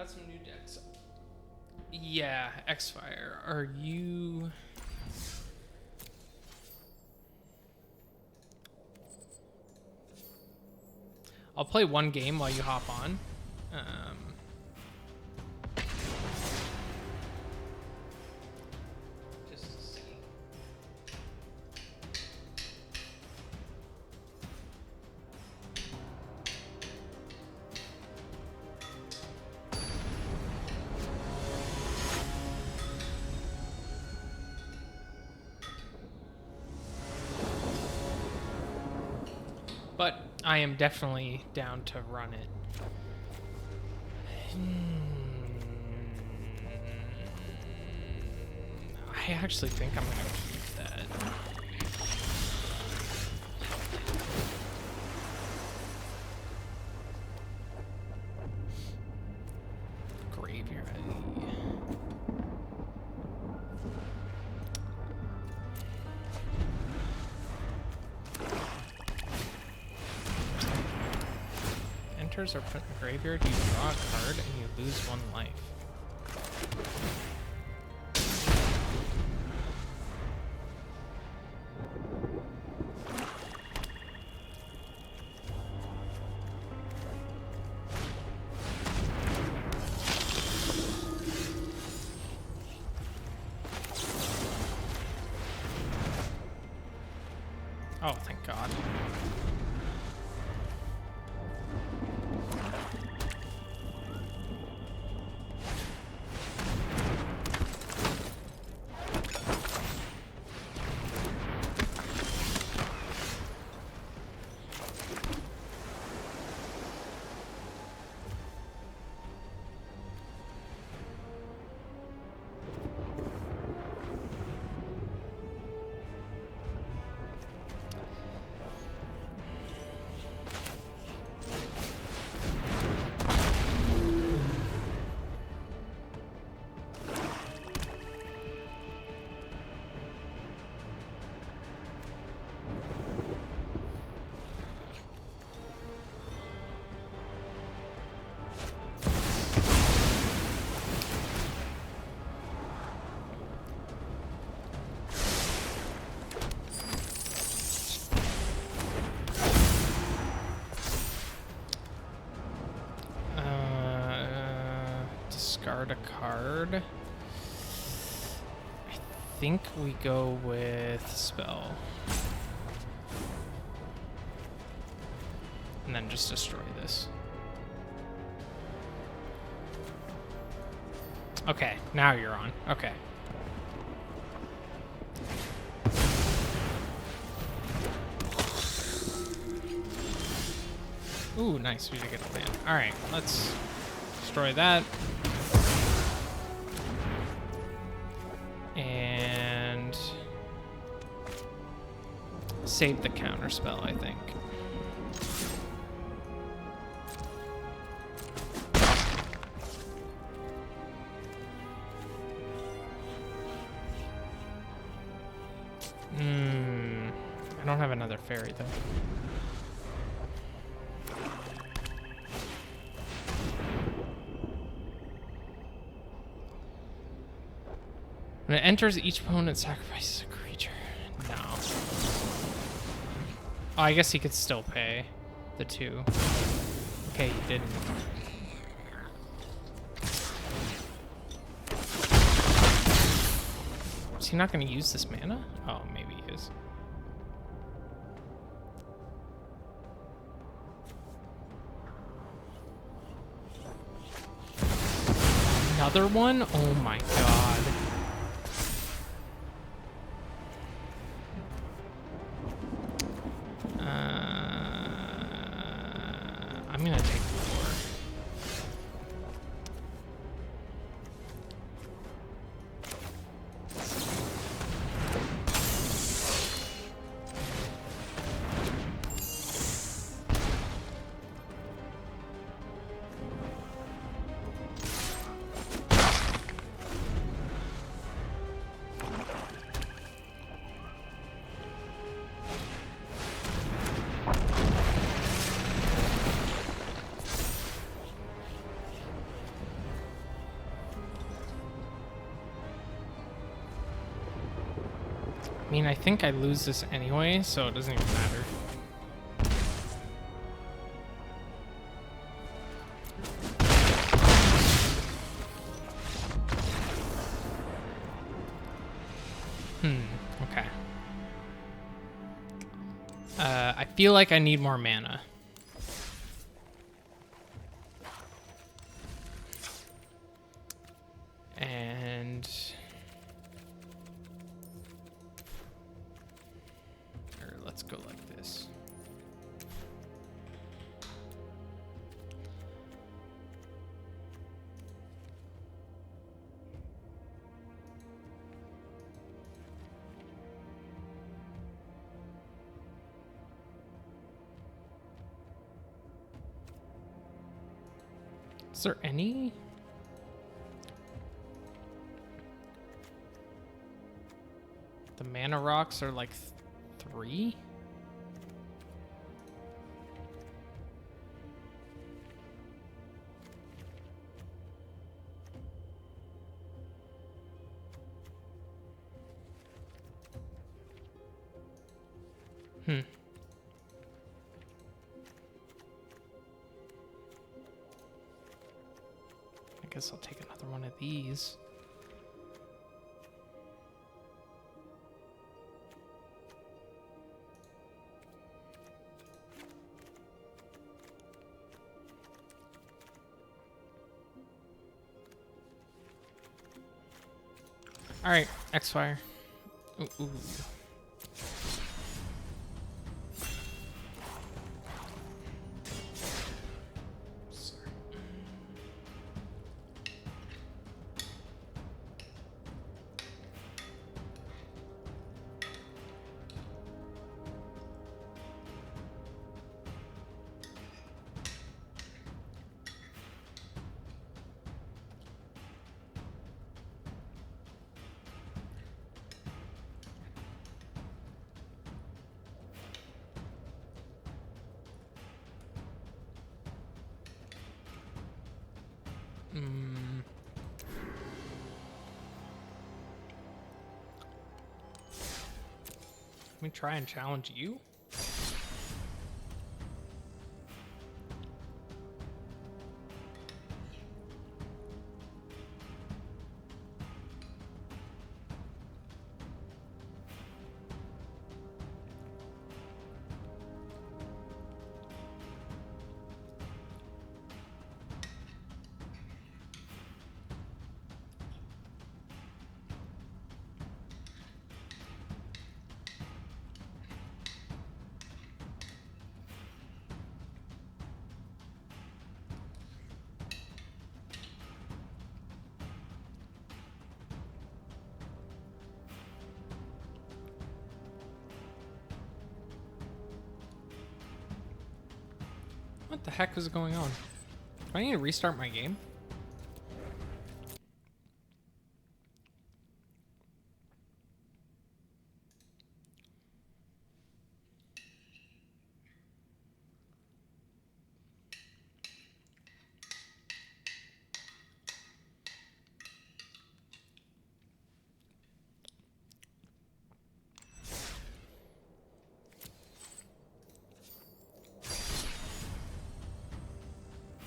got some new decks. Yeah, X-Fire. Are you... I'll play one game while you hop on. Just to see. But I am definitely down to run it. I actually think I'm gonna keep that. Graveyard. Enters are put in the graveyard, you draw a card, and you lose 1 life. Oh, thank God. Discard a card. I think we go with spell. And then just destroy this. Okay, now you're on. Okay. Ooh, nice. We did get a land. Alright, let's destroy that. And save the counter spell, I think. I don't have another fairy though. When it enters, each opponent sacrifices a creature. No. Oh, I guess he could still pay the 2. Okay, he didn't. Is he not going to use this mana? Oh, maybe he is. Another one? Oh my god. I'm gonna take 4. I mean, I think I lose this anyway, so it doesn't even matter. Okay. I feel like I need more mana. And... or let's go like this. Is there any? The mana rocks are like 3? I guess I'll take another one of these. All right, X-Fire. Ooh. Let me try and challenge you. What the heck is going on? Do I need to restart my game?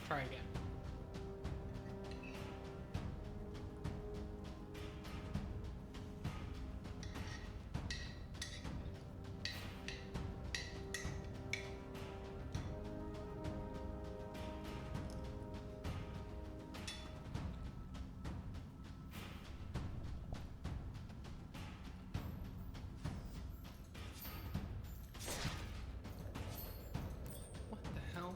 Try again. What the hell?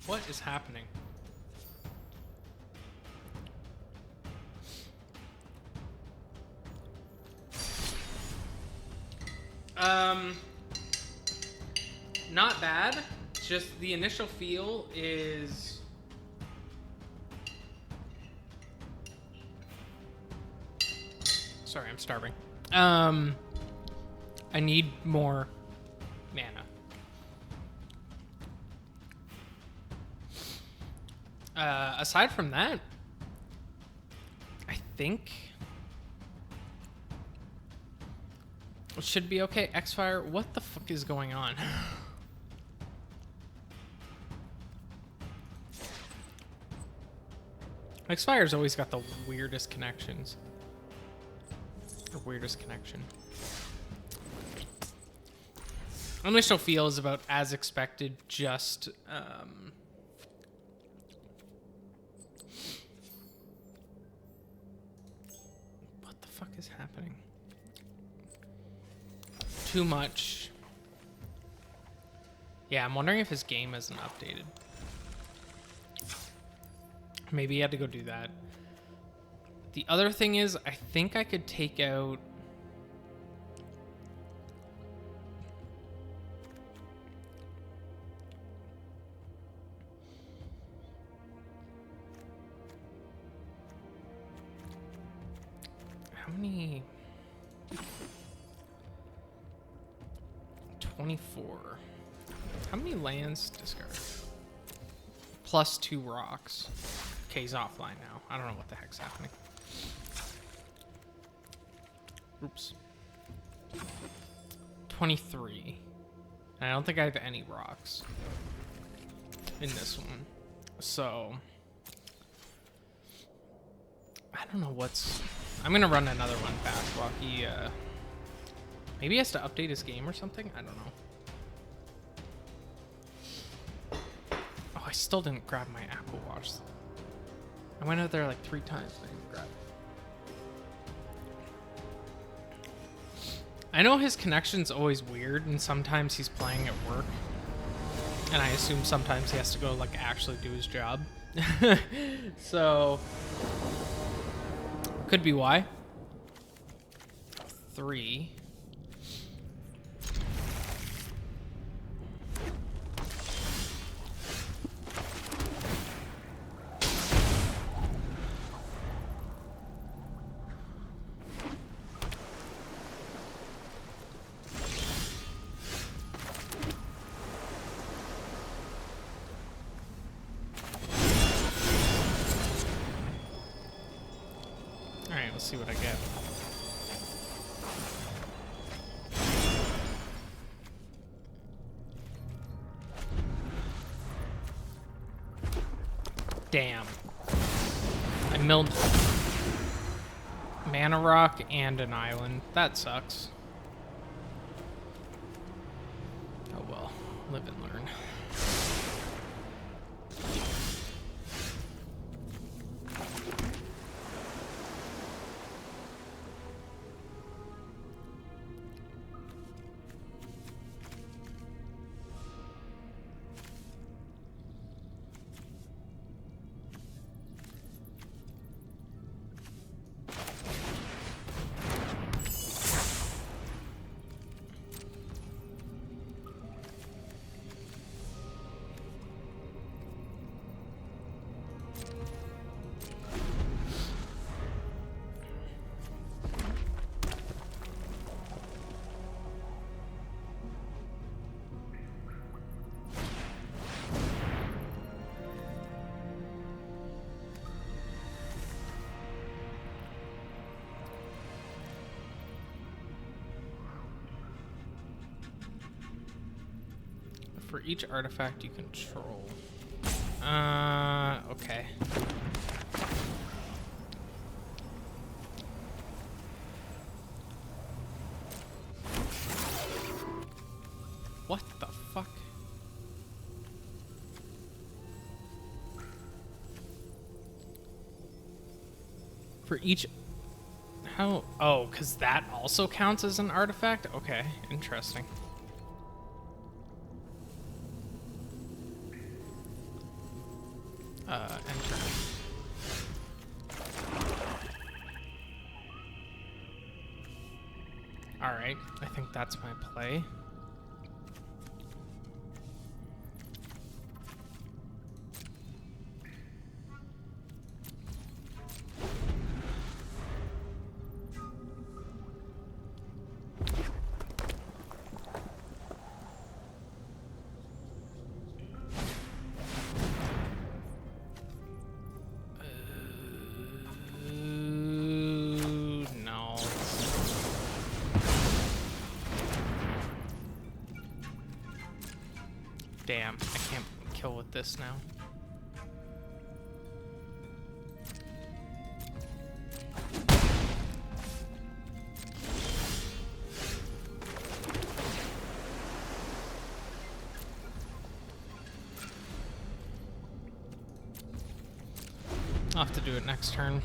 What is happening? Not bad. Just the initial feel is... Sorry, I'm starving. I need more mana. Aside from that, I think it should be okay. X-Fire, what the fuck is going on? X-Fire's always got the weirdest connections. The weirdest connection. Initial feel is about as expected, just what the fuck is happening? Too much. Yeah, I'm wondering if his game isn't updated. Maybe he had to go do that. The other thing is, I think I could take out... How many? 24. How many lands discard? Plus 2 rocks. Okay, he's offline now. I don't know what the heck's happening. Oops. 23. I don't think I have any rocks in this one. So I don't know what's... I'm gonna run another one back while he maybe he has to update his game or something. I don't know. Oh, I still didn't grab my Apple Watch. I went out there like 3 times and I didn't grab it. I know his connection's always weird, and sometimes he's playing at work, and I assume sometimes he has to go like actually do his job. So could be why. 3. Let's see what I get. Damn. I milled mana rock and an island. That sucks. Oh well, live and learn. For each artifact you control. Okay. What the fuck? For each... How... Oh, because that also counts as an artifact? Okay, interesting. Enter. Alright, I think that's my play. No. Damn, I can't kill with this now. I'll have to do it next turn.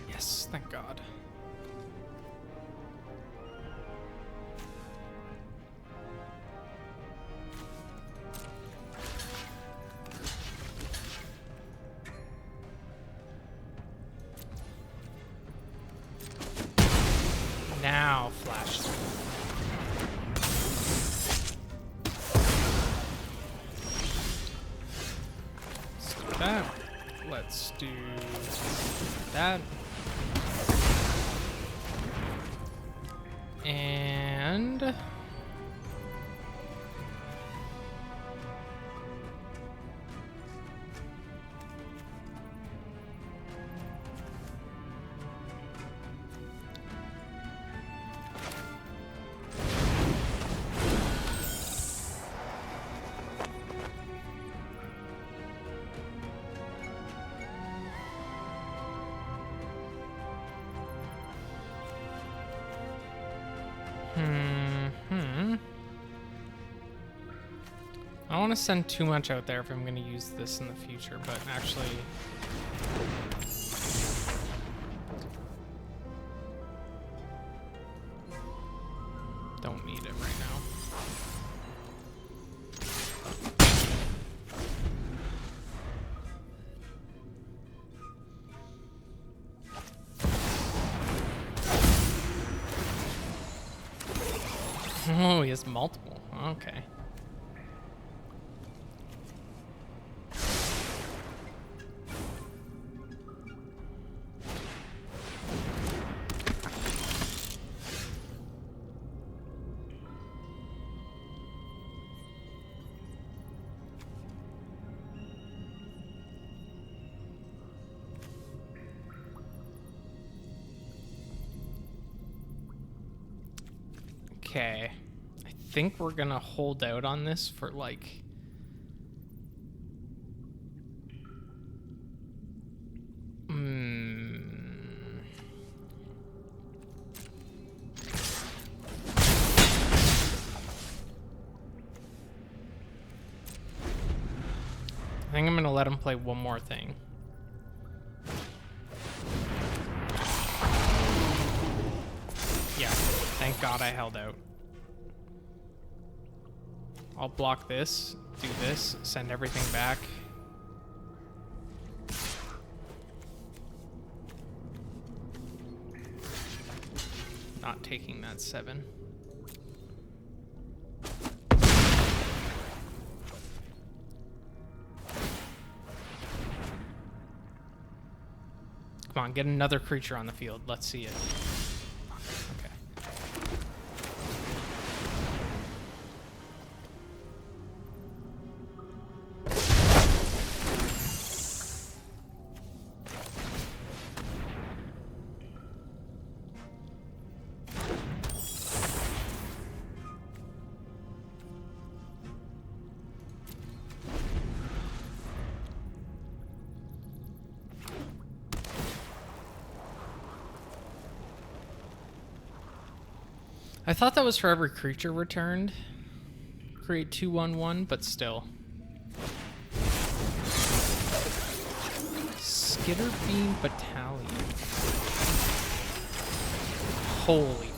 Yes, thank God. Now flash. Let's do that. Let's do that. And I don't want to send too much out there if I'm going to use this in the future, but actually... don't need it right now. Oh, he has multiple. Okay. Okay. I think we're gonna hold out on this for like... I think I'm gonna let him play one more thing. Yeah, thank God I held out. I'll block this, do this, send everything back. Not taking that 7. Come on, get another creature on the field. Let's see it. Okay. I thought that was for every creature returned. Create 2/1/1, but still. Skitterbeam Battalion. Holy.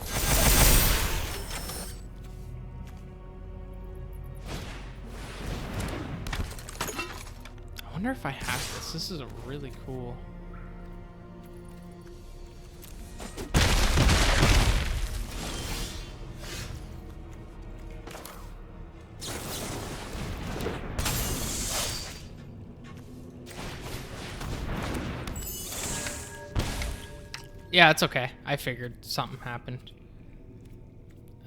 I wonder if I have this. This is a really cool. Yeah, it's okay. I figured something happened.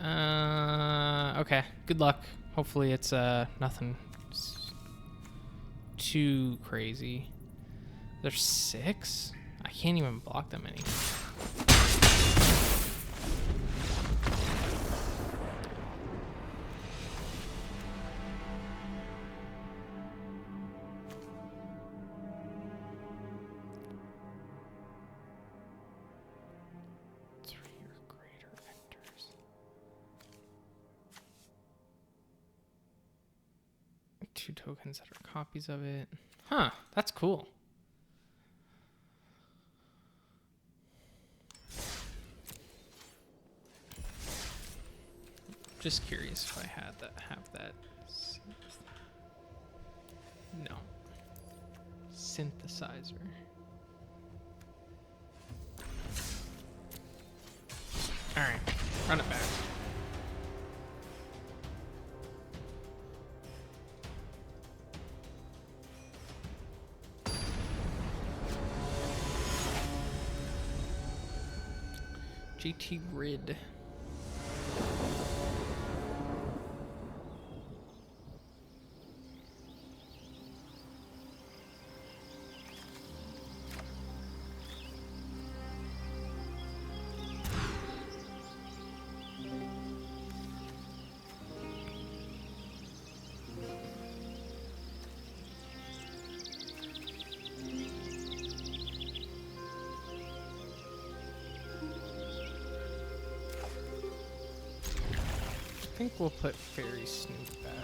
Okay. Good luck. Hopefully it's nothing too crazy. There's 6? I can't even block them anymore. Two tokens that are copies of it. Huh, that's cool. Just curious if I had that, have that. No. Synthesizer. All right, run it back. GT Grid. I think we'll put Faerie Snoop back.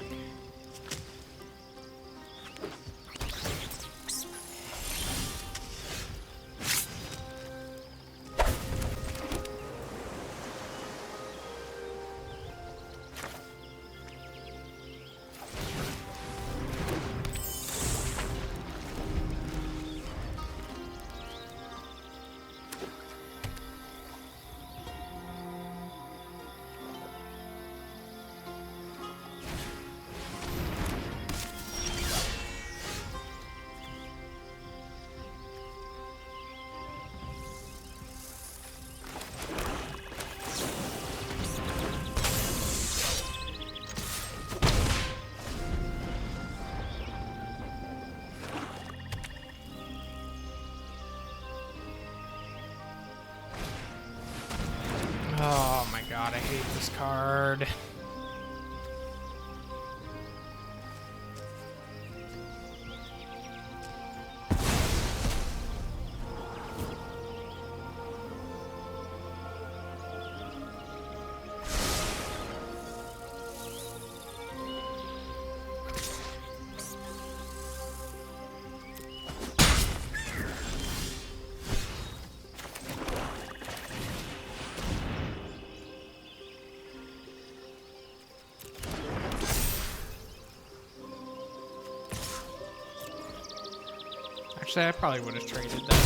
Oh my god, I hate this card. Actually, I probably would have traded that.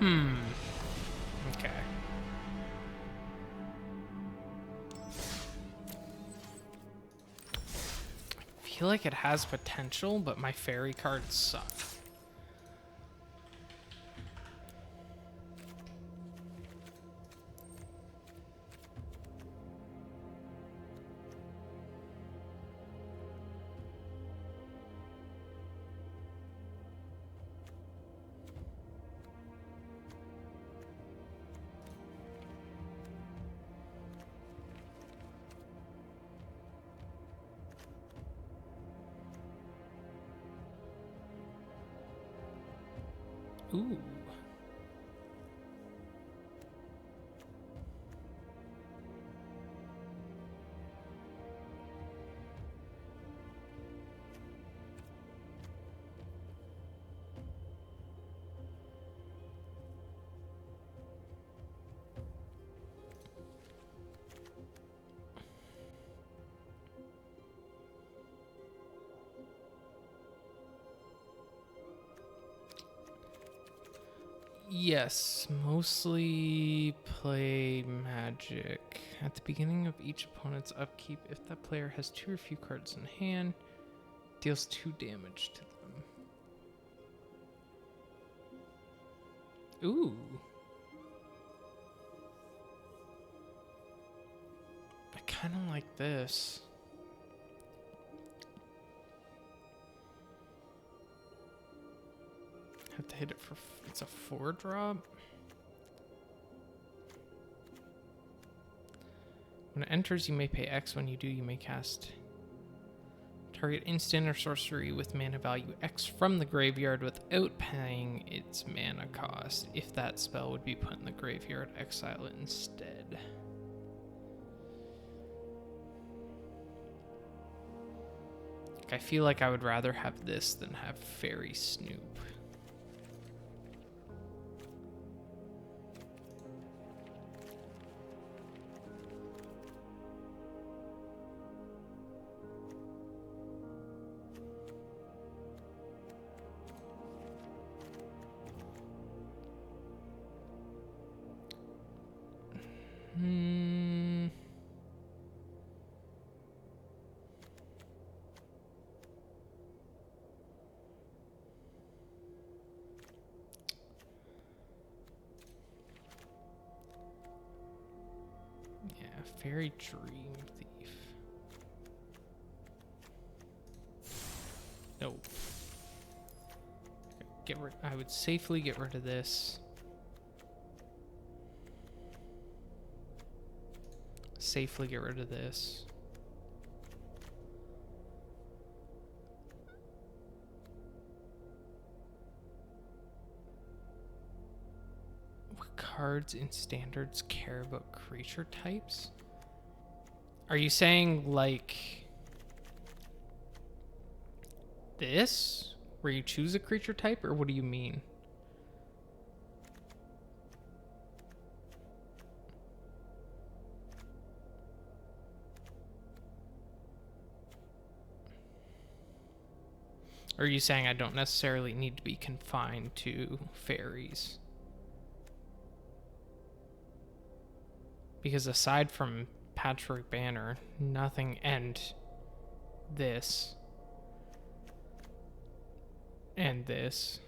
Okay. I feel like it has potential, but my fairy cards suck. Ooh. Yes, mostly play Magic. At the beginning of each opponent's upkeep, if that player has 2 or few cards in hand, deals 2 damage to them. Ooh. I kind of like this. Have to hit it for... It's a 4-drop. When it enters, you may pay X. When you do, you may cast target instant or sorcery with mana value X from the graveyard without paying its mana cost. If that spell would be put in the graveyard, exile it instead. I feel like I would rather have this than have Faerie Snoop. Yeah, Fairy Dream Thief. No. I would safely get rid of this. Safely get rid of this. What cards in standards care about creature types? Are you saying like this, where you choose a creature type, or what do you mean? Or are you saying I don't necessarily need to be confined to fairies? Because aside from Patchwork Banner, nothing, and this, and this.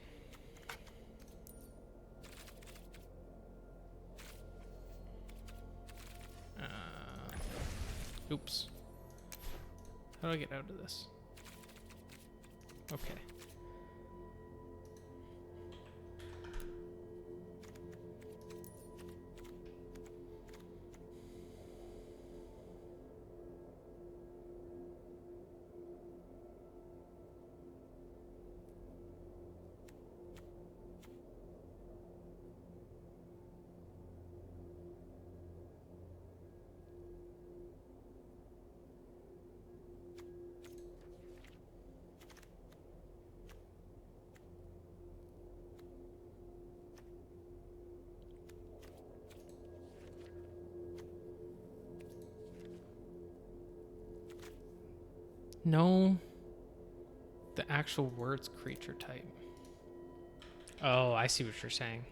Oops. How do I get out of this? Okay. No. The actual words creature type. Oh, I see what you're saying.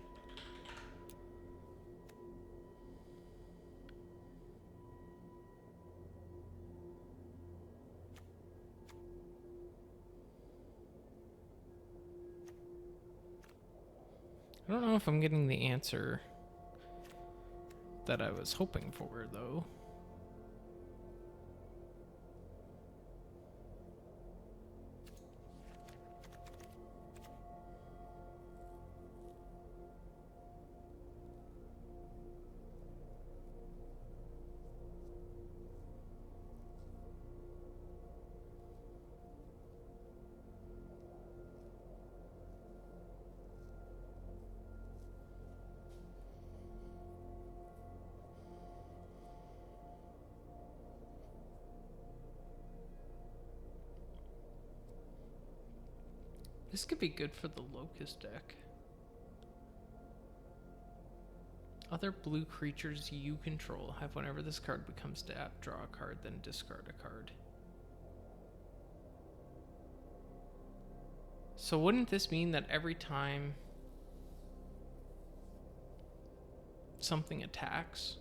I don't know if I'm getting the answer that I was hoping for, though. This could be good for the Locust deck. Other blue creatures you control have whenever this card becomes tapped, draw a card, then discard a card. So wouldn't this mean that every time something attacks,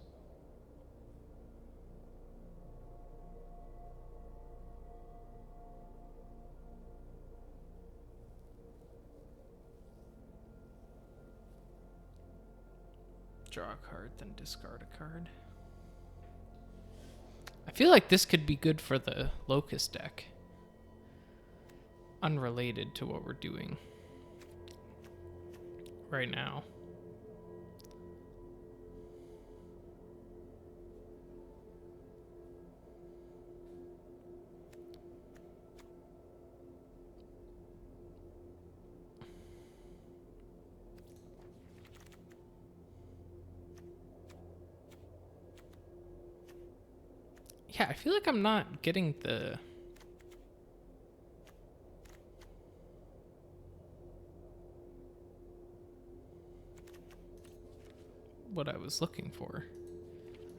draw a card, then discard a card? I feel like this could be good for the Locust deck. Unrelated to what we're doing right now. Yeah, I feel like I'm not getting the... what I was looking for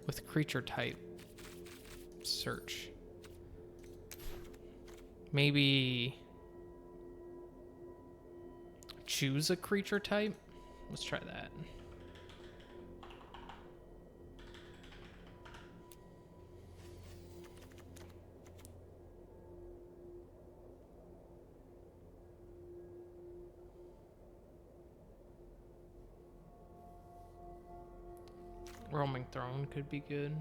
with creature type search. Maybe choose a creature type. Let's try that. Roaming Throne could be good.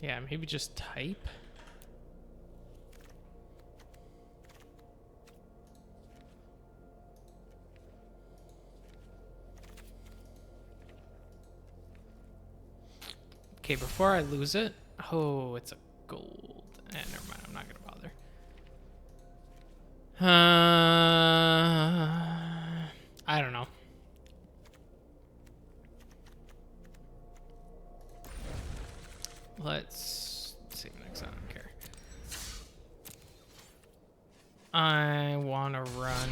Yeah, maybe just type. Okay, before I lose it. Oh, it's a gold. Never mind, I'm not gonna bother. I don't know. Let's see next. I don't care. I want to run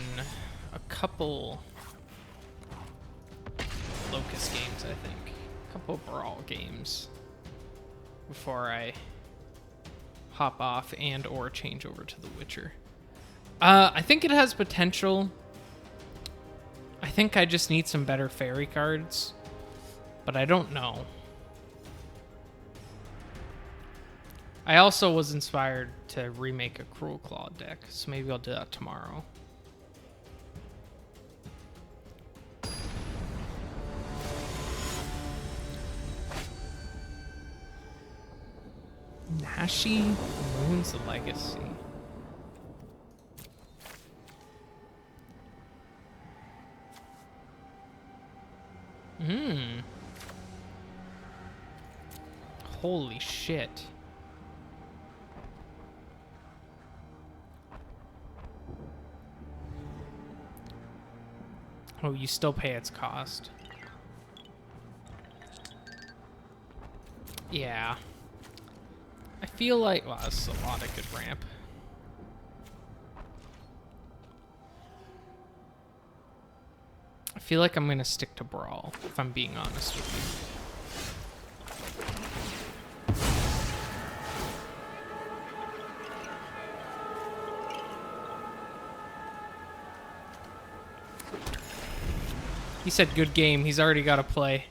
a couple Locust games, I think. A couple Brawl games before I hop off and or change over to The Witcher. I think it has potential. I think I just need some better Faerie cards, but I don't know. I also was inspired to remake a Cruel Claw deck, so maybe I'll do that tomorrow. Nashi Moon's Legacy. Holy shit. Oh, you still pay its cost. Yeah. I feel like... Wow, this is a lot of good ramp. feel like I'm gonna stick to Brawl, if I'm being honest with you. He said good game, he's already got to play.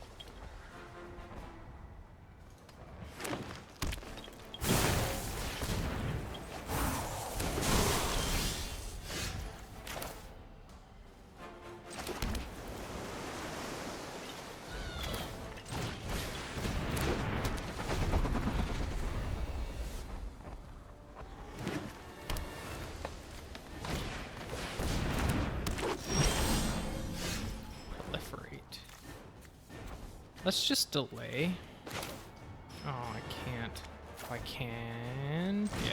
Let's just delay. Oh, I can't. If I can. Yeah.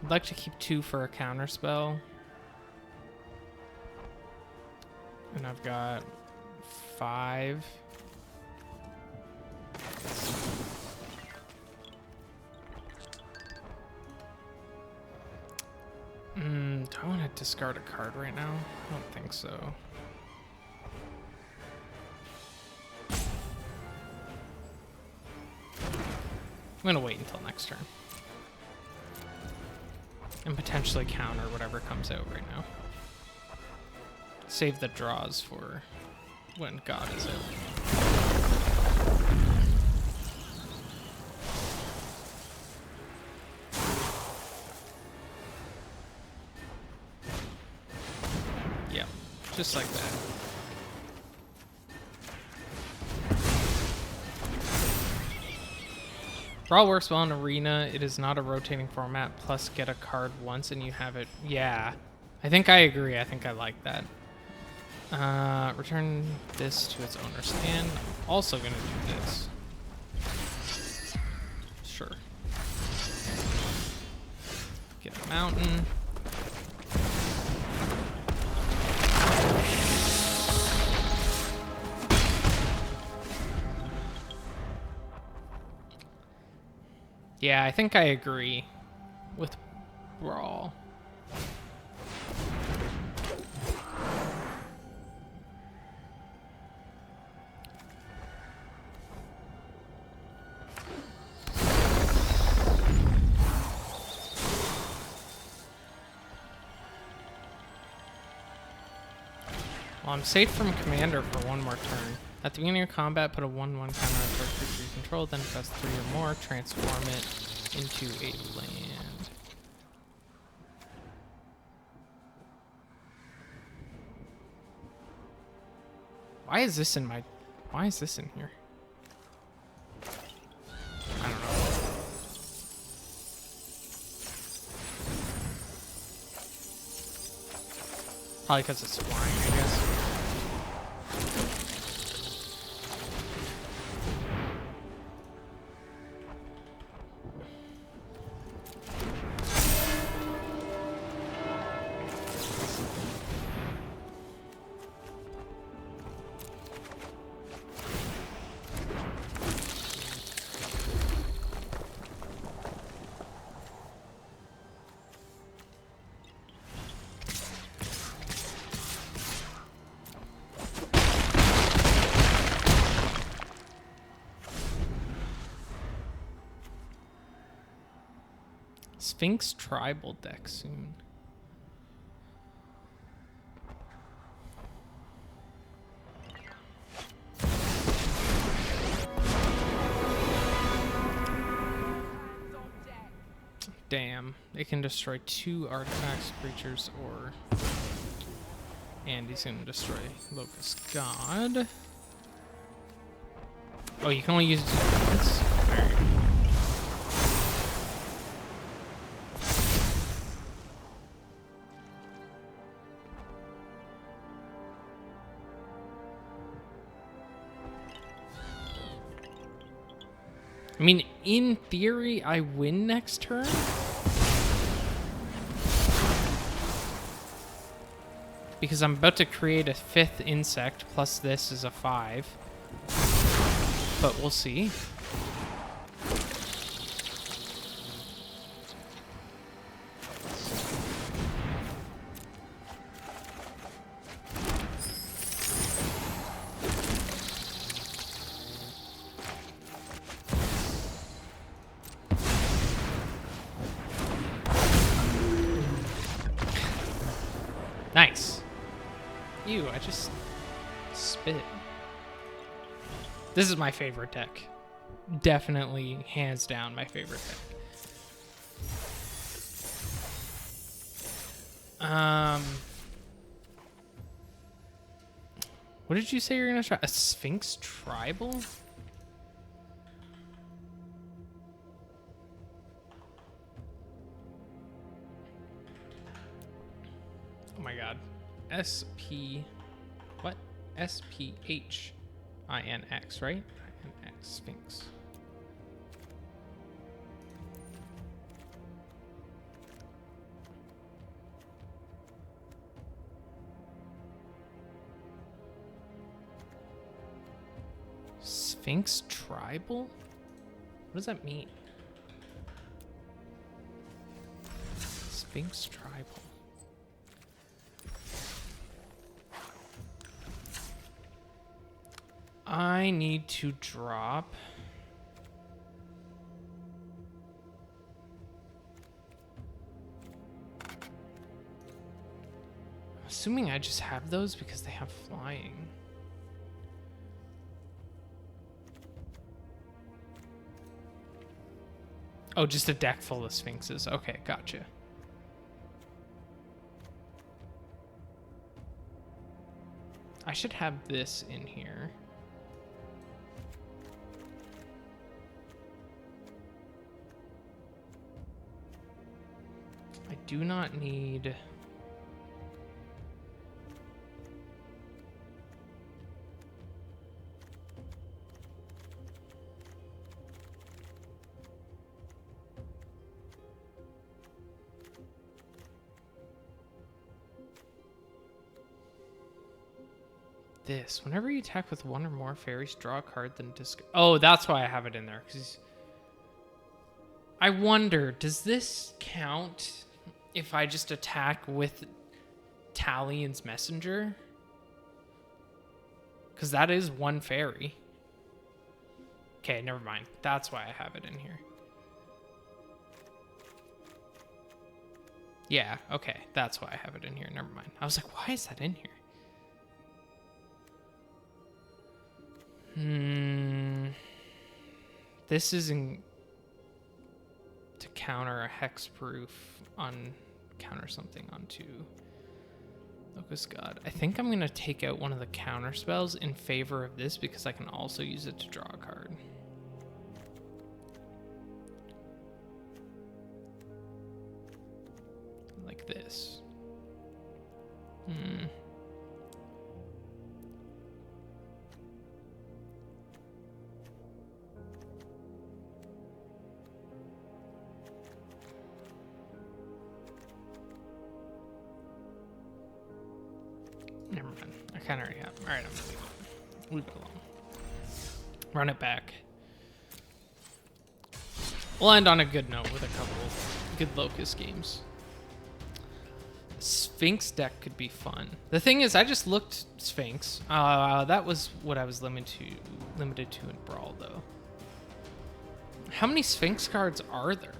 I'd like to keep 2 for a counter spell. And I've got 5. Do I want to discard a card right now? I don't think so. I'm gonna wait until next turn. And potentially counter whatever comes out right now. Save the draws for when God is out. Yep, just like that. Brawl works well in Arena. It is not a rotating format. Plus, get a card once and you have it. Yeah, I think I agree. I think I like that. Return this to its owner's hand. I'm also going to do this. Sure. Get a mountain. Yeah, I think I agree with Brawl. Well, I'm safe from Commander for 1 more turn. At the beginning of combat, put a 1/1 counter on target creature you control, then press 3 or more, transform it into a land. Why is this in my... Why is this in here? I don't know. Probably because it's flying, I guess. Sphinx tribal deck soon. Damn, it can destroy 2 artifacts, creatures, or... And he's gonna destroy Locust God. Oh, you can only use it once? There you go. I mean, in theory, I win next turn. Because I'm about to create a 5th insect, plus this is a 5. But we'll see. Nice. Ew, I just spit. This is my favorite deck. Definitely, hands down, my favorite deck. What did you say you're gonna try? A Sphinx Tribal? Oh my god. What? SPHINX, right? INX, Sphinx. Sphinx Tribal? What does that mean? Sphinx Tribal. I need to drop. I'm assuming I just have those because they have flying. Oh, just a deck full of Sphinxes. Okay, gotcha. I should have this in here. I do not need... this. Whenever you attack with one or more fairies, draw a card, then discard. Oh, that's why I have it in there. 'Cause I wonder, does this count if I just attack with Talion's Messenger? Because that is one fairy. Okay, never mind. That's why I have it in here. Yeah, okay. That's why I have it in here. Never mind. I was like, why is that in here? This isn't to counter a hexproof on counter something onto Locust God. I think I'm gonna take out one of the counter spells in favor of this because I can also use it to draw a card. Like this. Never mind. I kind of already have. All right, I'm gonna leave it alone. Run it back. We'll end on a good note with a couple good Locust games. Sphinx deck could be fun. The thing is, I just looked Sphinx. That was what I was limited to in Brawl, though. How many Sphinx cards are there?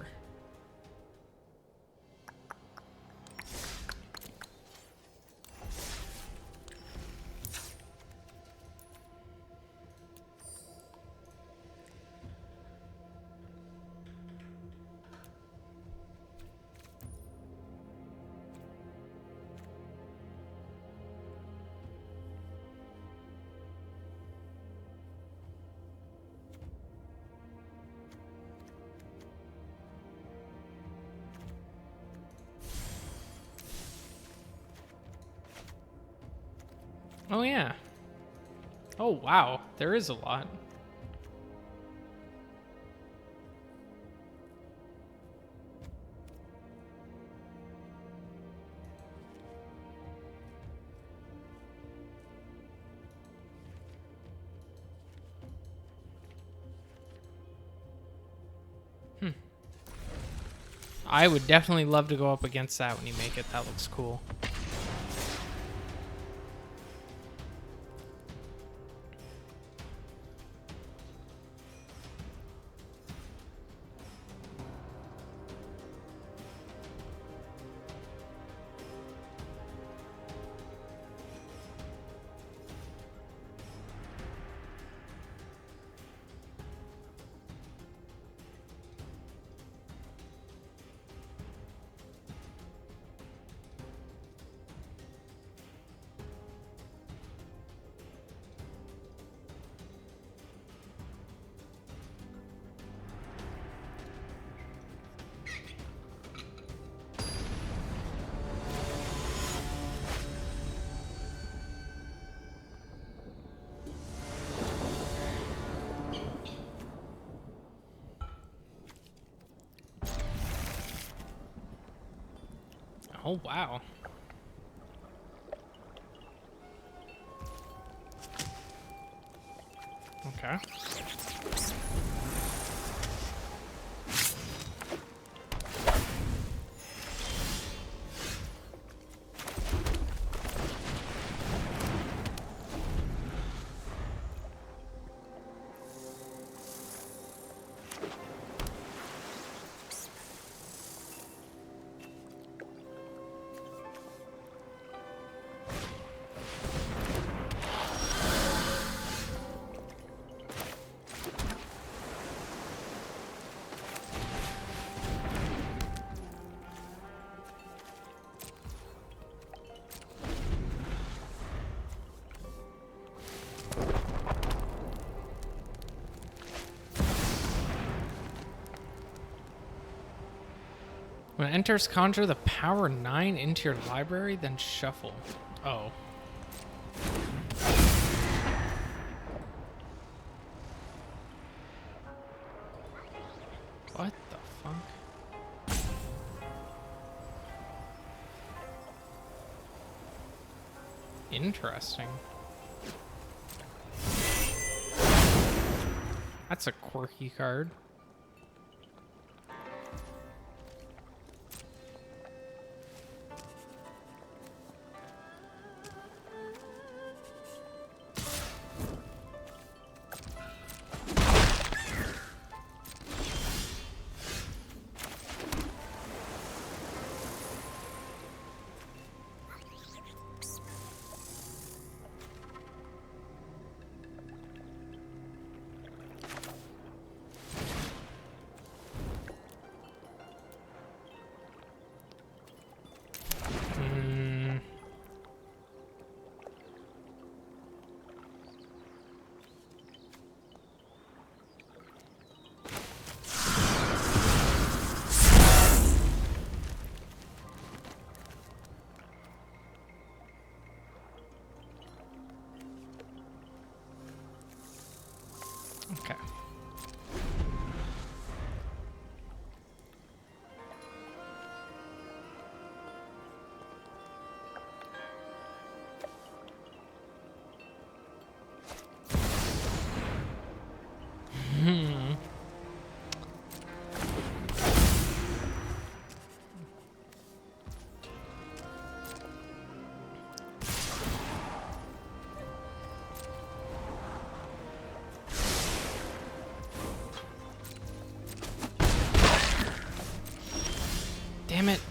Oh, yeah. Oh, wow. There is a lot. I would definitely love to go up against that when you make it. That looks cool. Oh, wow. Okay. When it enters, conjure the power 9 into your library, then shuffle. Oh. What the fuck? Interesting. That's a quirky card. Okay. Damn it.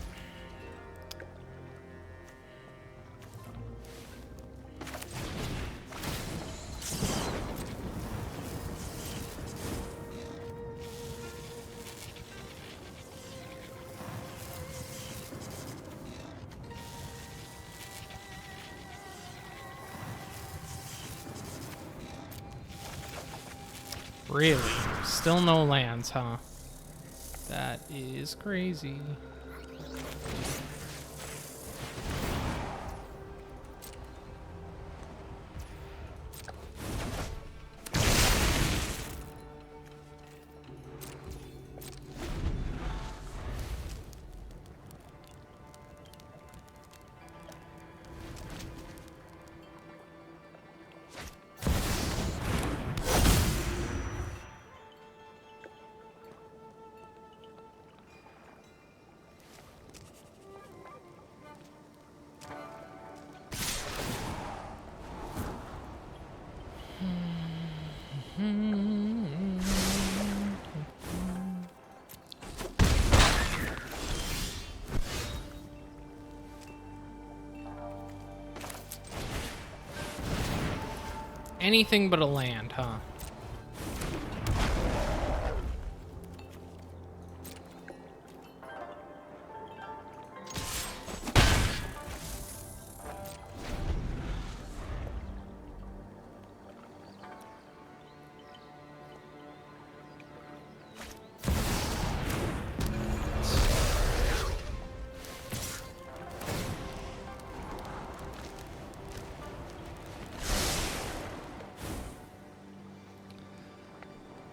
Really? Still no lands, huh? That is crazy. Anything but a land, huh?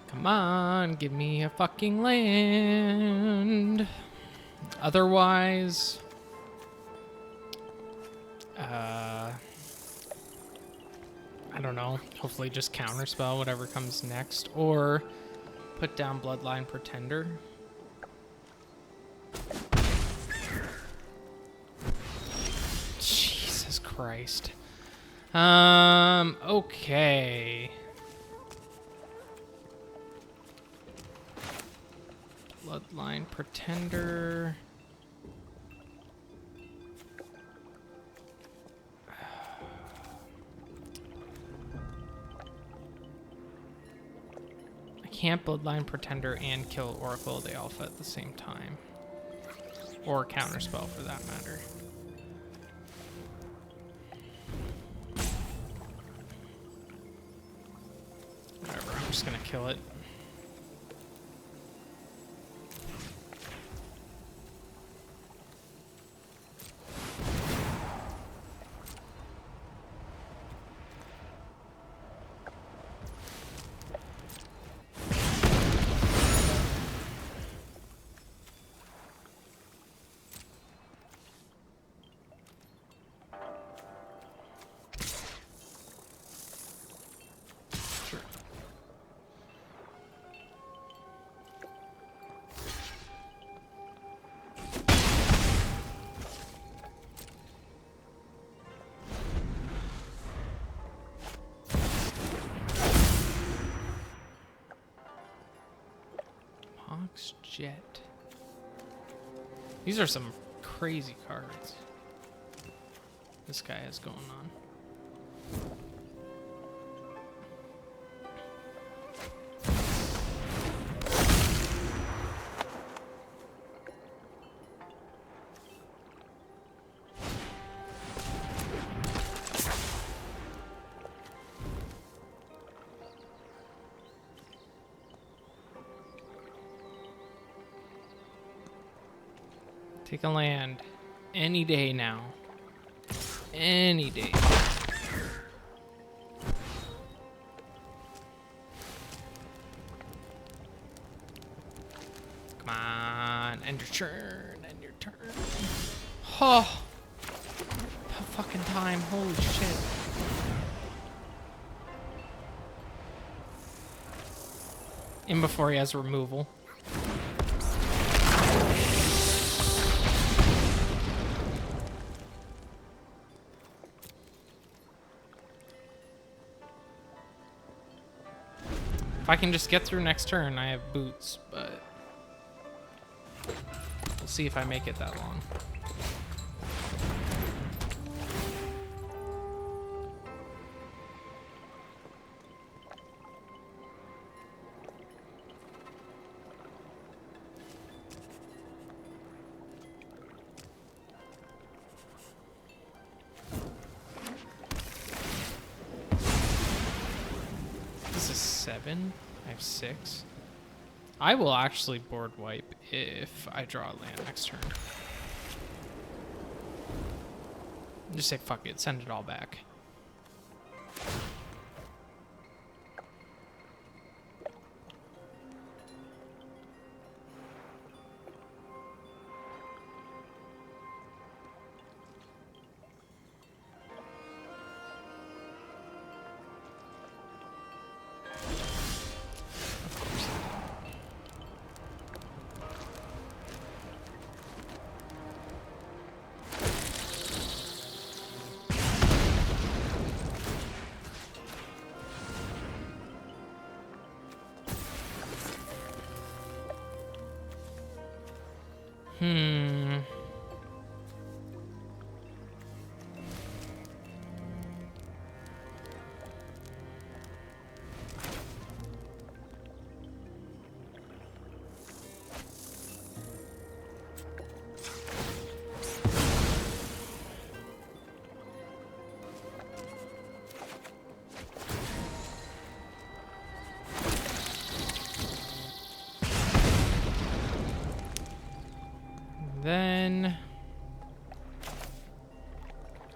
Come on, give me a fucking land. Otherwise, I don't know. Hopefully just counterspell whatever comes next. Or put down Bloodline Pretender. Jesus Christ. Okay. Bloodline Pretender. I can't Bloodline Pretender and kill Oracle of the Alpha at the same time. Or Counterspell for that matter. Whatever, I'm just gonna kill it. Jet. These are some crazy cards this guy has going on. Take a land any day now. Any day. Come on, end your turn, end your turn. Oh, about fucking time, holy shit. In before he has removal. If I can just get through next turn, I have boots, but we'll see if I make it that long. I have 6. I will actually board wipe if I draw a land next turn. Just say fuck it, send it all back. Hmm. Then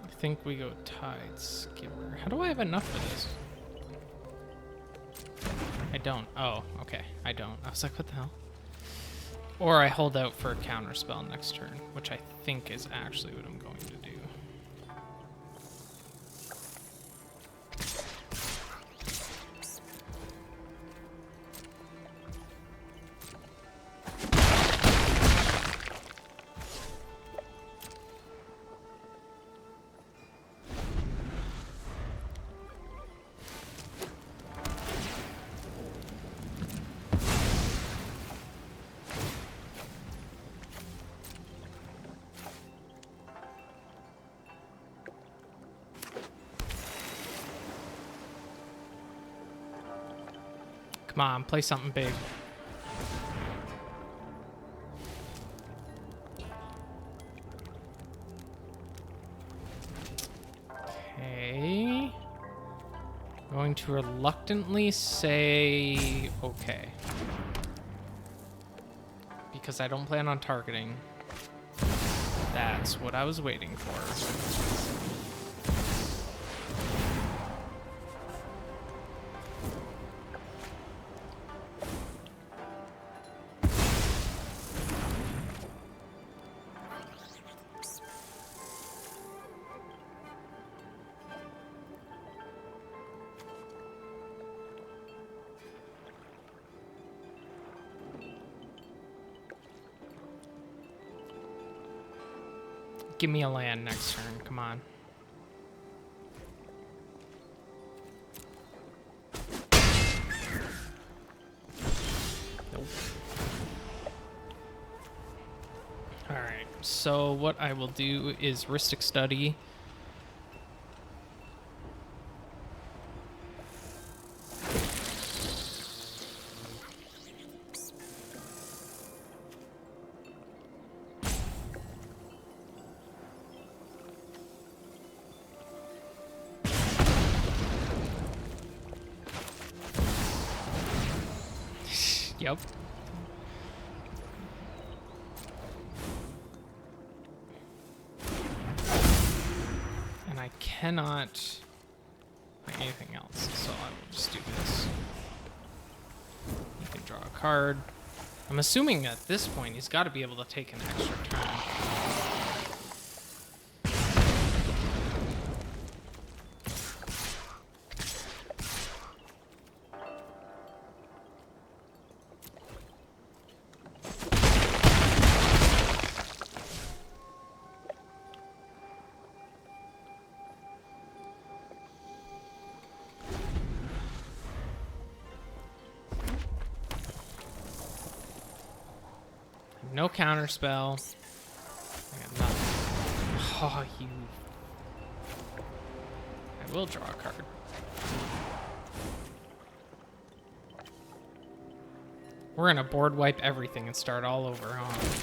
I think we go Tide Skimmer. How do I have enough for this? I don't. Oh, okay. I don't. I was like, what the hell? Or I hold out for a counter spell next turn, which I think is actually what I'm going to do. Come on, play something big. Okay. Going to reluctantly say okay. Because I don't plan on targeting. That's what I was waiting for. Give me a land next turn, come on. Nope. Alright, so what I will do is Rhystic Study. Yep. And I cannot play anything else, so I will just do this. You can draw a card. I'm assuming at this point he's got to be able to take an extra turn. No counter spell. I got nothing. Oh, you. I will draw a card. We're gonna board wipe everything and start all over, huh?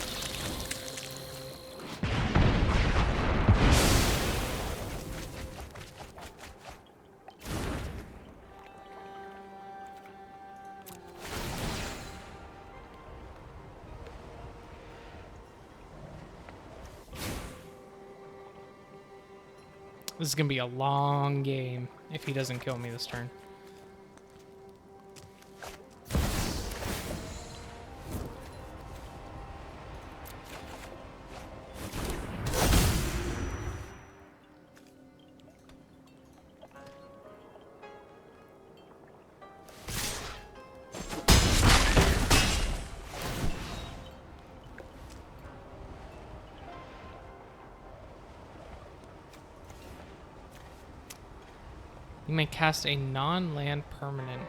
This is gonna be a long game if he doesn't kill me this turn. You may cast a non-land permanent.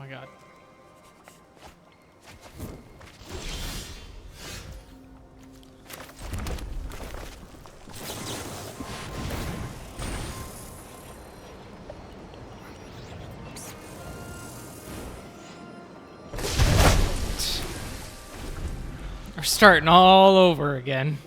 my god. We're starting all over again.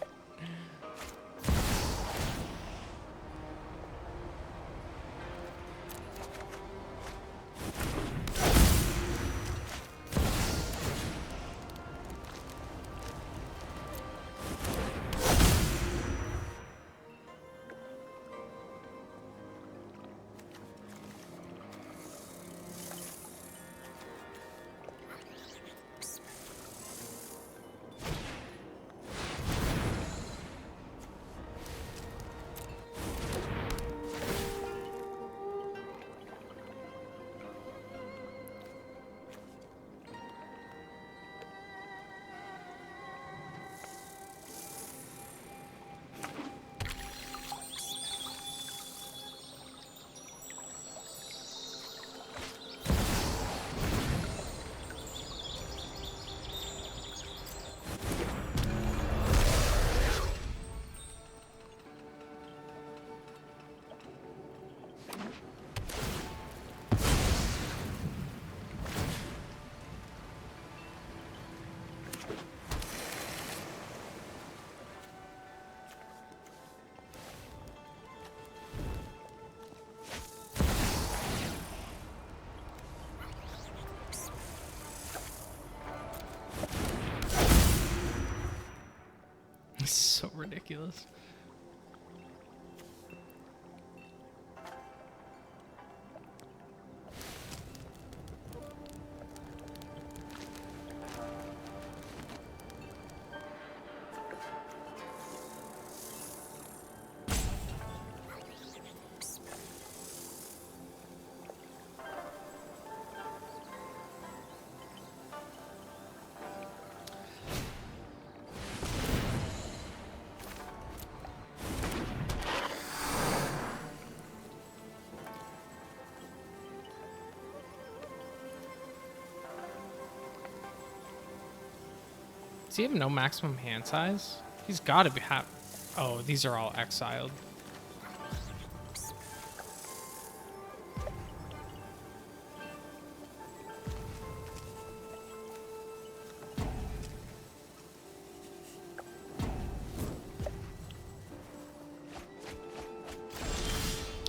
It's so ridiculous. Does he have no maximum hand size? He's got to be Oh, these are all exiled.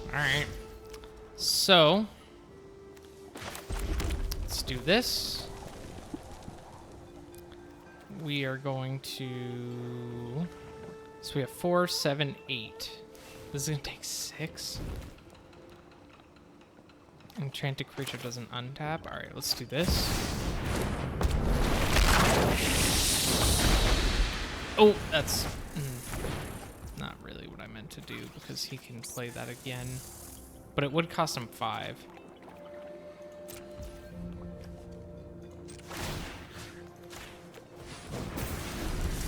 All right. So, let's do this. We are going to... So we have 4, 7, 8. This is going to take 6. Enchanted creature doesn't untap. All right, let's do this. Oh, that's not really what I meant to do because he can play that again. But it would cost him 5.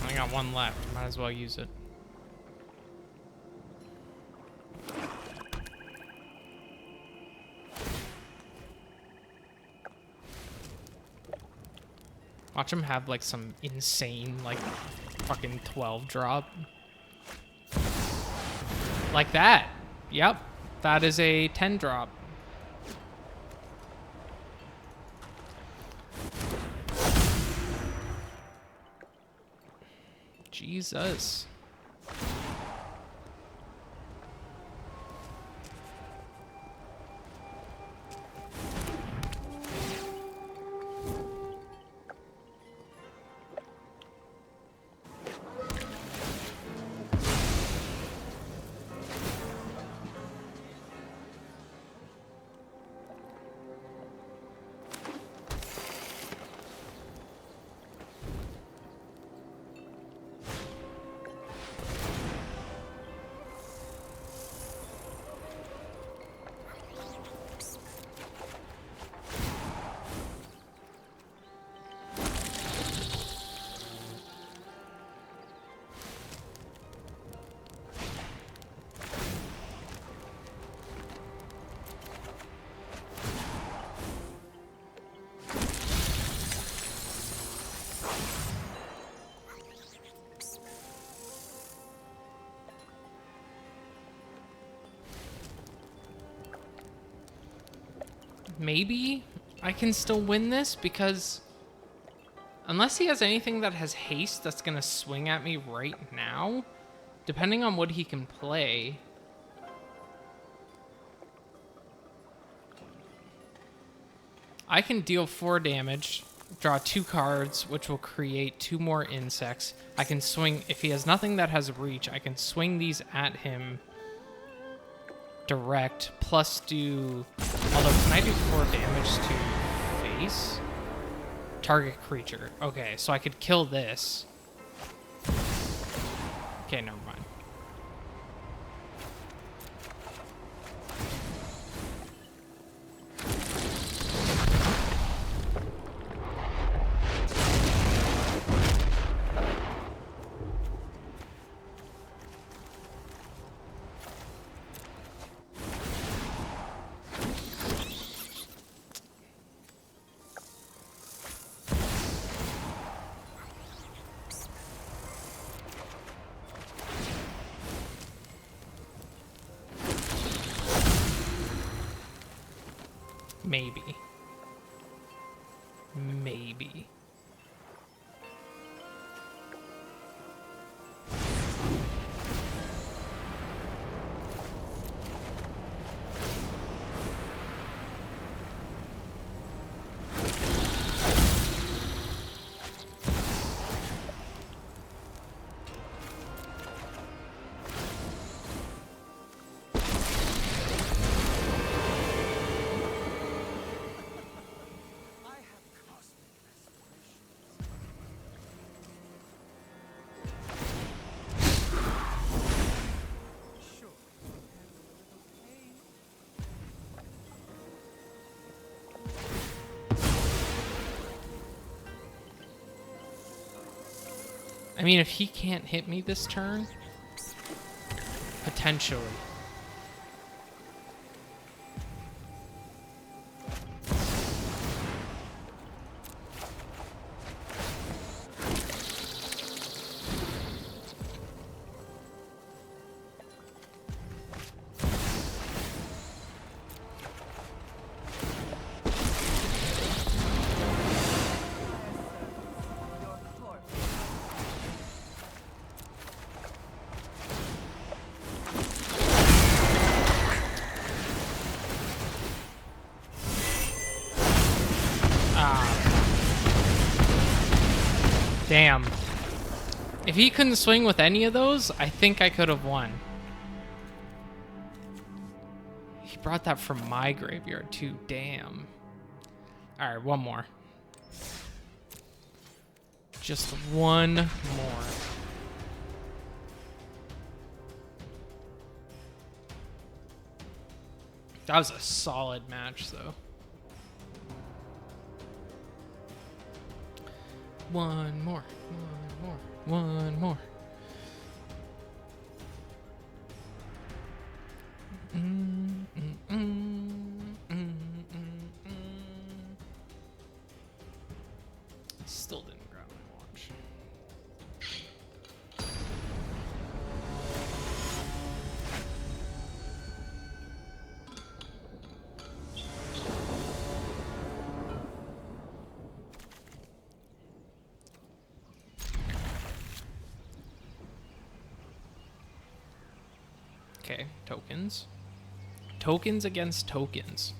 I got 1 left. Might as well use it. Watch him have like some insane like fucking 12 drop. Like that. Yep. That is a 10 drop. Jesus. maybe I can still win this because unless he has anything that has haste that's going to swing at me right now, depending on what he can play. I can deal 4 damage, draw 2 cards, which will create 2 more insects. I can swing, if he has nothing that has reach, I can swing these at him direct, plus do, although can I do 4 damage to face? Target creature. Okay, so I could kill this. Okay, never mind. Maybe. Maybe. I mean, if he can't hit me this turn, potentially. Damn. If he couldn't swing with any of those, I think I could have won. He brought that from my graveyard too. Damn. All right, one more. Just one more. That was a solid match, though. One more, one more. Still didn't grab my watch. Okay, tokens. Tokens against tokens.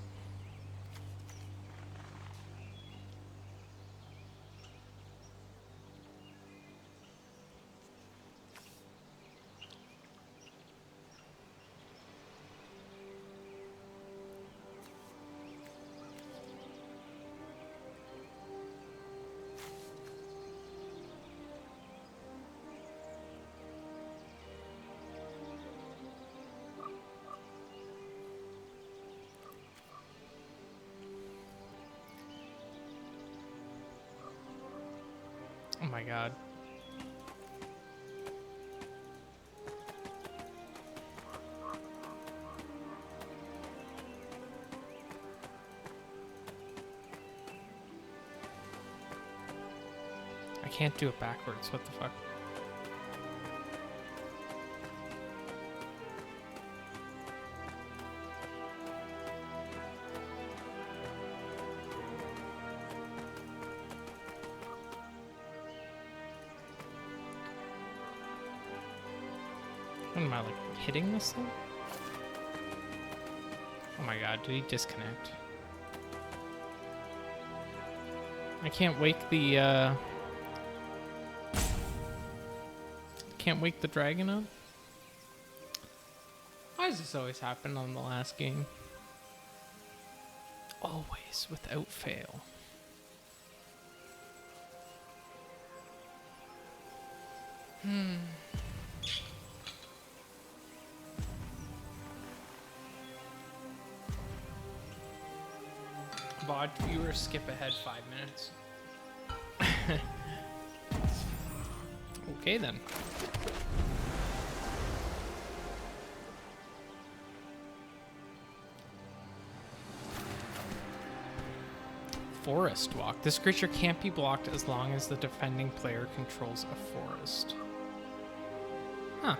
Oh my god. I can't do it backwards. What the fuck? What am I, like, hitting this thing? Oh my god, did he disconnect? I can't wake the, Can't wake the dragon up? Why does this always happen on the last game? Always, without fail. VOD viewers skip ahead 5 minutes. Okay then. Forest walk. This creature can't be blocked as long as the defending player controls a forest. Huh.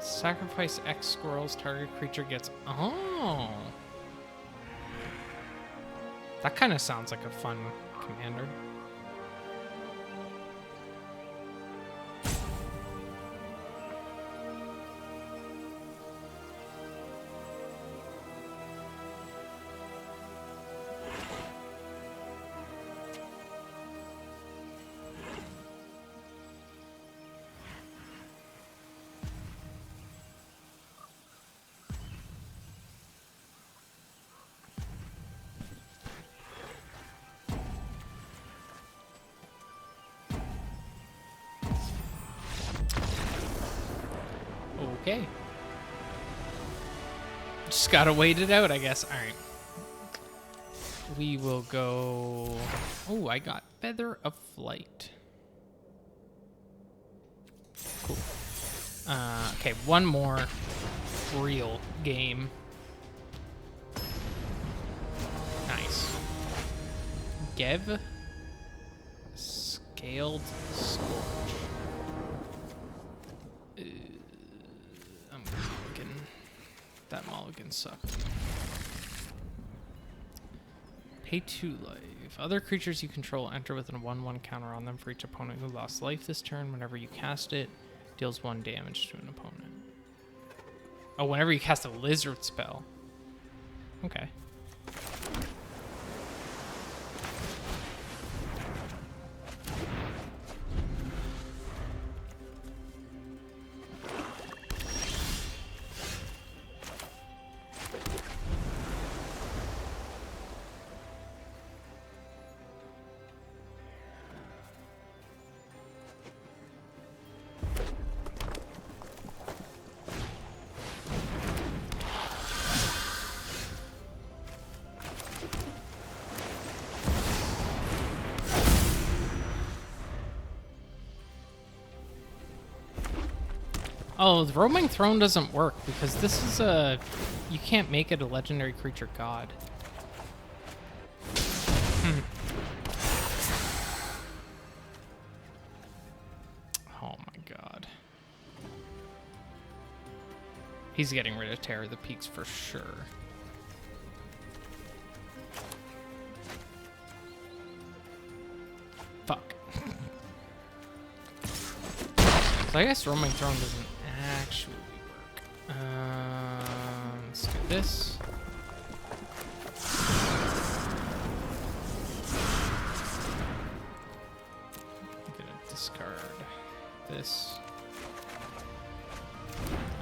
Sacrifice X squirrels, target creature gets... Oh! That kind of sounds like a fun commander. Okay. Just gotta wait it out, I guess. Alright. We will go... Oh, I got Feather of Flight. Cool. Okay, one more real game. Nice. Gev. Scaled Scorch. That mulligan sucked. Pay 2 life. Other creatures you control enter with a 1/1 counter on them for each opponent who lost life this turn. Whenever you cast it, deals 1 damage to an opponent. Oh, whenever you cast a lizard spell. Okay. Oh, the Roaming Throne doesn't work because this is a... You can't make it a legendary creature god. Oh my god. He's getting rid of Terror of the Peaks for sure. Fuck. So I guess Roaming Throne doesn't actually work. Let's do this. I'm gonna discard this.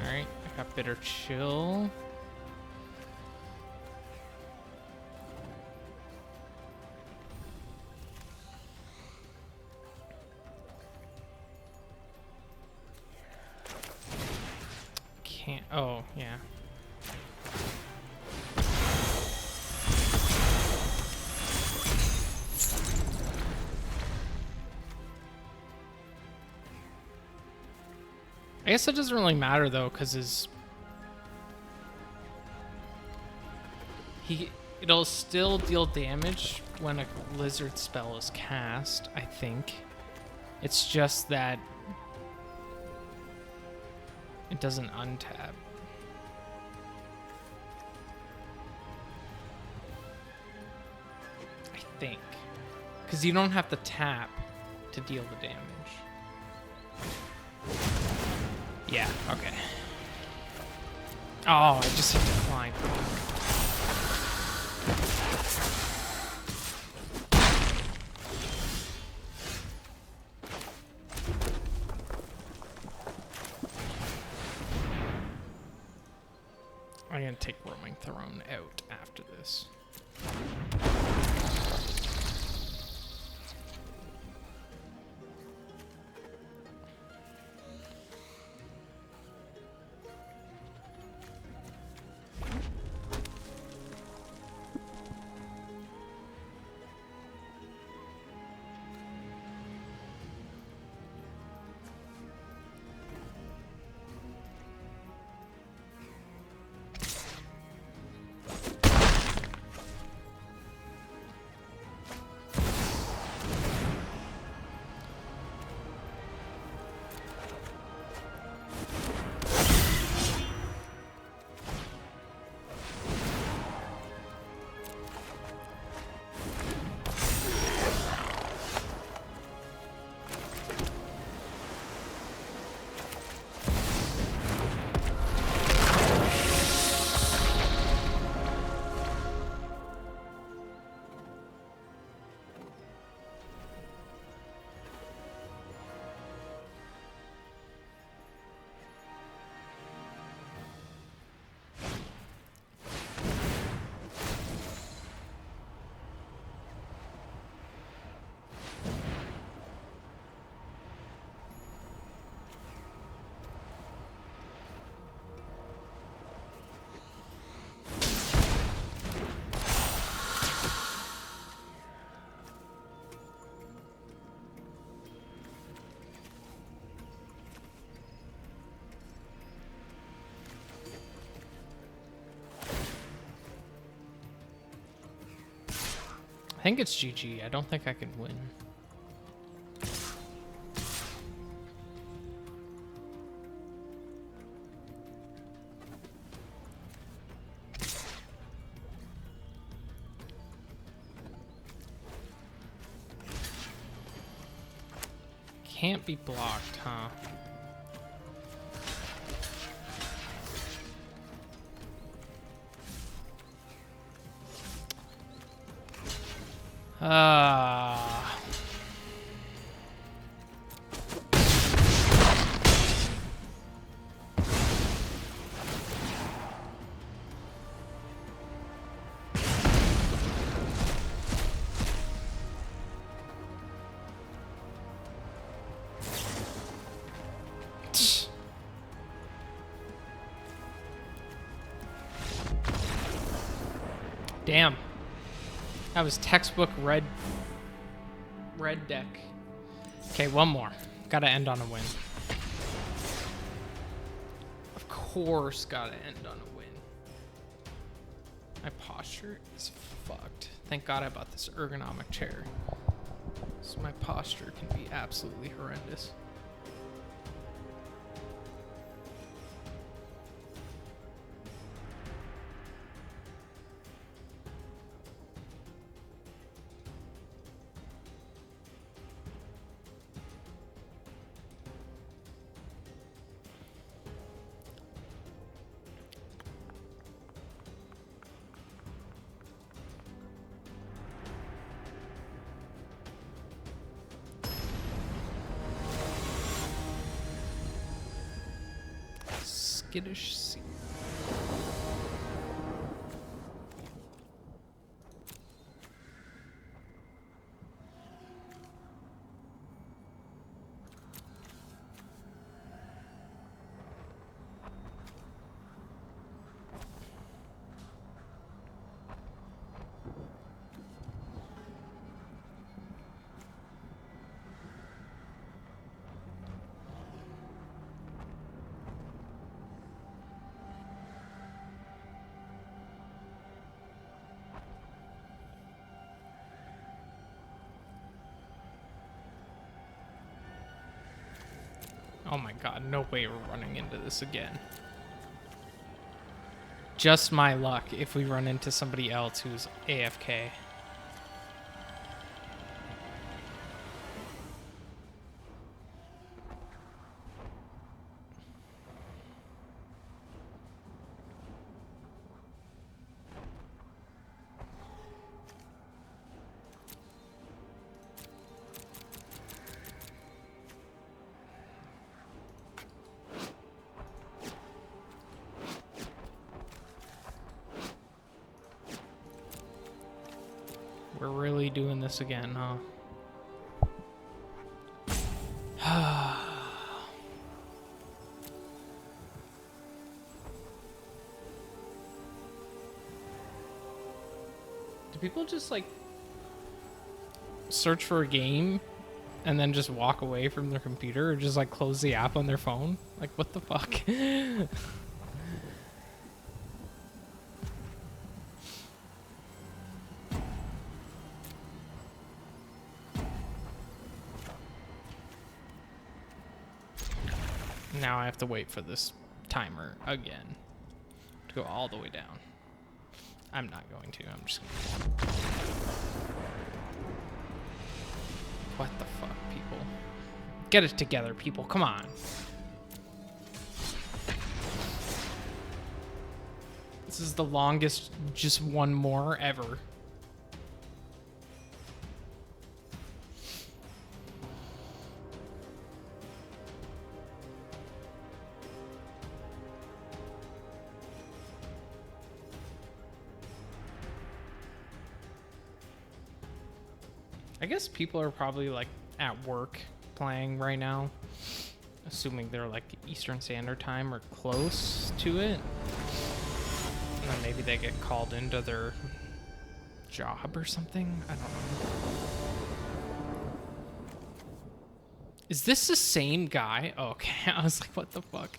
Alright, I got Bitter Chill. Oh, yeah. I guess it doesn't really matter though, because it'll still deal damage when a lizard spell is cast, I think. It's just that it doesn't untap. I think. Because you don't have to tap to deal the damage. Yeah, okay. Oh, I just hit decline. I'm gonna take Roaming Throne out after this. I think it's GG. I don't think I can win. Can't be blocked, huh? Damn. That was textbook red deck. Okay, one more. Gotta end on a win. Of course, gotta end on a win. My posture is fucked. Thank God I bought this ergonomic chair. So my posture can be absolutely horrendous. Skittish sea. Oh my god, no way we're running into this again. Just my luck if we run into somebody else who's AFK. We're really doing this again, huh? Do people just like search for a game and then just walk away from their computer, or just like close the app on their phone? Like, what the fuck? Now I have to wait for this timer again to go all the way down. I'm not going to. I'm just gonna... What the fuck, people? Get it together, people. Come on. This is the longest just one more ever. I guess people are probably like at work playing right now, assuming they're like Eastern Standard Time or close to it. And then maybe they get called into their job or something. I don't know. Is this the same guy? Oh, okay. I was like, what the fuck?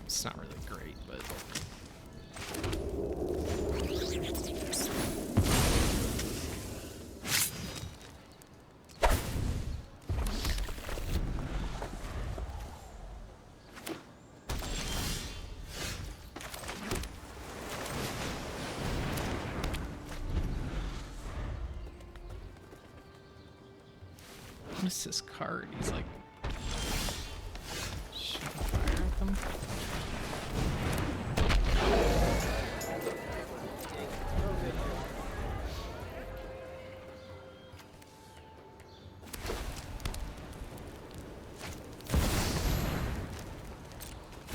It's not really great, but... What's this card? He's like shooting fire at them.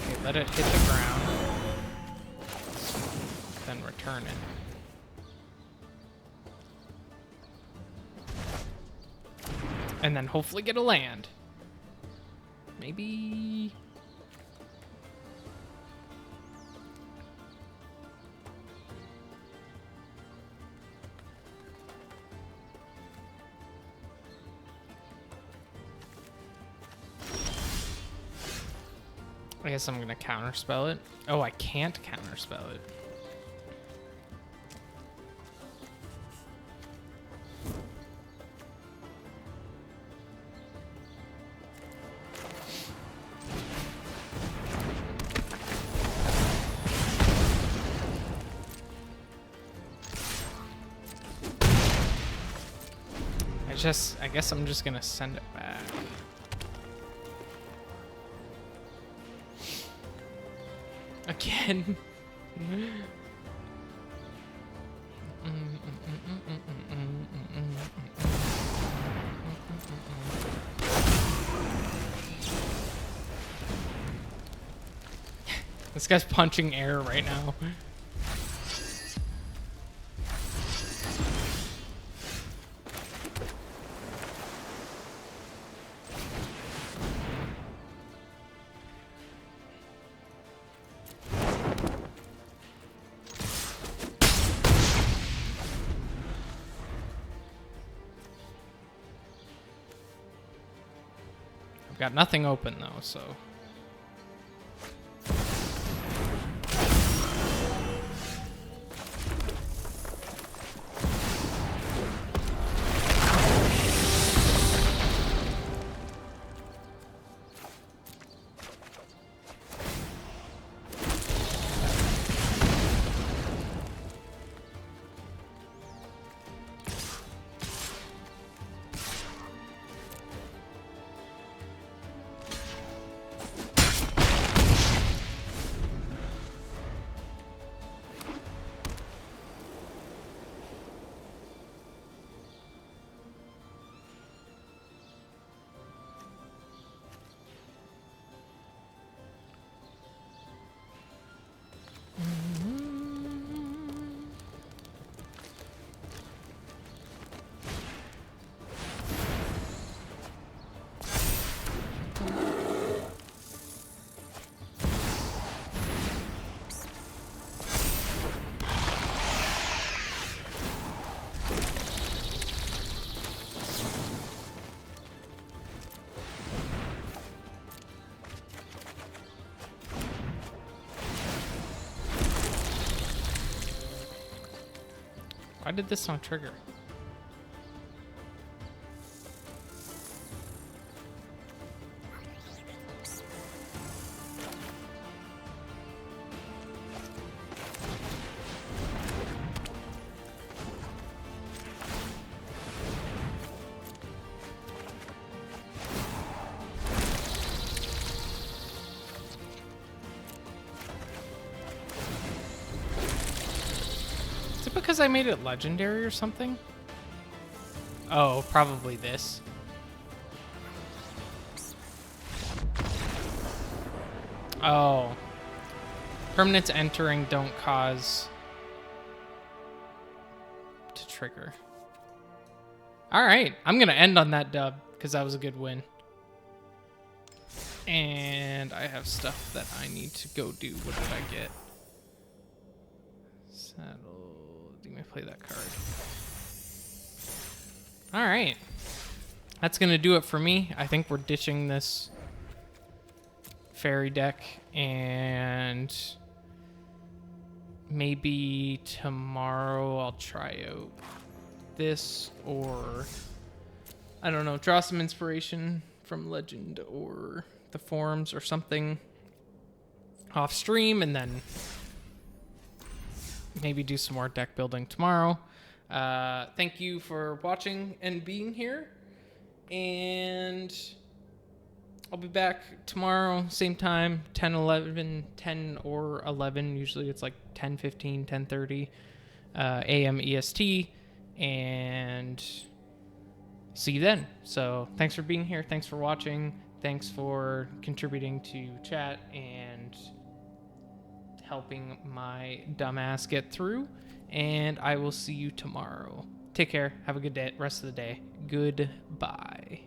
Okay, let it hit the ground, then return it. And then hopefully get a land. Maybe... I guess I'm gonna counterspell it. Oh, I can't counterspell it. I guess I'm just gonna send it back. Again. This guy's punching air right now. Got nothing open though, so. Why did this not trigger? Because I made it legendary or something? Oh, probably this. Oh. Permanents entering don't cause to trigger. Alright, I'm gonna end on that dub, because that was a good win. And I have stuff that I need to go do. What did I get? Saddle. Let me play that card. All right. That's going to do it for me. I think we're ditching this Faerie deck, and maybe tomorrow I'll try out this, or I don't know, draw some inspiration from Legend or the forums or something off stream, and then maybe do some more deck building tomorrow. Thank you for watching and being here. And I'll be back tomorrow, same time, 10 or 11. Usually it's like 10:15, 10:30 a.m. EST. And see you then. So thanks for being here. Thanks for watching. Thanks for contributing to chat and helping my dumbass get through, and I will see you tomorrow. Take care. Have a good day. Rest of the day. Goodbye.